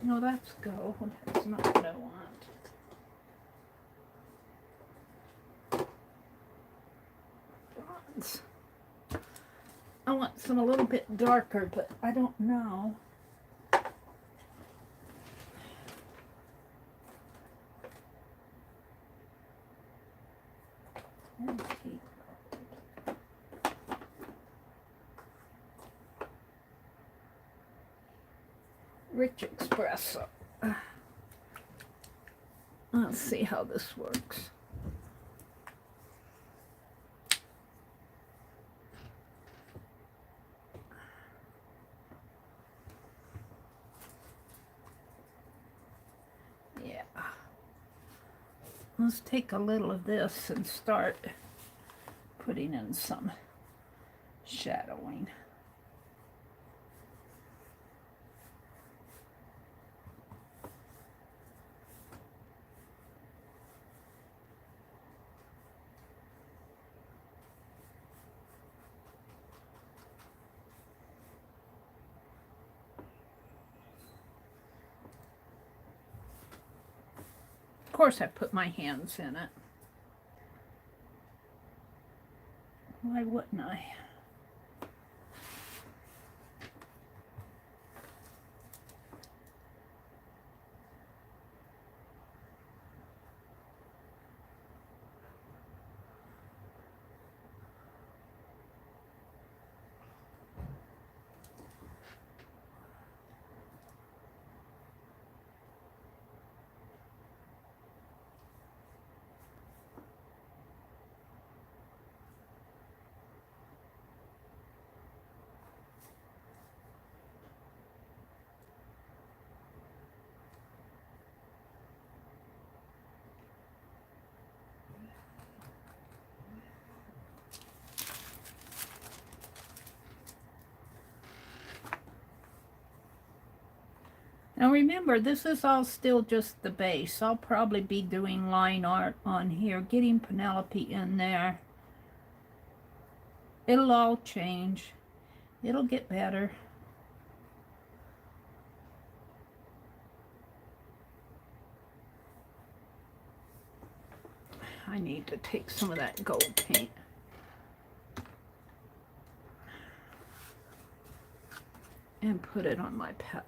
No, that's go. That's not what I want. Bronze. I want some a little bit darker, but I don't know. Rich espresso. Let's see how this works. Yeah. Let's take a little of this and start putting in some shadowing. Of course I put my hands in it. Why wouldn't I? Now remember, this is all still just the base. I'll probably be doing line art on here, getting Pinelope in there. It'll all change. It'll get better. I need to take some of that gold paint. And put it on my palette,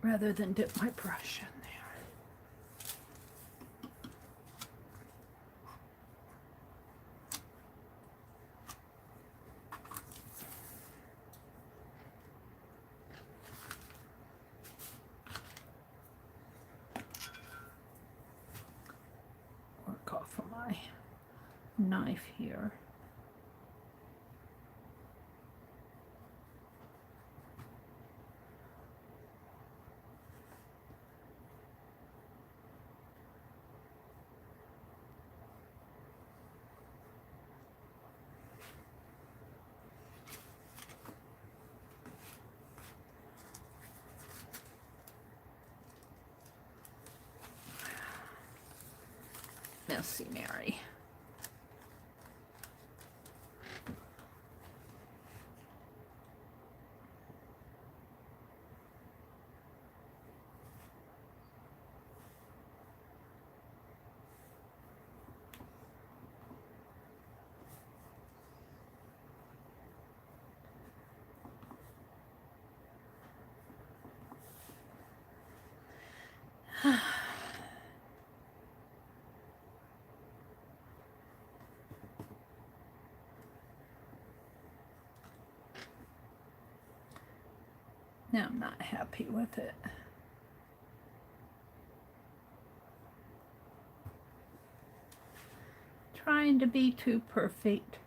rather than dip my brush in there. Work off of my knife here. Messy Meri. Now I'm not happy with it. Trying to be too perfect.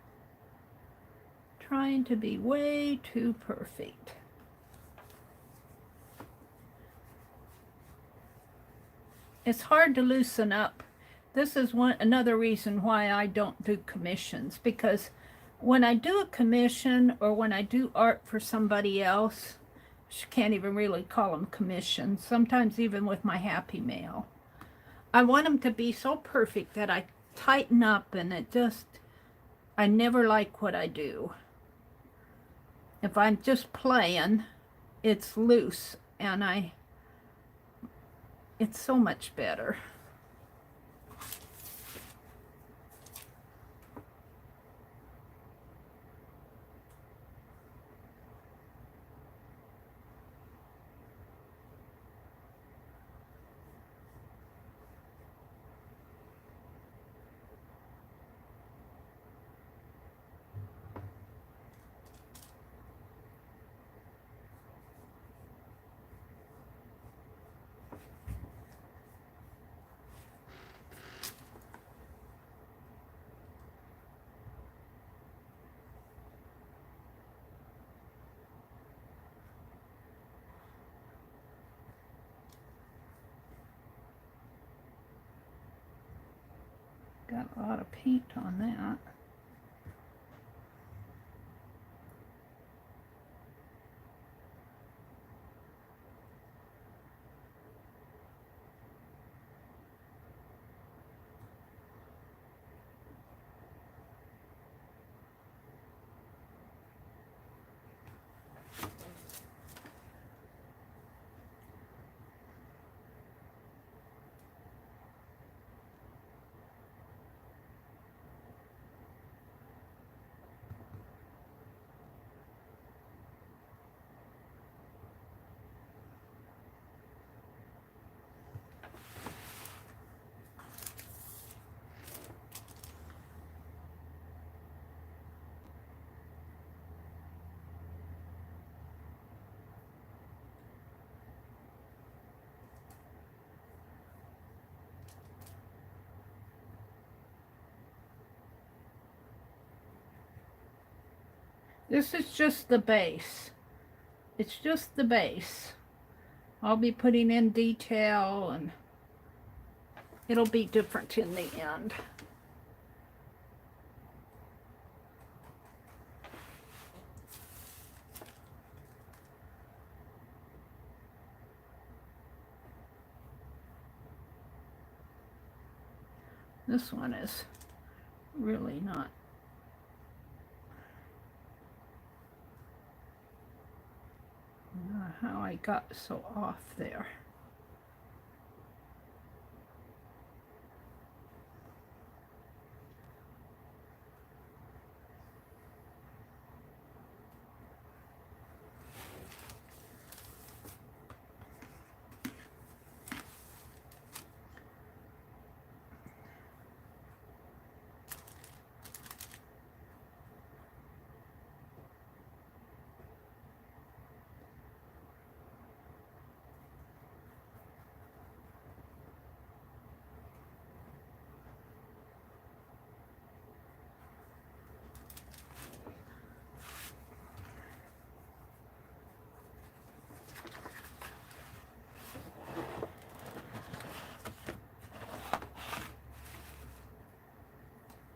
Trying to be way too perfect. It's hard to loosen up. This is another reason why I don't do commissions, because when I do a commission or when I do art for somebody else, I can't even really call them commissions, sometimes even with my Happy Mail, I want them to be so perfect that I tighten up and it just, I never like what I do. If I'm just playing, it's loose, and it's so much better. Got a lot of paint on that. This is just the base. It's just the base. I'll be putting in detail, and it'll be different in the end. This one is really not. I don't know how I got so off there.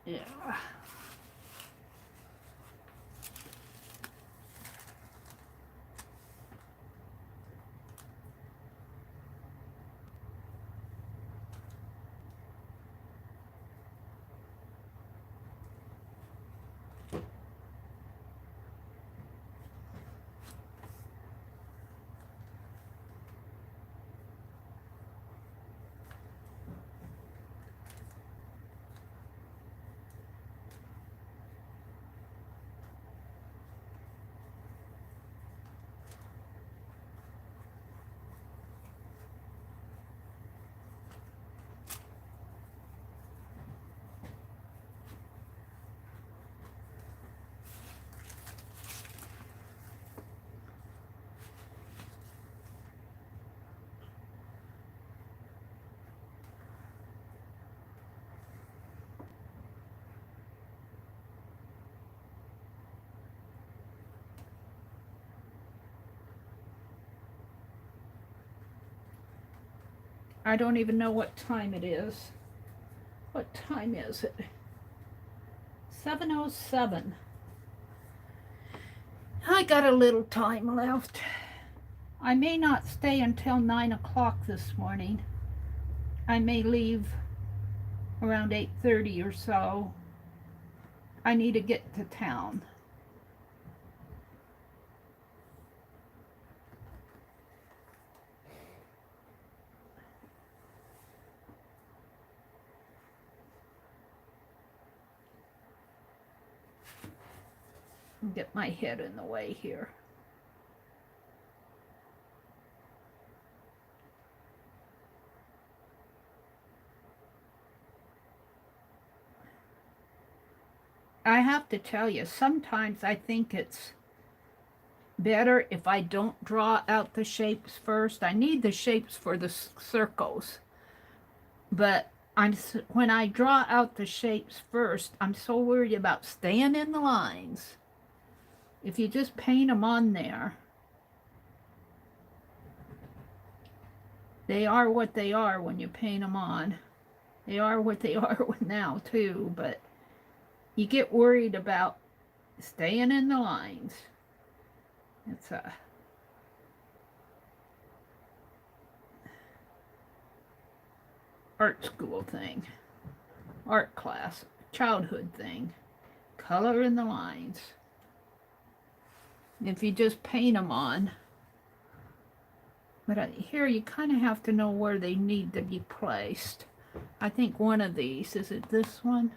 Yeah. I don't even know what time it is. What time is it? 7:07. I got a little time left. I may not stay until 9 o'clock this morning. I may leave around 8:30 or so. I need to get to town. Get my head in the way here. I have to tell you, sometimes I think it's better if I don't draw out the shapes first. I need the shapes for the circles, but when I draw out the shapes first, I'm so worried about staying in the lines. If you just paint them on there, they are what they are when you paint them on. They are what they are now too, but you get worried about staying in the lines. It's a art school thing, art class, childhood thing. Color in the lines. If you just paint them on, but here you kind of have to know where they need to be placed. I think one of these, is it this one?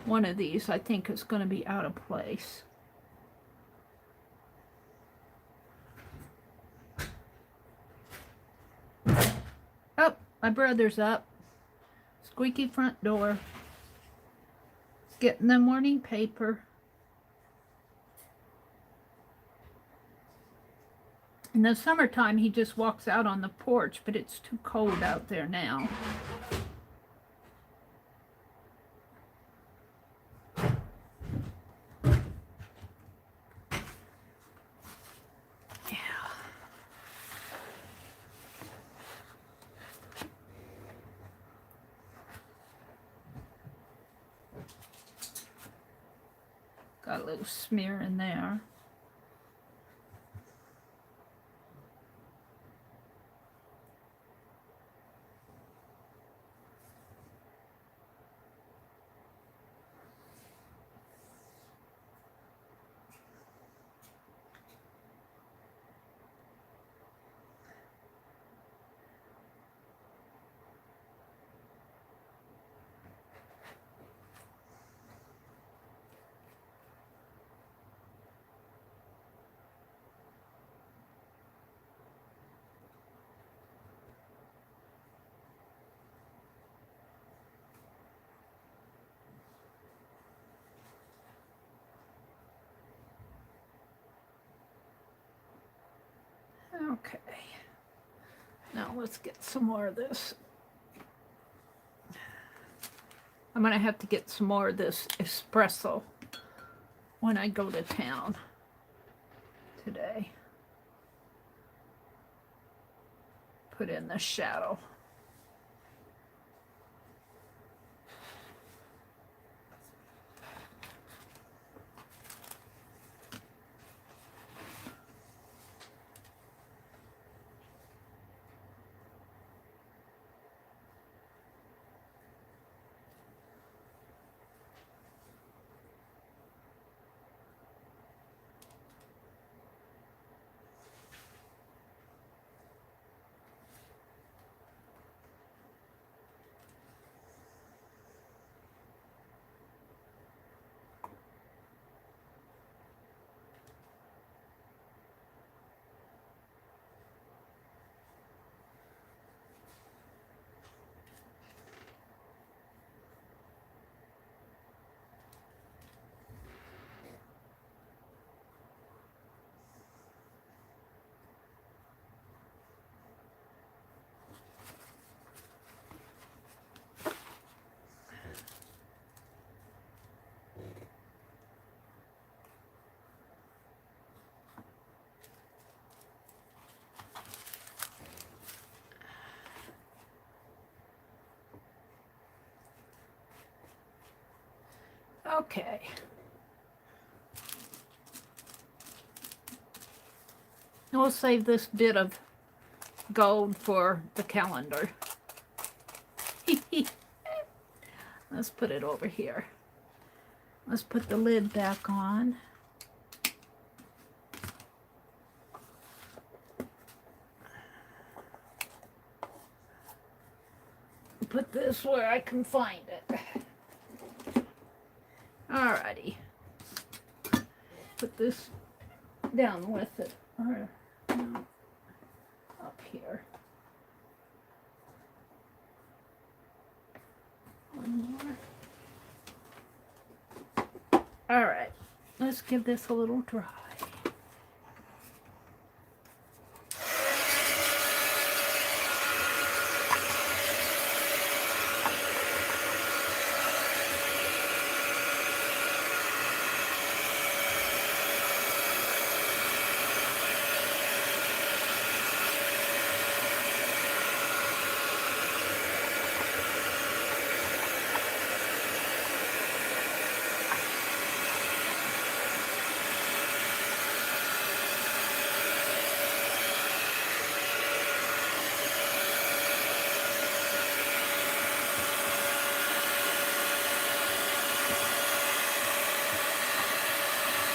One of these I think is going to be out of place. Oh, my brother's up. Squeaky front door. Getting the morning paper. In the summertime, he just walks out on the porch, but it's too cold out there now. Got a little smear in there. Okay, now let's get some more of this. I'm going to have to get some more of this espresso when I go to town today. Put in the shadow. Okay. We'll save this bit of gold for the calendar. Let's put it over here. Let's put the lid back on. Put this where I can find it. Alrighty. Put this down with it, or no, up here. One more. Alright, let's give this a little dry.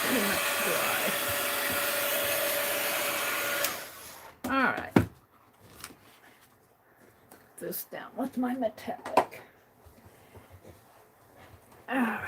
Pretty much dry. Alright. Put this down with my metallic. Alrighty.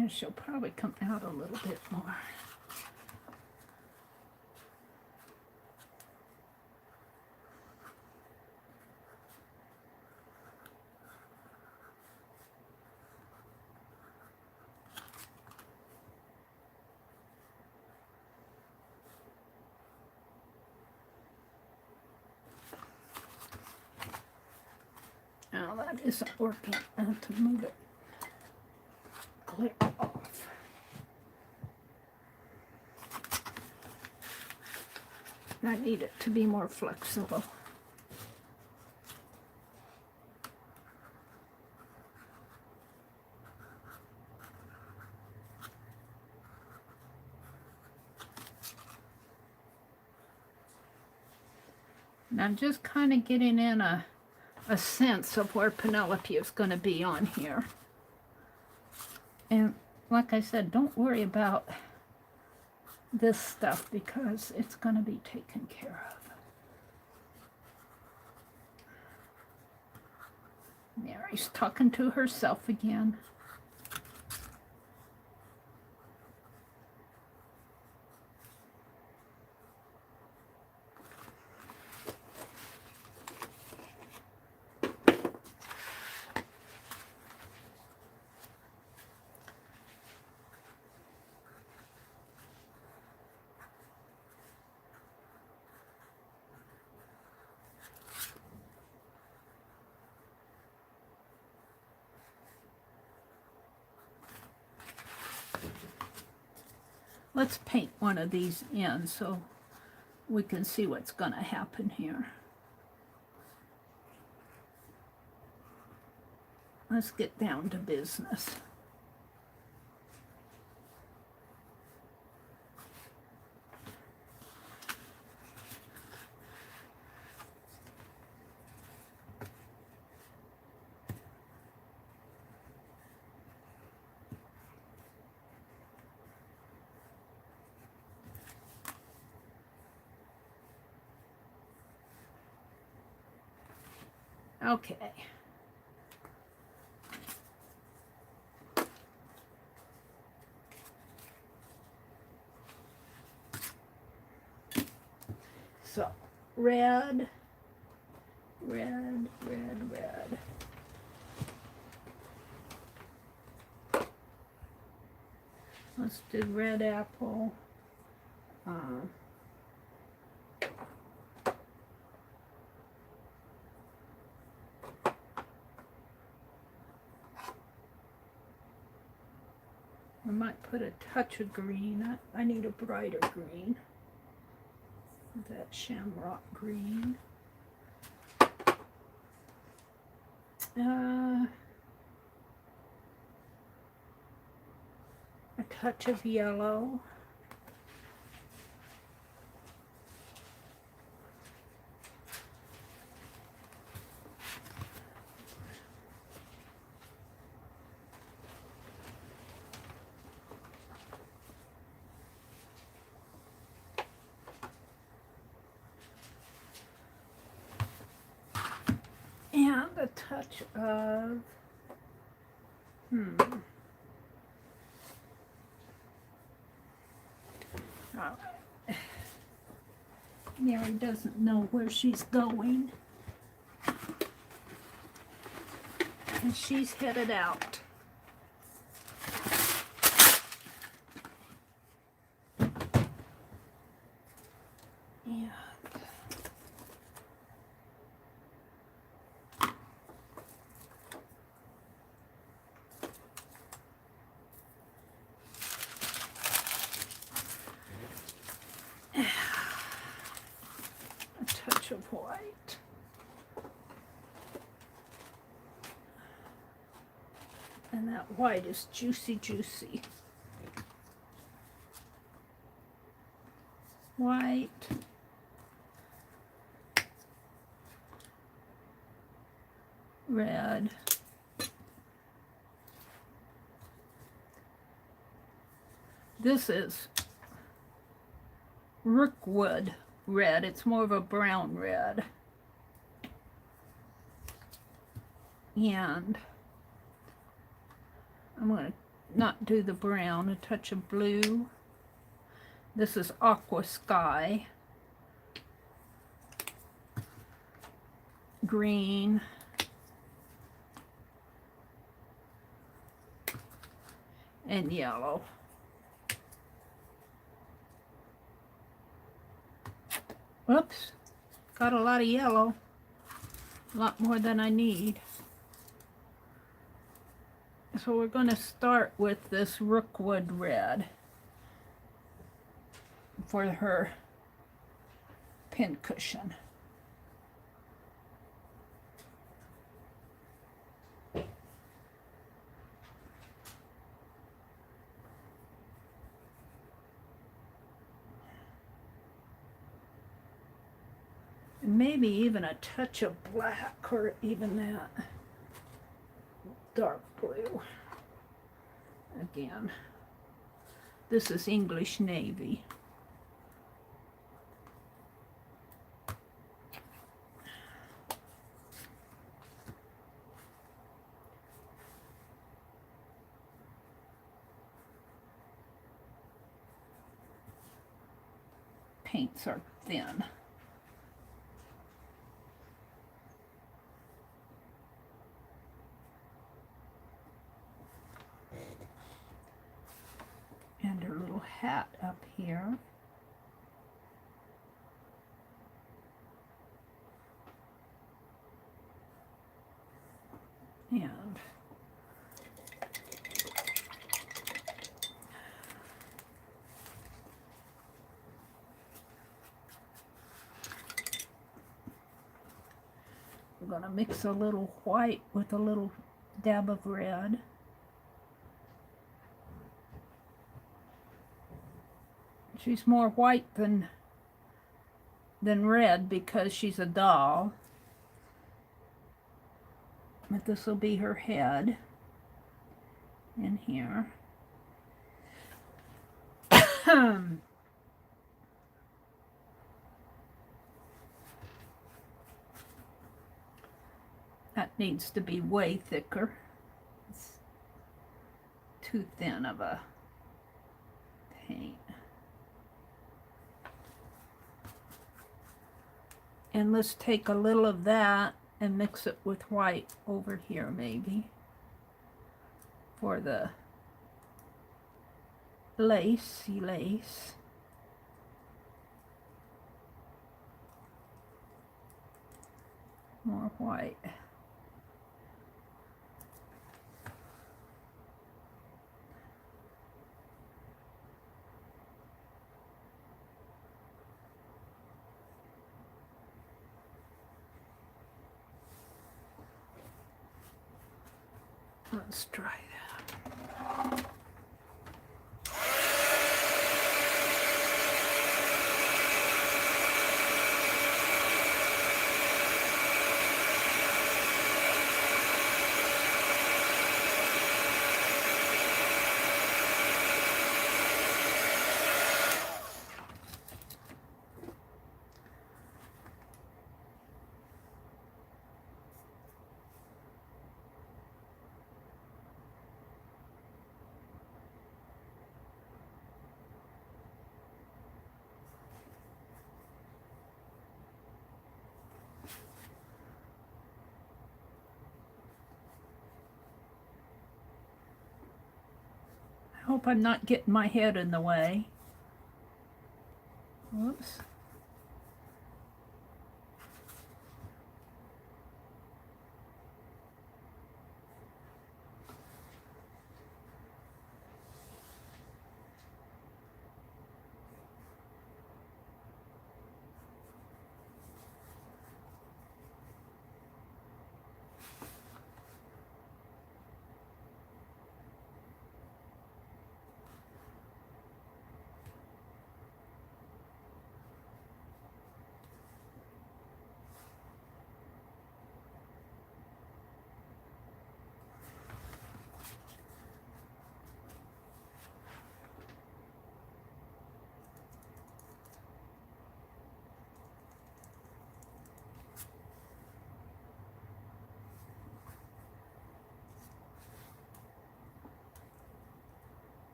And she'll probably come out a little bit more. Now that isn't working. I have to move it clear off. I need it to be more flexible. And I'm just kind of getting in a sense of where Pinelope is going to be on here. And like I said, don't worry about this stuff because it's going to be taken care of. Meri's talking to herself again. Let's paint one of these in so we can see what's going to happen here. Let's get down to business. Okay. So, red, red, red, red. Let's do red apple. I might put a touch of green. I need a brighter green. That shamrock green. A touch of yellow. And a touch of, Meri doesn't know where she's going. And she's headed out. Yeah. A touch of white. And that white is juicy, juicy. White. Red. This is Rookwood red. It's more of a brown red. And I'm going to not do the brown, a touch of blue. This is Aqua Sky. Green. And yellow. Whoops, got a lot of yellow, a lot more than I need. So we're going to start with this Rookwood red for her pincushion. Maybe even a touch of black, or even that dark blue. Again, this is English Navy. Paints are thin. And her little hat up here. And we're going to mix a little white with a little dab of red. She's more white than red because she's a doll. But this will be her head in here. needs to be way thicker. It's too thin of a paint. And let's take a little of that and mix it with white over here maybe for the lacy lace. More white. Let's try that. I hope I'm not getting my head in the way. Whoops.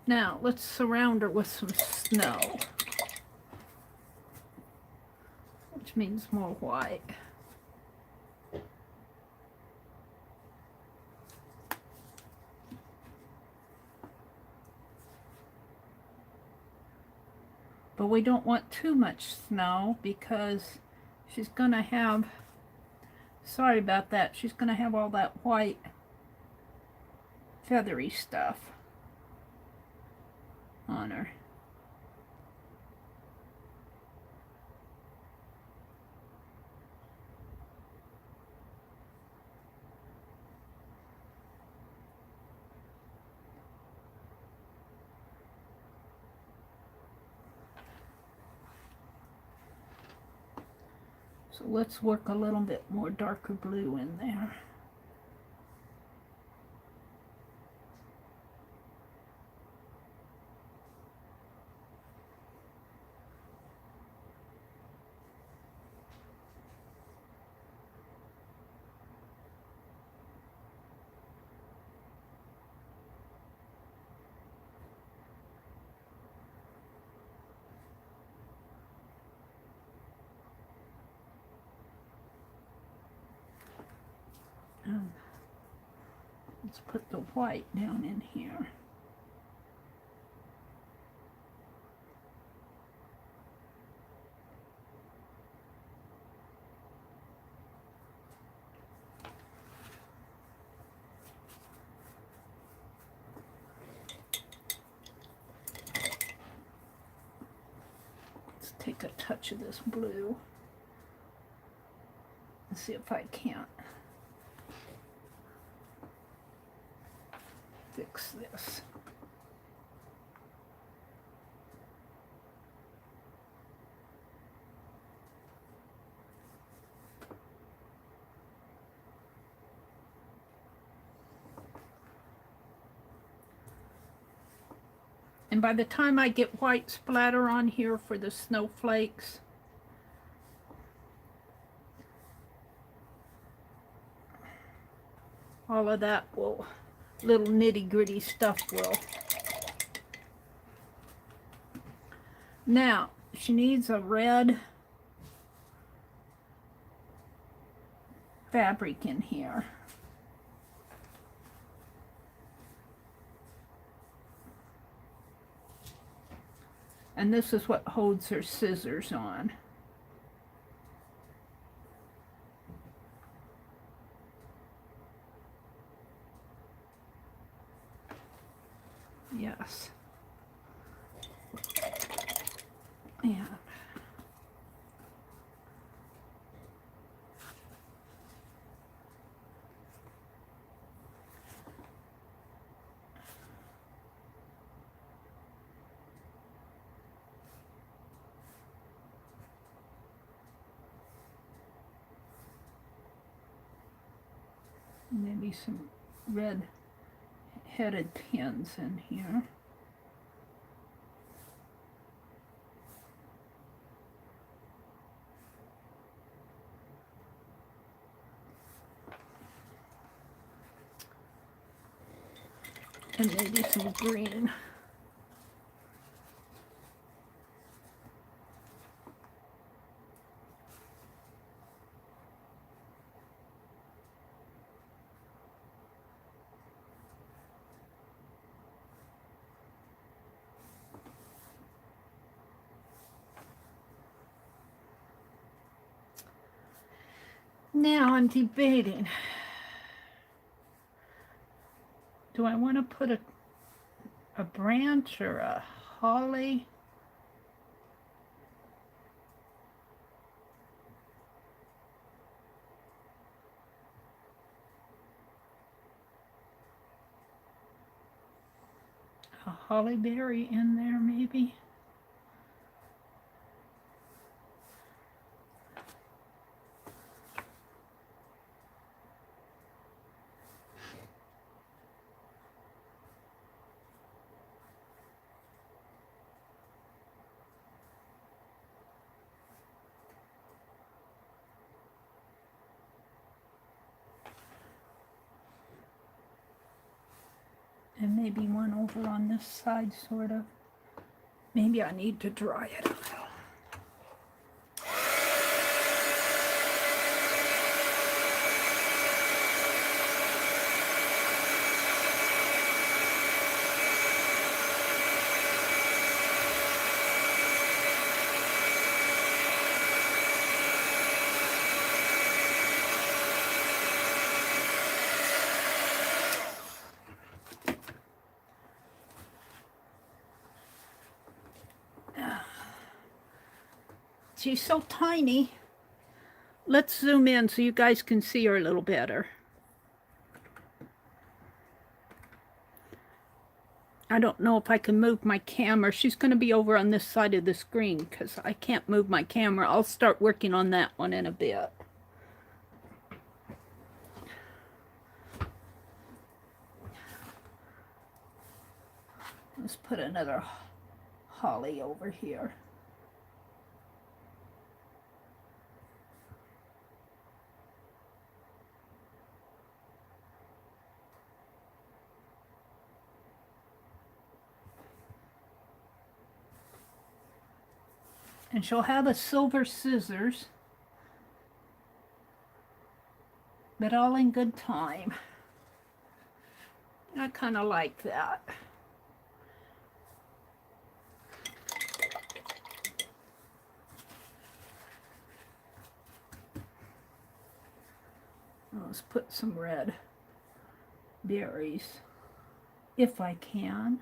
Now, let's surround her with some snow, which means more white. But we don't want too much snow because she's gonna have, sorry about that, she's gonna have all that white feathery stuff on her. So let's work a little bit more darker blue in there. Let's put the white down in here. Let's take a touch of this blue and see if I can't fix this. And by the time I get white splatter on here for the snowflakes, all of that will, little nitty-gritty stuff will. Now, she needs a red fabric in here. And this is what holds her scissors on. Yes. Yeah. Maybe some red headed pins in here. And maybe some green. Now I'm debating. Do I want to put a branch or a holly? A holly berry in there maybe? And maybe one over on this side, sort of. Maybe I need to dry it a little. She's so tiny. Let's zoom in so you guys can see her a little better. I don't know if I can move my camera. She's going to be over on this side of the screen because I can't move my camera. I'll start working on that one in a bit. Let's put another holly over here. And she'll have a silver scissors, but all in good time. I kind of like that. Let's put some red berries, if I can.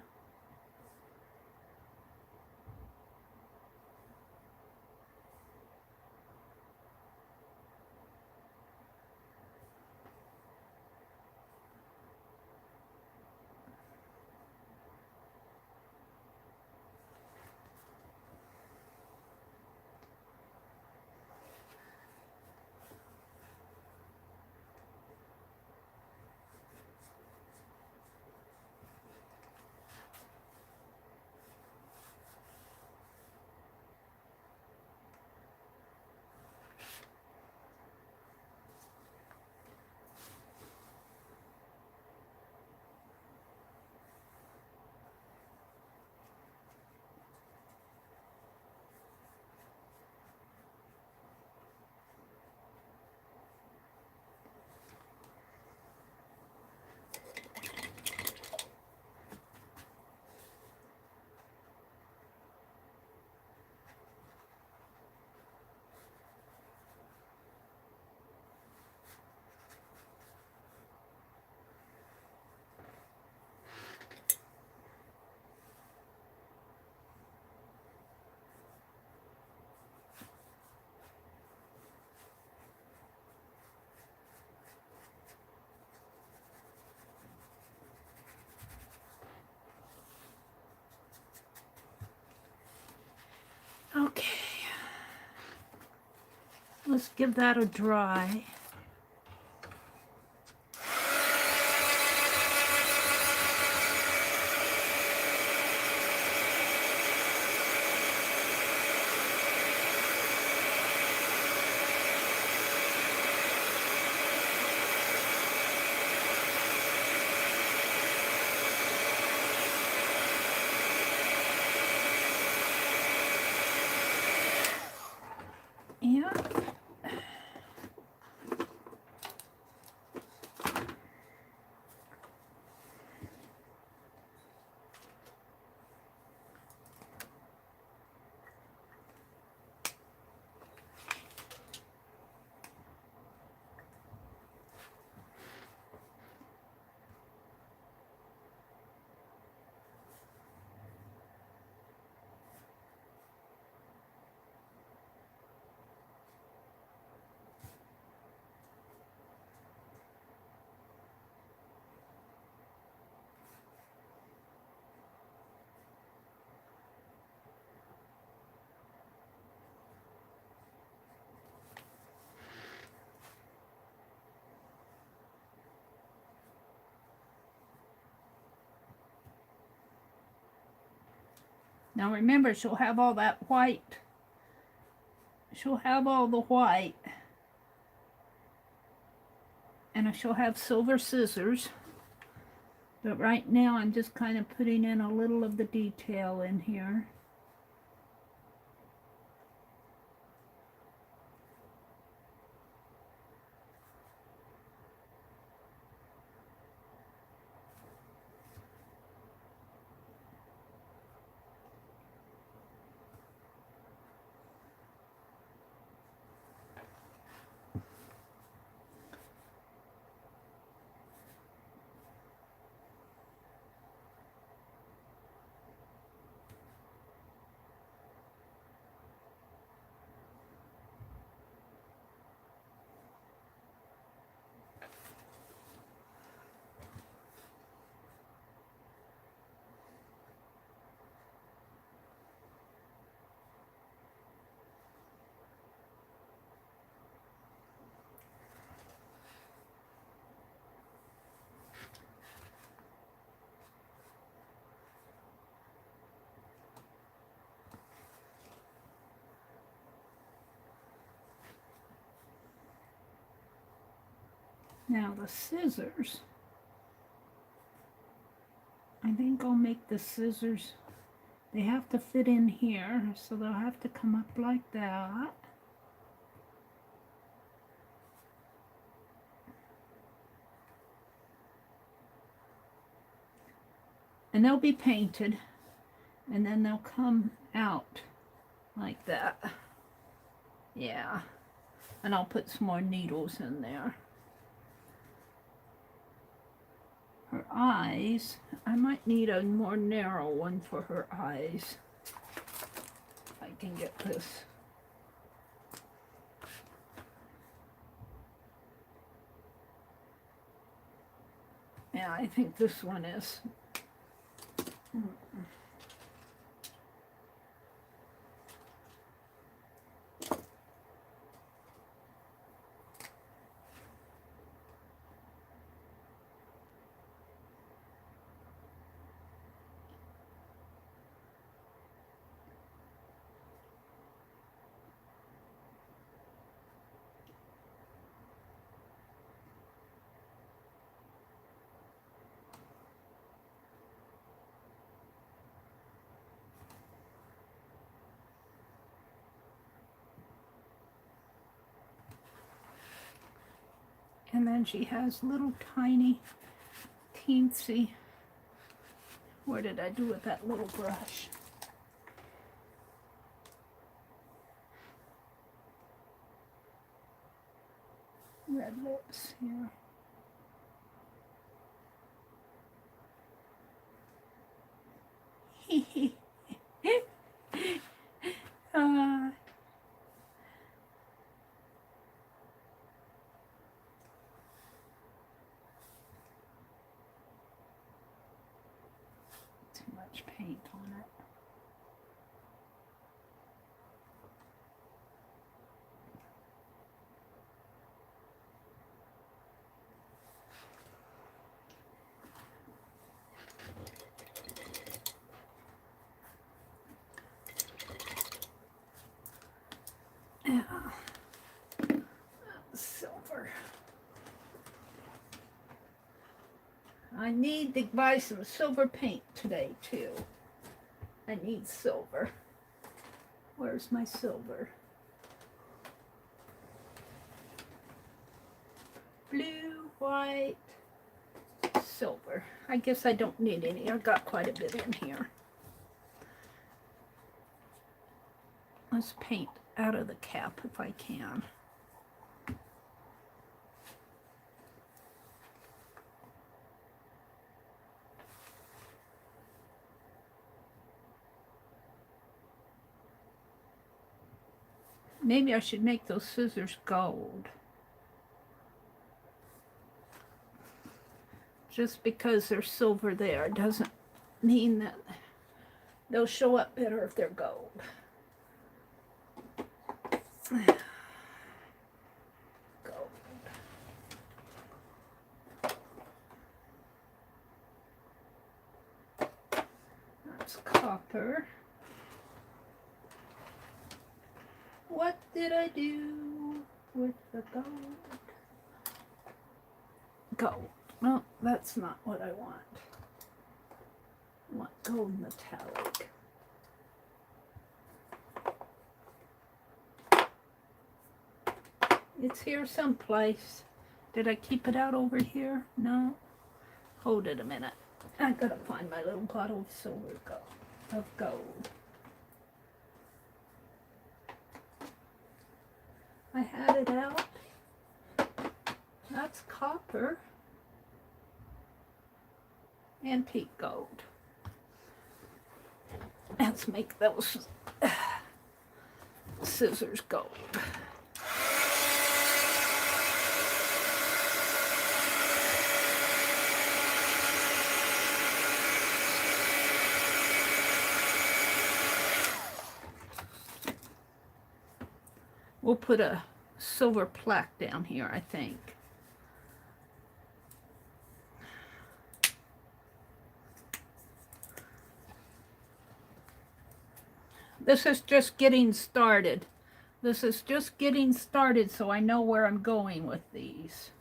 Okay, let's give that a dry. Yeah. Now remember, she'll have all that white. She'll have all the white. And she'll have silver scissors. But right now I'm just kind of putting in a little of the detail in here. Now the scissors, I think I'll make the scissors, they have to fit in here, so they'll have to come up like that. And they'll be painted, and then they'll come out like that. Yeah, and I'll put some more needles in there. Her eyes, I might need a more narrow one for her eyes. If I can get this. Yeah, I think this one is. And then she has little tiny, teensy, what did I do with that little brush? Red lips here. Too much paint on it. I need to buy some silver paint today too. I need silver. Where's my silver? Blue, white, silver. I guess I don't need any. I got quite a bit in here. Let's paint out of the cap if I can. Maybe I should make those scissors gold. Just because they're silver there doesn't mean that they'll show up better if they're gold. Gold. That's copper. What did I do with the gold? Gold. No, that's not what I want. I want gold metallic. It's here someplace. Did I keep it out over here? No. Hold it a minute. I gotta find my little bottle of silver of gold. I had it out. That's copper. Antique gold. Let's make those scissors gold. We'll put a silver plaque down here, I think. This is just getting started. This is just getting started, so I know where I'm going with these.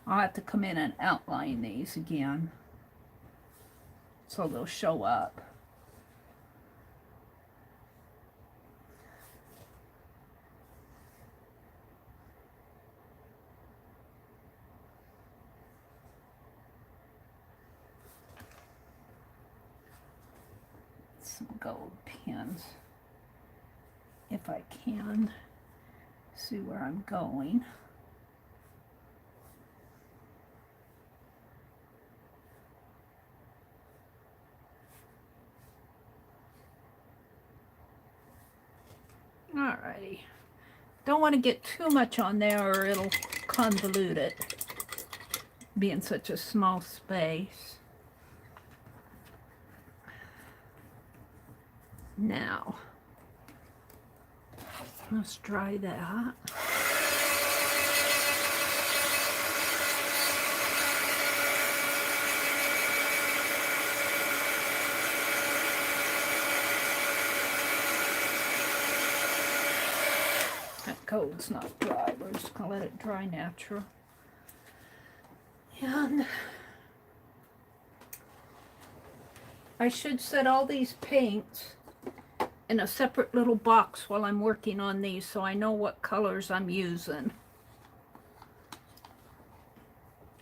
I'll have to come in and outline these again so they'll show up. Some gold pins, if I can see where I'm going. Alrighty. Don't want to get too much on there or it'll convolute it, being such a small space. Now, let's dry that. That gold's not dry. We're just going to let it dry natural. And I should set all these paints in a separate little box while I'm working on these so I know what colors I'm using.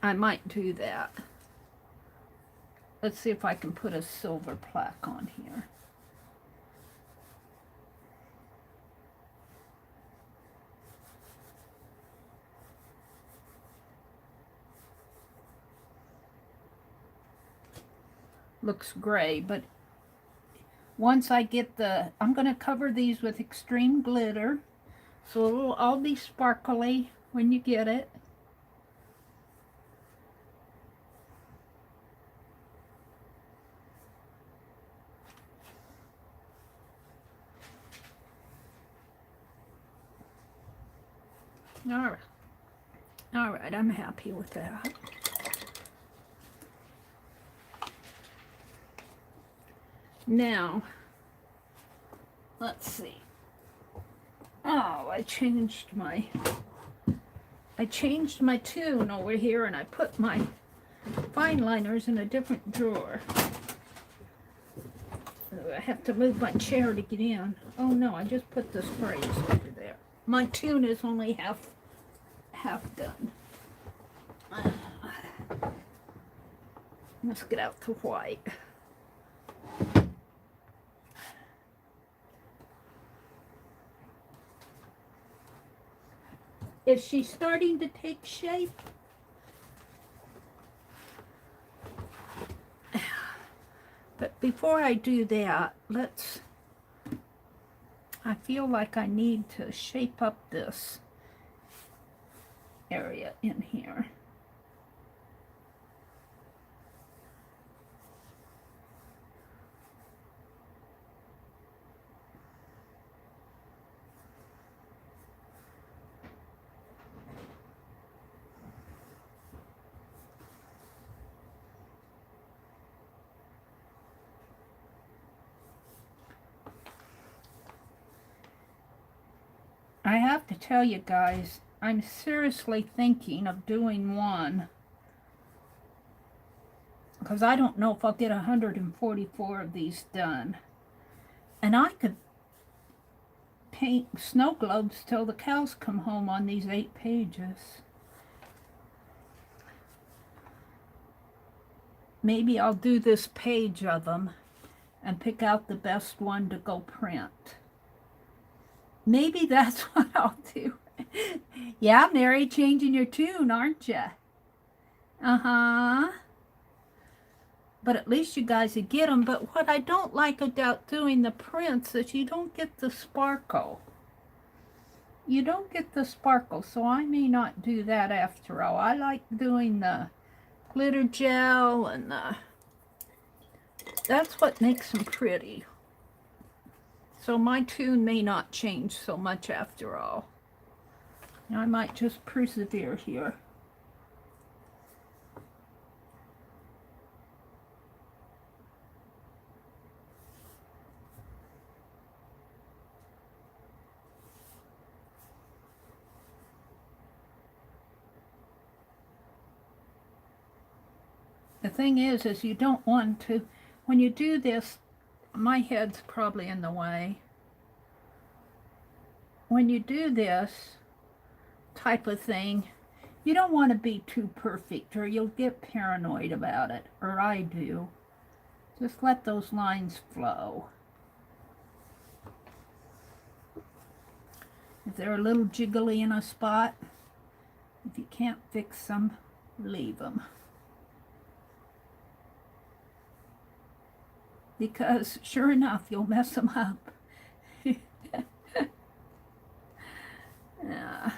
I might do that. Let's see if I can put a silver plaque on here. Looks gray, but once I get I'm going to cover these with extreme glitter, so it'll all be sparkly when you get it. All right, I'm happy with that. Now, let's see. Oh, I changed my tune over here, and I put my fine liners in a different drawer. I have to move my chair to get in. Oh no, I just put the sprays over there. My tune is only half done. Let's get out the white. Is she starting to take shape? But before I do that, I feel like I need to shape up this area in here. I have to tell you guys, I'm seriously thinking of doing one, because I don't know if I'll get 144 of these done. And I could paint snow globes till the cows come home on these 8 pages. Maybe I'll do this page of them and pick out the best one to go print. Maybe that's what I'll do. Yeah, Meri, changing your tune, aren't you? Uh-huh. But at least you guys would get them. But what I don't like about doing the prints is you don't get the sparkle. You don't get the sparkle, so I may not do that after all. I like doing the glitter gel, and that's what makes them pretty. So my tune may not change so much after all. I might just persevere here. The thing is you don't want to, when you do this, my head's probably in the way. When you do this type of thing, you don't want to be too perfect, or you'll get paranoid about it, or I do. Just let those lines flow. If they're a little jiggly in a spot, if you can't fix them, leave them. Because sure enough, you'll mess them up. Yeah.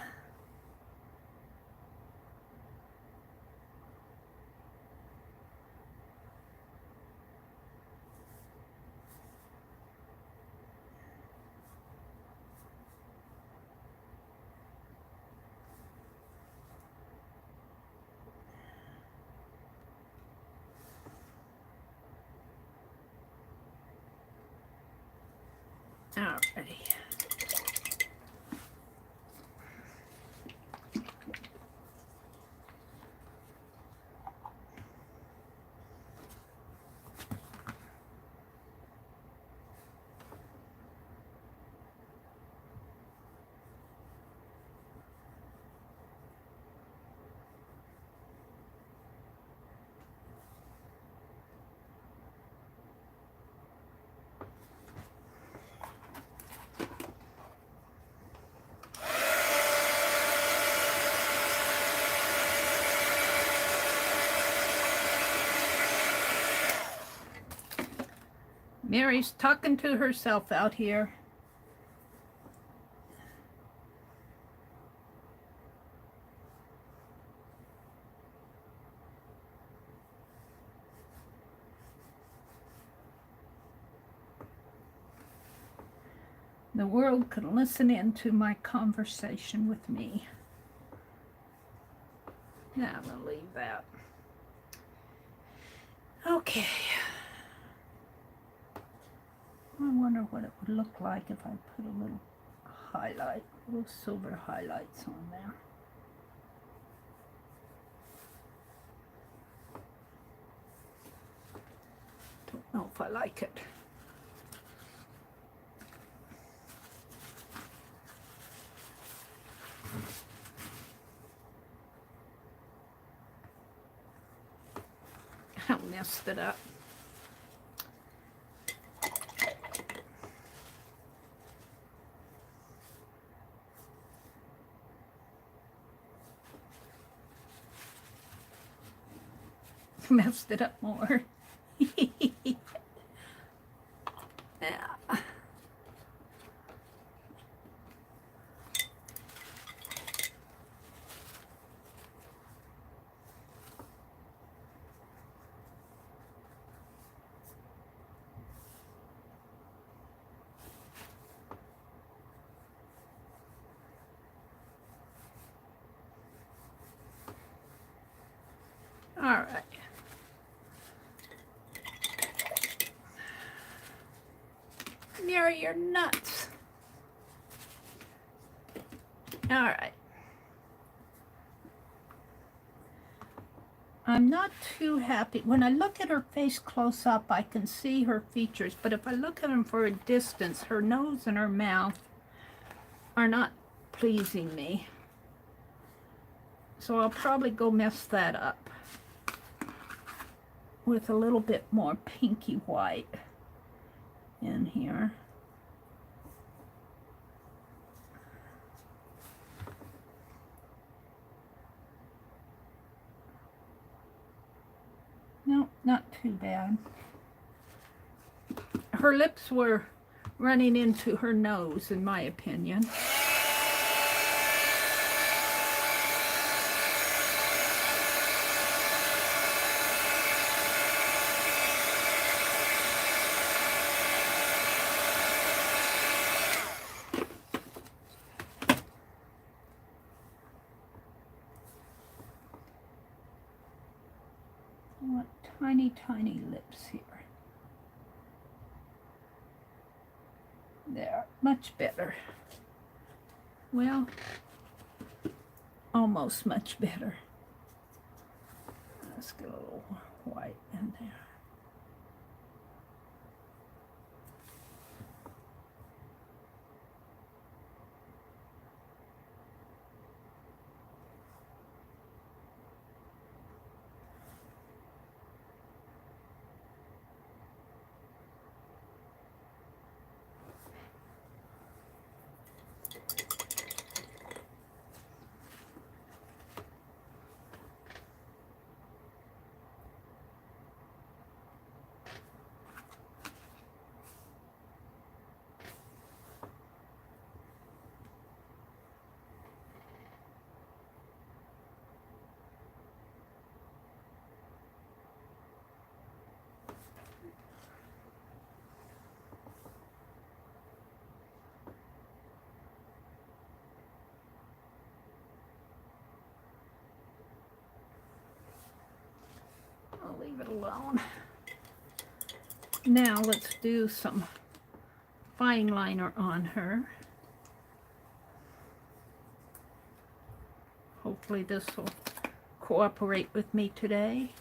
Alrighty. Meri's talking to herself out here. The world could listen in to my conversation with me. Yeah, I'm gonna leave that. Okay. I wonder what it would look like if I put a little highlight, little silver highlights on there. Don't know if I like it. I messed it up. Messed it up more. Yeah. All right. Meri, you're nuts. All right. I'm not too happy. When I look at her face close up, I can see her features, but if I look at them for a distance, her nose and her mouth are not pleasing me. So I'll probably go mess that up with a little bit more pinky white in here. No, not too bad. Her lips were running into her nose, in my opinion. What tiny, tiny lips here. There, much better. Well, almost much better. Let's get a little white in there. I'll leave it alone. Now let's do some fine liner on her. Hopefully this will cooperate with me today.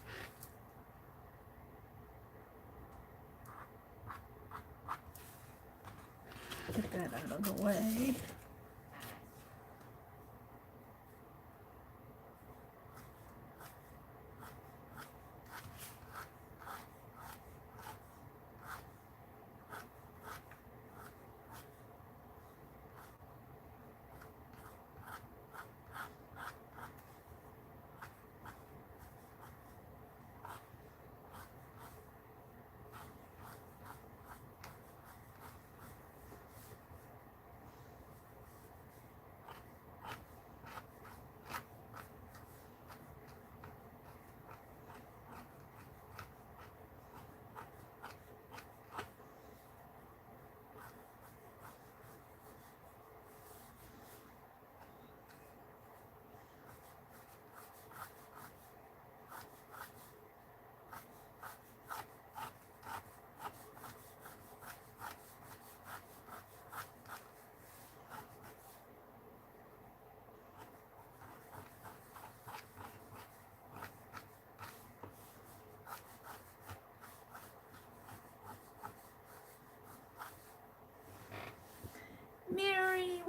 Get that out of the way.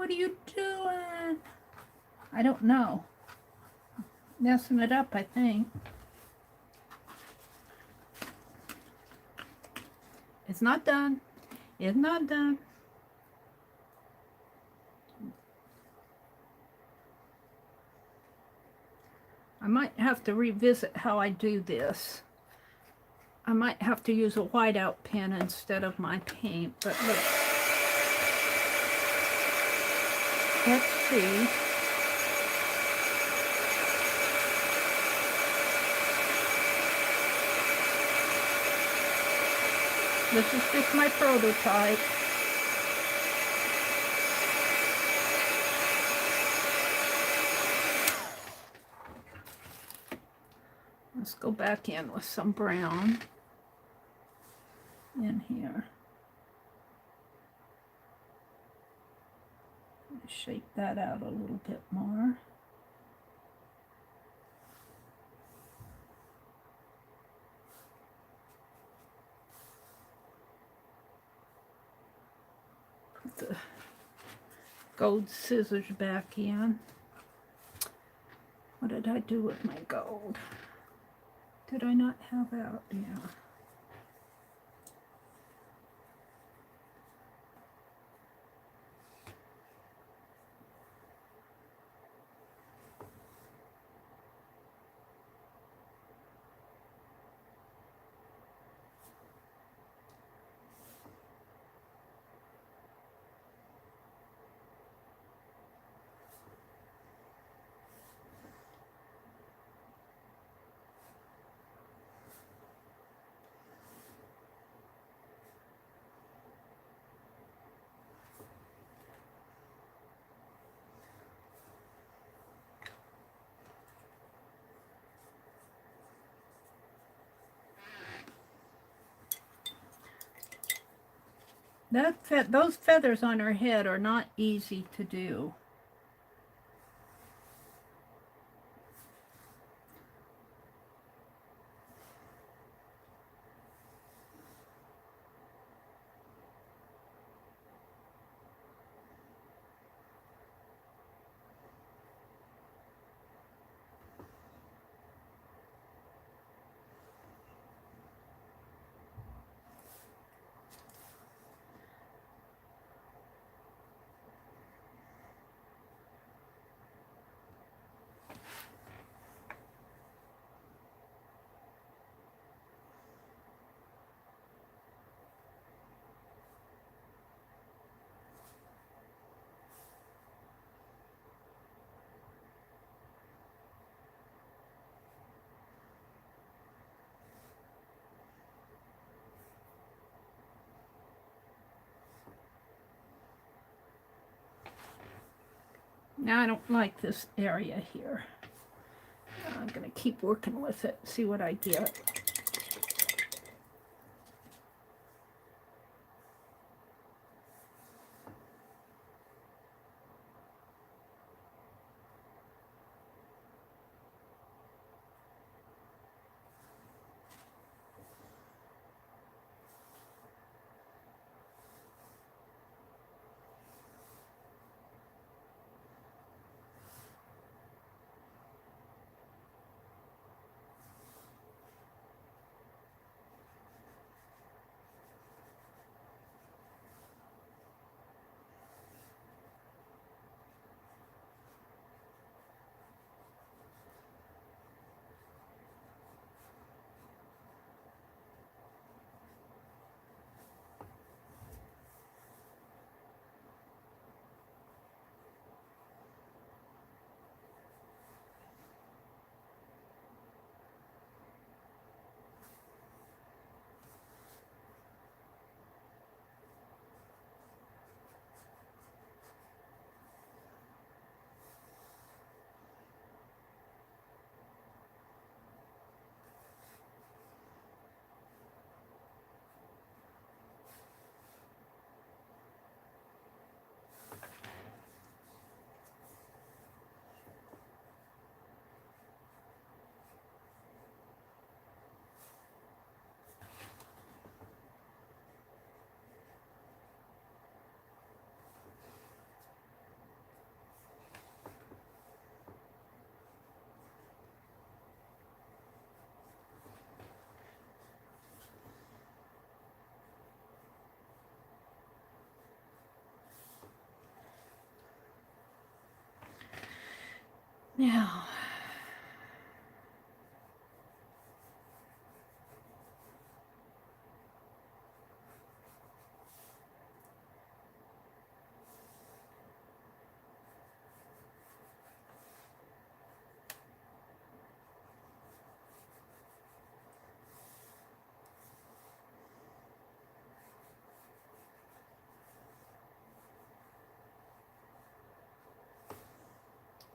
what are you doing? I don't know. Messing it up, I think. It's not done. It's not done. I might have to revisit how I do this. I might have to use a whiteout pen instead of my paint, but look. Let's see. This is just my prototype. Let's go back in with some brown in here. Shape that out a little bit more. Put the gold scissors back in. What did I do with my gold? Did I not have out? Yeah. Those feathers on her head are not easy to do. Now I don't like this area here. I'm going to keep working with it, see what I get. Now,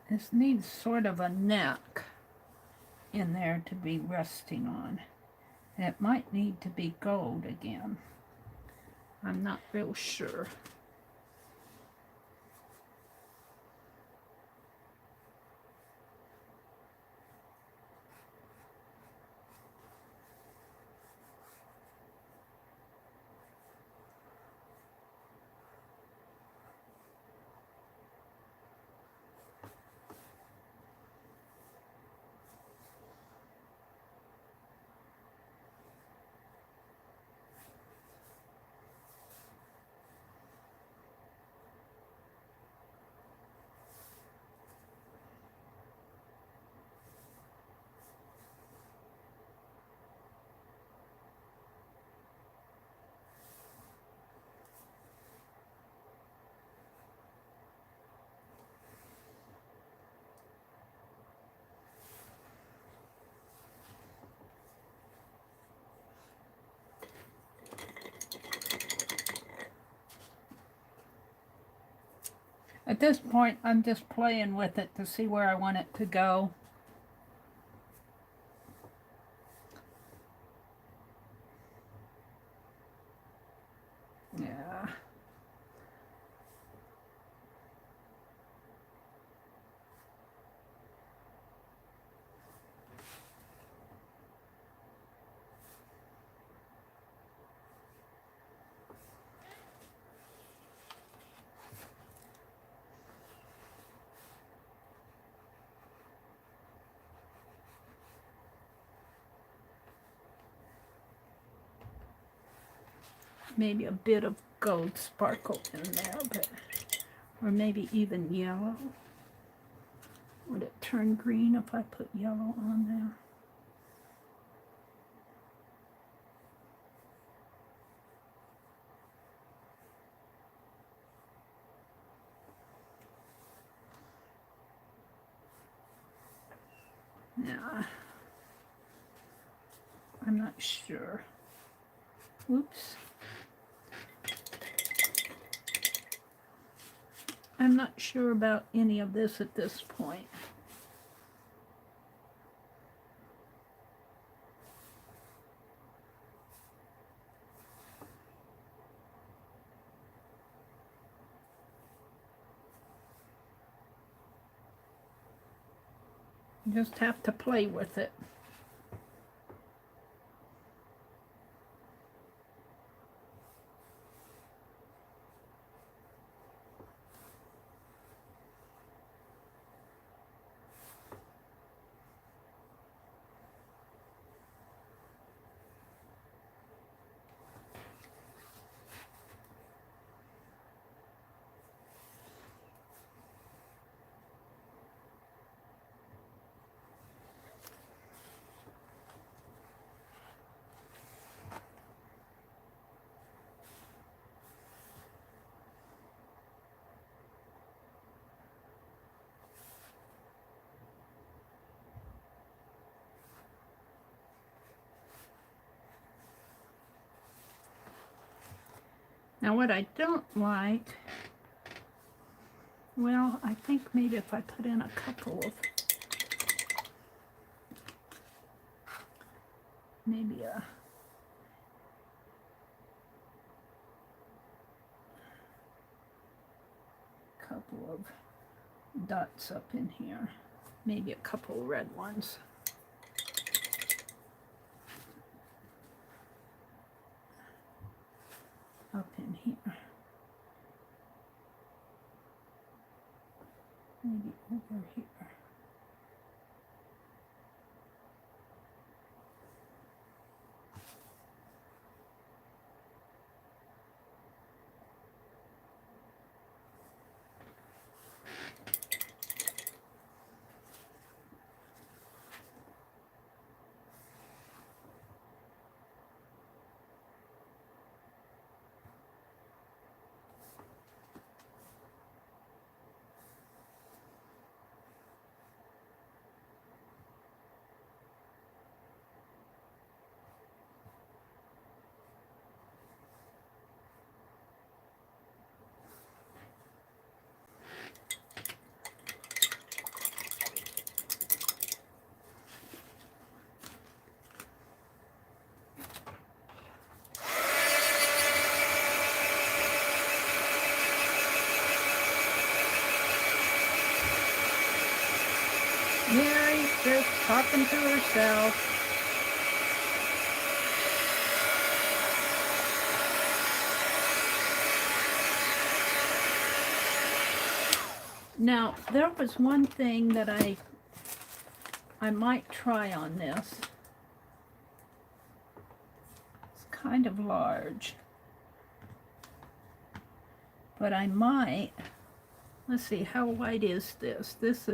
this needs sort of a neck in there to be resting on. It might need to be gold again. I'm not real sure. At this point, I'm just playing with it to see where I want it to go. Yeah. Maybe a bit of gold sparkle in there, but or maybe even yellow. Would it turn green if I put yellow on there? Yeah. I'm not sure. Oops. I'm not sure about any of this at this point. You just have to play with it. Now what I don't like, well, I think maybe if I put in a couple of, maybe a couple of dots up in here, maybe a couple of red ones. Up in here. Maybe over here. Meri's just talking to herself. Now, there was one thing that I might try on this. It's kind of large. But I might, let's see, how wide is this? This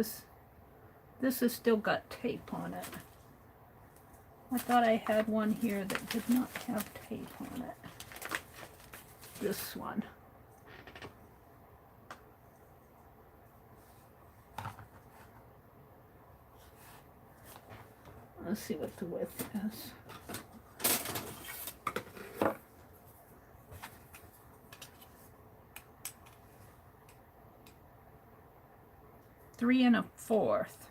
has still got tape on it. I thought I had one here that did not have tape on it. This one. Let's see what the width is. Three and a fourth,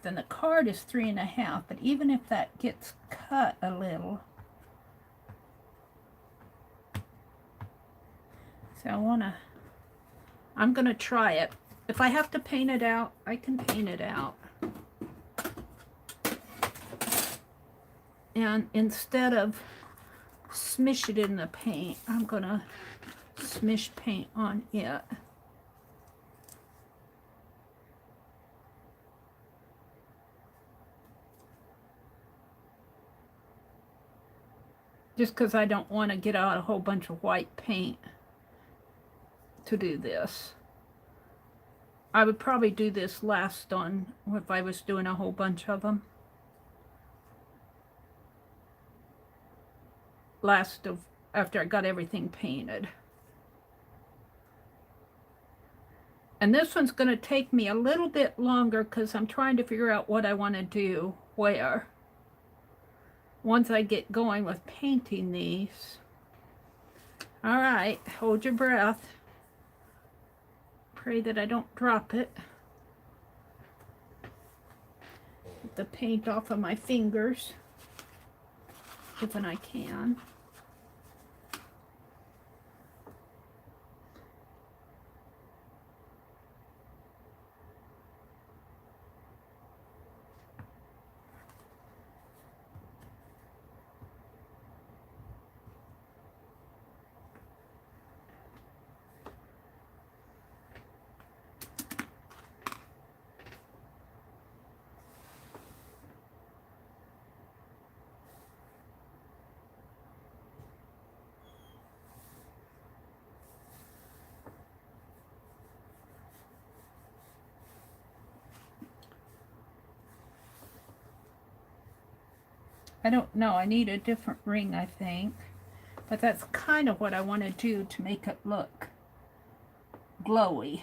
and the card is 3 1/2. But even if that gets cut a little, so I'm gonna try it. If I have to paint it out, I can paint it out. And instead of smish it in the paint, I'm gonna smish paint on it. Just because I don't want to get out a whole bunch of white paint to do this. I would probably do this last on if I was doing a whole bunch of them. After I got everything painted. And this one's going to take me a little bit longer because I'm trying to figure out what I want to do where. Once I get going with painting these. All right, hold your breath. Pray that I don't drop it. Get the paint off of my fingers, if I can. I don't know, I need a different ring, I think. But that's kind of what I want to do to make it look glowy.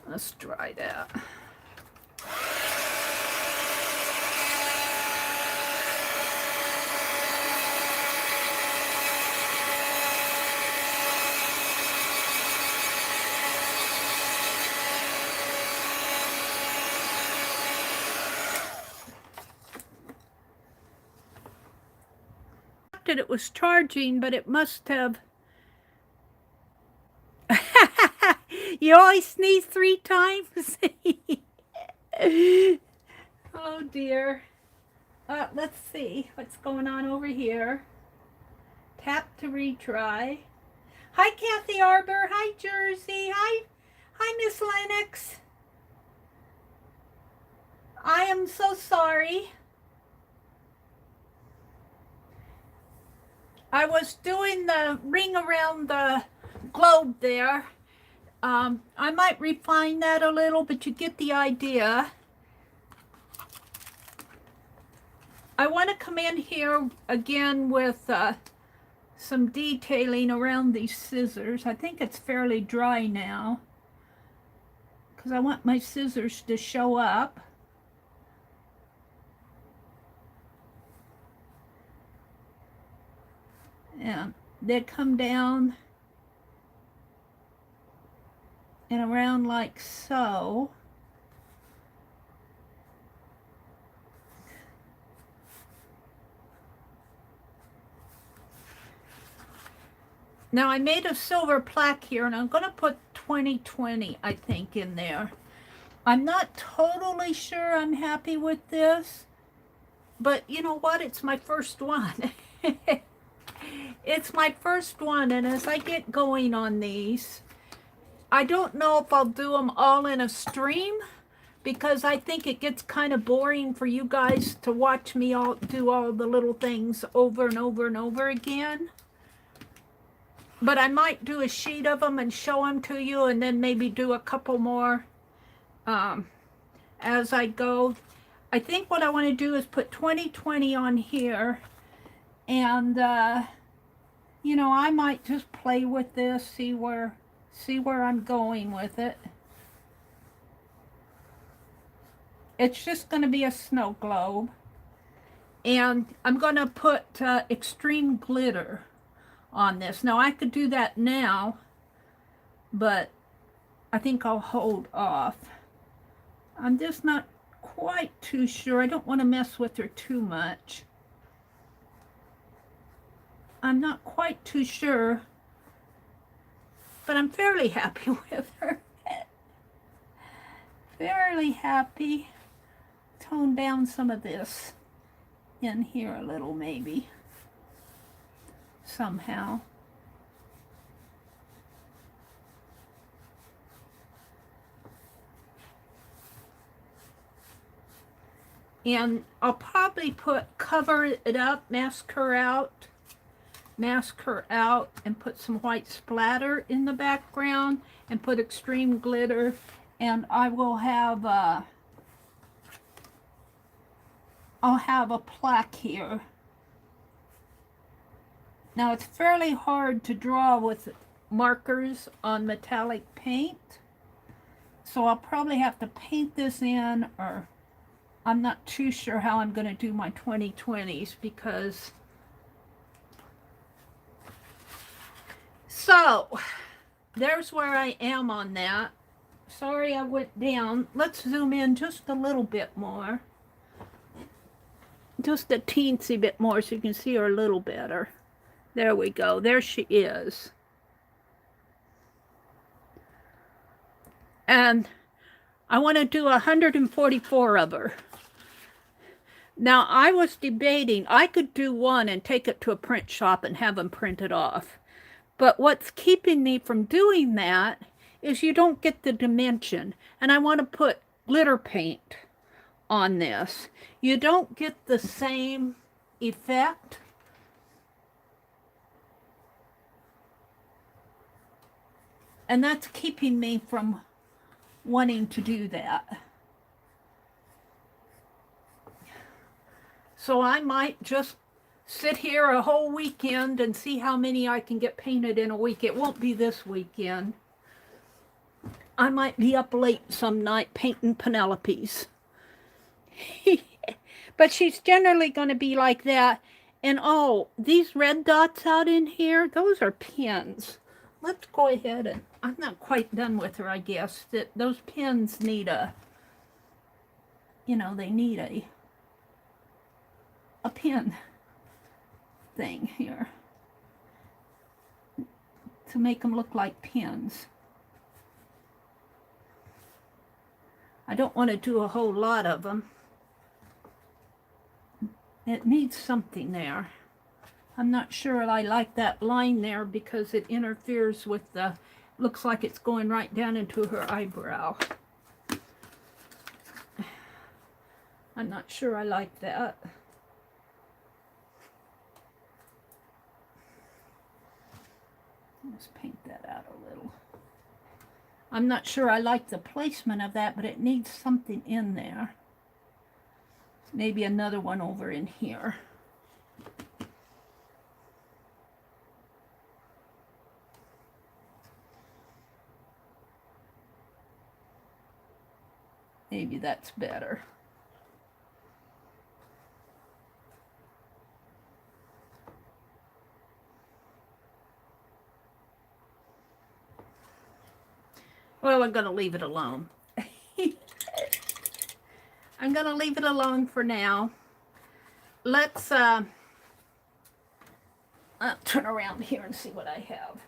Let's try that. It was charging, but it must have. You always sneeze 3 times. Oh dear. Let's see what's going on over here. Tap to retry. Hi Kathy Arbor. Hi Jersey. Hi Miss Lennox. I am so sorry. I was doing the ring around the globe there. I might refine that a little, but you get the idea. I want to come in here again with some detailing around these scissors. I think it's fairly dry now because I want my scissors to show up. And they come down and around like so. Now I made a silver plaque here, and I'm going to put 2020, I think, in there. I'm not totally sure I'm happy with this, but you know what? It's my first one. It's my first one, and as I get going on these, I don't know if I'll do them all in a stream, because I think it gets kind of boring for you guys to watch me all do all the little things over and over and over again. But I might do a sheet of them and show them to you, and then maybe do a couple more as I go. I think what I want to do is put 2020 on here, and you know, I might just play with this, see where I'm going with it. It's just going to be a snow globe, and I'm going to put extreme glitter on this. Now I could do that now, but I think I'll hold off. I'm just not quite too sure. I don't want to mess with her too much. I'm not quite too sure, but I'm fairly happy with her. Fairly happy. Tone down some of this in here a little, maybe, somehow. And I'll probably cover it up, mask her out, and put some white splatter in the background, and put extreme glitter, and I will have I'll have a plaque here. Now it's fairly hard to draw with markers on metallic paint, so I'll probably have to paint this in, or I'm not too sure how I'm going to do my 2020s, because so there's where I am on that. Sorry I went down. Let's zoom in just a little bit more. Just a teensy bit more so you can see her a little better. There we go. There she is. And I want to do 144 of her. Now, I was debating, I could do one and take it to a print shop and have them printed off. But what's keeping me from doing that is you don't get the dimension. And I want to put glitter paint on this. You don't get the same effect. And that's keeping me from wanting to do that. So I might just sit here a whole weekend and see how many I can get painted in a week. It won't be this weekend. I might be up late some night painting Penelopes. But she's generally going to be like that. And oh, these red dots out in here, those are pins. Let's go ahead and, I'm not quite done with her, I guess. That those pins need a, you know, they need a pin thing here to make them look like pins. I don't want to do a whole lot of them. It needs something there. I'm not sure I like that line there because it interferes with the, looks like it's going right down into her eyebrow. I'm not sure I like that. Let's paint that out a little. I'm not sure I like the placement of that, but it needs something in there. Maybe another one over in here. Maybe that's better. Well, I'm going to leave it alone. I'm going to leave it alone for now. Let's I'll turn around here and see what I have.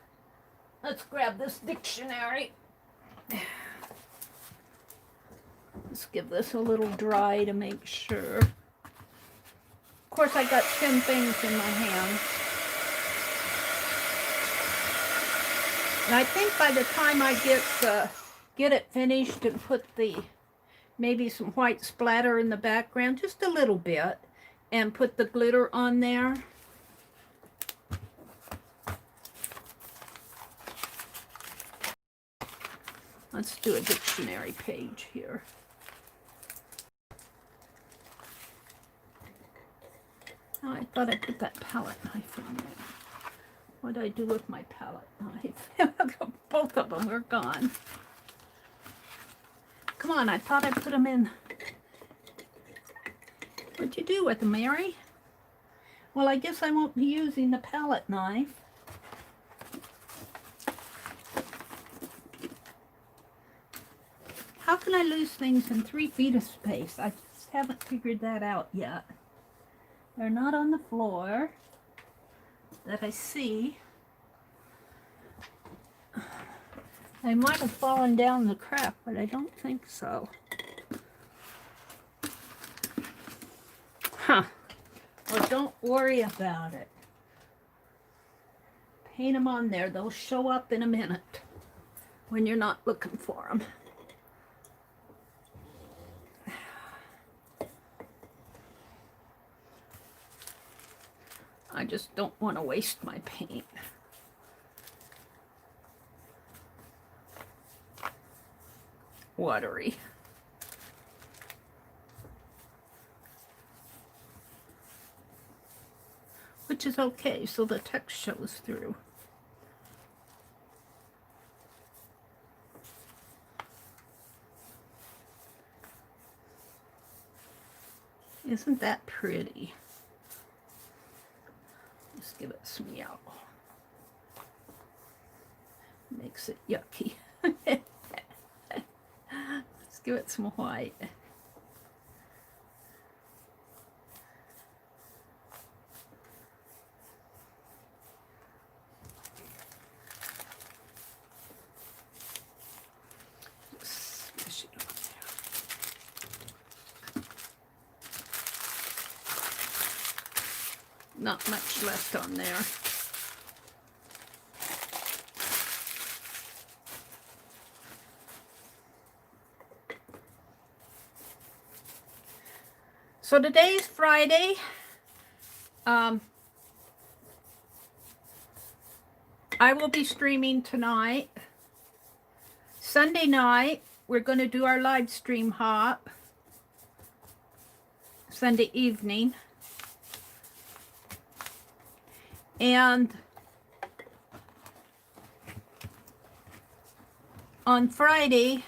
Let's grab this dictionary. Let's give this a little dry to make sure. Of course, I got 10 things in my hand. And I think by the time I get it finished and put maybe some white splatter in the background, just a little bit, and put the glitter on there. Let's do a dictionary page here. Oh, I thought I put that palette knife in there. What did I do with my palette knife? Both of them are gone. Come on, I thought I put them in. What'd you do with them, Meri? Well, I guess I won't be using the palette knife. How can I lose things in 3 feet of space? I just haven't figured that out yet. They're not on the floor that I see. They might have fallen down the crack, but I don't think so. Huh. Well, don't worry about it. Paint them on there. They'll show up in a minute when you're not looking for them. I just don't want to waste my paint. Watery. Which is okay, so the text shows through. Isn't that pretty? Let's give it some yellow. Makes it yucky. Let's give it some white. Smash it on there. Not much left on there. So today's Friday. I will be streaming tonight. Sunday night, we're going to do our live stream hop. Sunday evening. And on Friday,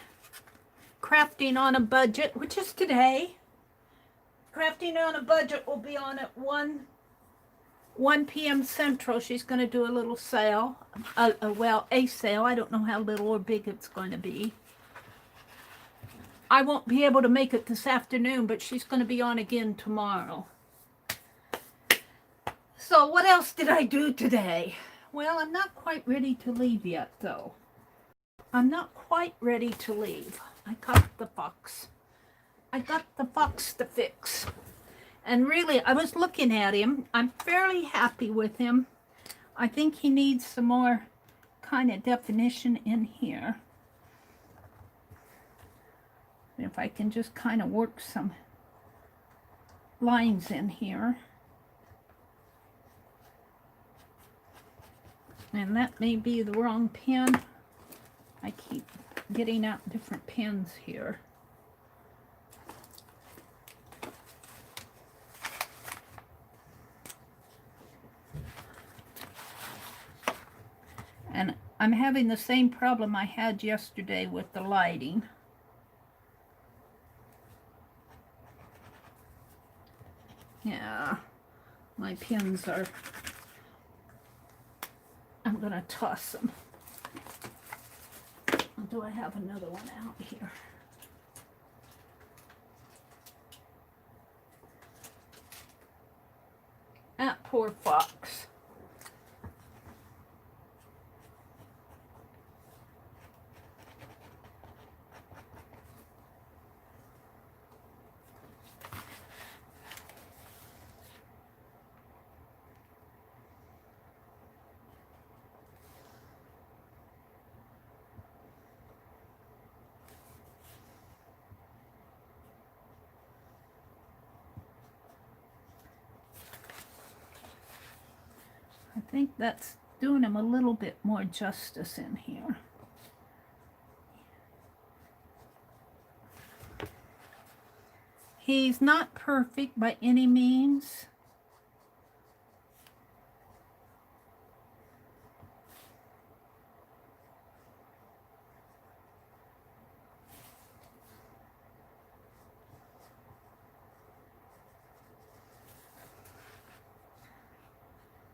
crafting on a budget, which is today. Crafting on a budget will be on at 1 p.m. Central. She's going to do a little sale. Well, a sale. I don't know how little or big it's going to be. I won't be able to make it this afternoon, but she's going to be on again tomorrow. So what else did I do today? Well, I'm not quite ready to leave yet, though. I'm not quite ready to leave. I got the fox. I got the fox to fix. And really, I was looking at him. I'm fairly happy with him. I think he needs some more kind of definition in here. If I can just kind of work some lines in here. And that may be the wrong pen. I keep getting out different pens here. And I'm having the same problem I had yesterday with the lighting. Yeah, my pens are, I'm going to toss them. Or do I have another one out here? That poor fox. think that's doing him a little bit more justice in here. He's not perfect by any means.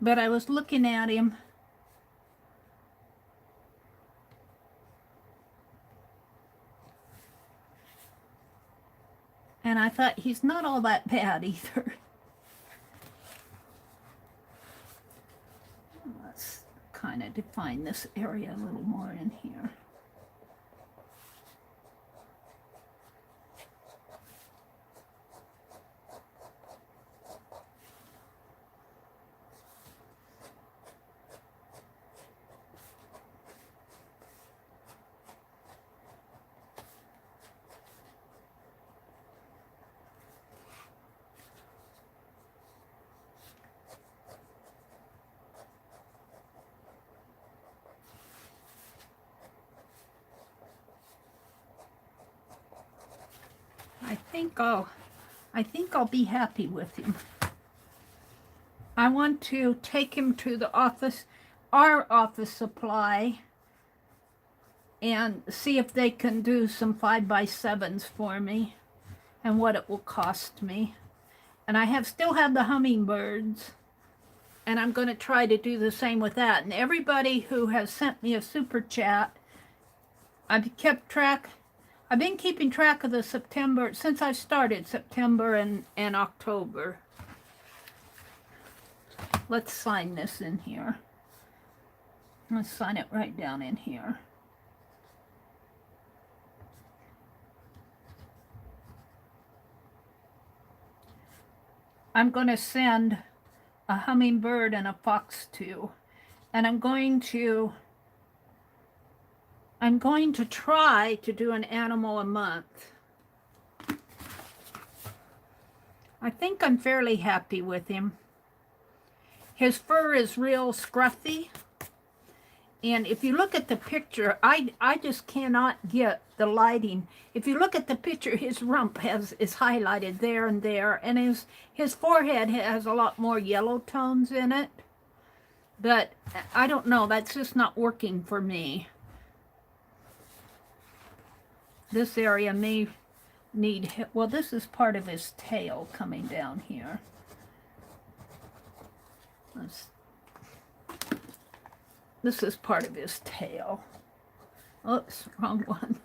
But I was looking at him and I thought he's not all that bad either. Let's kind of define this area a little more in here. I think I'll be happy with him. I want to take him to the office, our office supply, and see if they can do some 5x7s for me and what it will cost me. And I still have the hummingbirds, and I'm going to try to do the same with that. And everybody who has sent me a super chat, I've been keeping track of the September, since I started, September and October. Let's sign this in here. Let's sign it right down in here. I'm going to send a hummingbird and a fox too. And I'm going to try to do an animal a month. I think I'm fairly happy with him. His fur is real scruffy. And if you look at the picture, I just cannot get the lighting. If you look at the picture, his rump is highlighted there and there. And his forehead has a lot more yellow tones in it. But I don't know, that's just not working for me. This area may need, well, this is part of his tail coming down here. This is part of his tail. Oops, wrong one.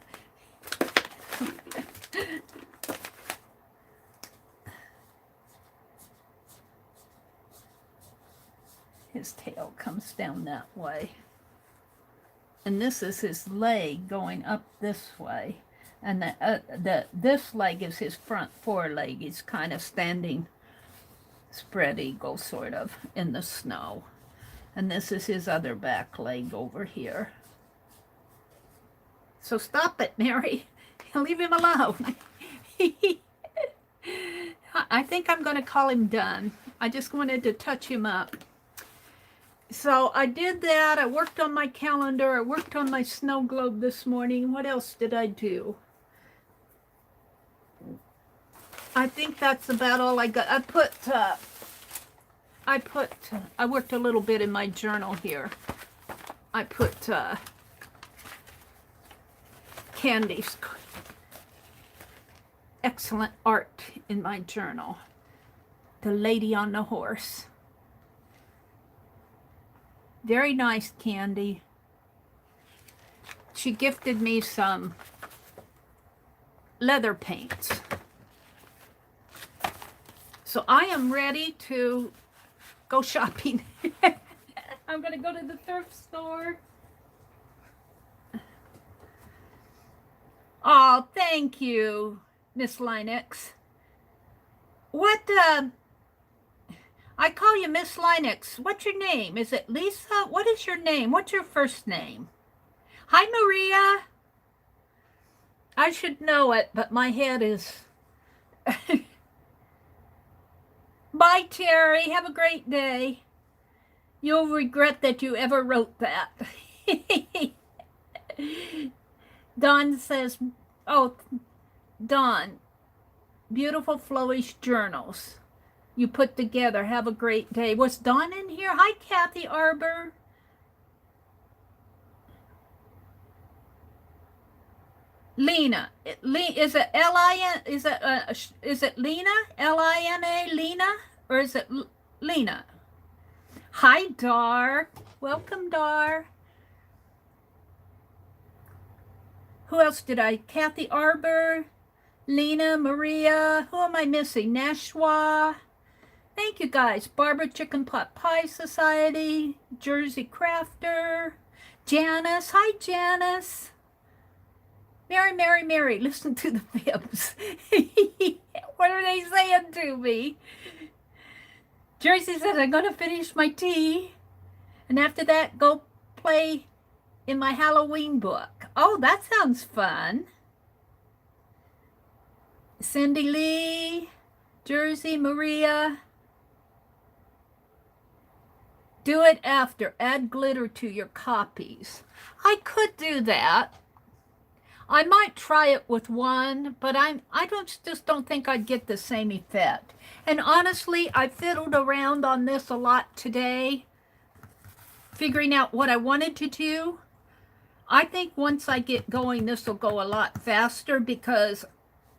His tail comes down that way. And this is his leg going up this way. And this leg is his front foreleg. He's kind of standing spread eagle, sort of, in the snow. And this is his other back leg over here. So stop it, Meri. Leave him alone. I think I'm going to call him done. I just wanted to touch him up. So I did that. I worked on my calendar. I worked on my snow globe this morning. What else did I do? I think that's about all I got. I worked a little bit in my journal here. I put Candy's excellent art in my journal. The Lady on the Horse. Very nice, Candy. She gifted me some leather paints. So I am ready to go shopping. I'm going to go to the thrift store. Oh, thank you, Miss Linux. What, I call you Miss Linux. What's your name? Is it Lisa? What is your name? What's your first name? Hi, Maria. I should know it, but my head is... Bye, Terry. Have a great day. You'll regret that you ever wrote that. Dawn says, oh, Dawn, beautiful flowish journals you put together. Have a great day. Was Dawn in here? Hi, Kathy Arbor. Lena, is it L-I-N, is it Lena, L-I-N-A, Lena, or is it Lena? Hi, Dar. Welcome, Dar. Who else did I? Kathy Arbor, Lena, Maria. Who am I missing? Nashwa. Thank you, guys. Barbara Chicken Pot Pie Society, Jersey Crafter, Janice. Hi, Janice. Meri, listen to the fibs. What are they saying to me? Jersey says, I'm going to finish my tea. And after that, go play in my Halloween book. Oh, that sounds fun. Cindy Lee, Jersey, Maria. Do it after. Add glitter to your copies. I could do that. I might try it with one, but I just don't think I'd get the same effect. And honestly, I fiddled around on this a lot today, figuring out what I wanted to do. I think once I get going, this will go a lot faster because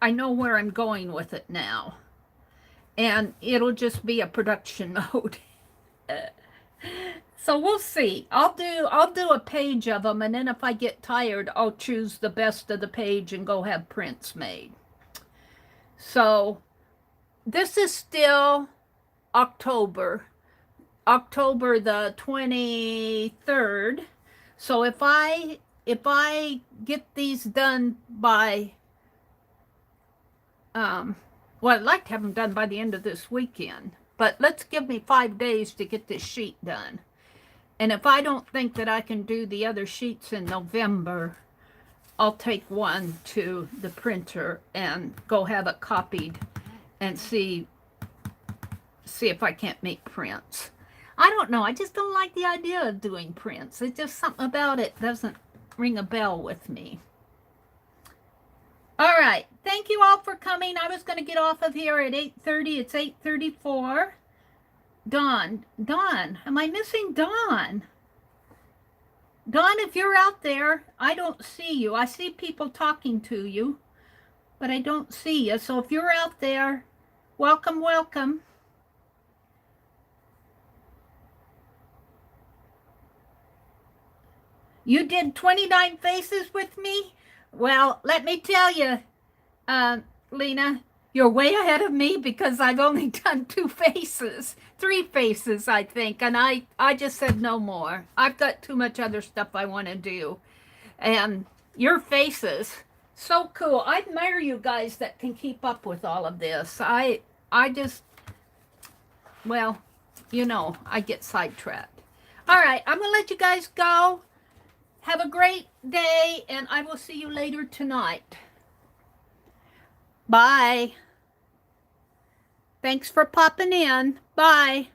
I know where I'm going with it now. And it'll just be a production mode. So we'll see. I'll do a page of them, and then if I get tired, I'll choose the best of the page and go have prints made. So this is still October the 23rd. So if I get these done by well, I'd like to have them done by the end of this weekend, but let's give me 5 days to get this sheet done. And if I don't think that I can do the other sheets in November, I'll take one to the printer and go have it copied and see if I can't make prints. I don't know. I just don't like the idea of doing prints. It's just something about it doesn't ring a bell with me. All right. Thank you all for coming. I was going to get off of here at 8:30. It's 8:34. Dawn, am I missing Dawn? Dawn, if you're out there, I don't see you. I see people talking to you, but I don't see you. So if you're out there, welcome, welcome. You did 29 faces with me? Well, let me tell you, Lena, you're way ahead of me because I've only done 3 faces, I think. And I just said no more. I've got too much other stuff I want to do. And your faces, so cool. I admire you guys that can keep up with all of this. I just, well, you know, I get sidetracked. All right, I'm going to let you guys go. Have a great day, and I will see you later tonight. Bye. Thanks for popping in. Bye.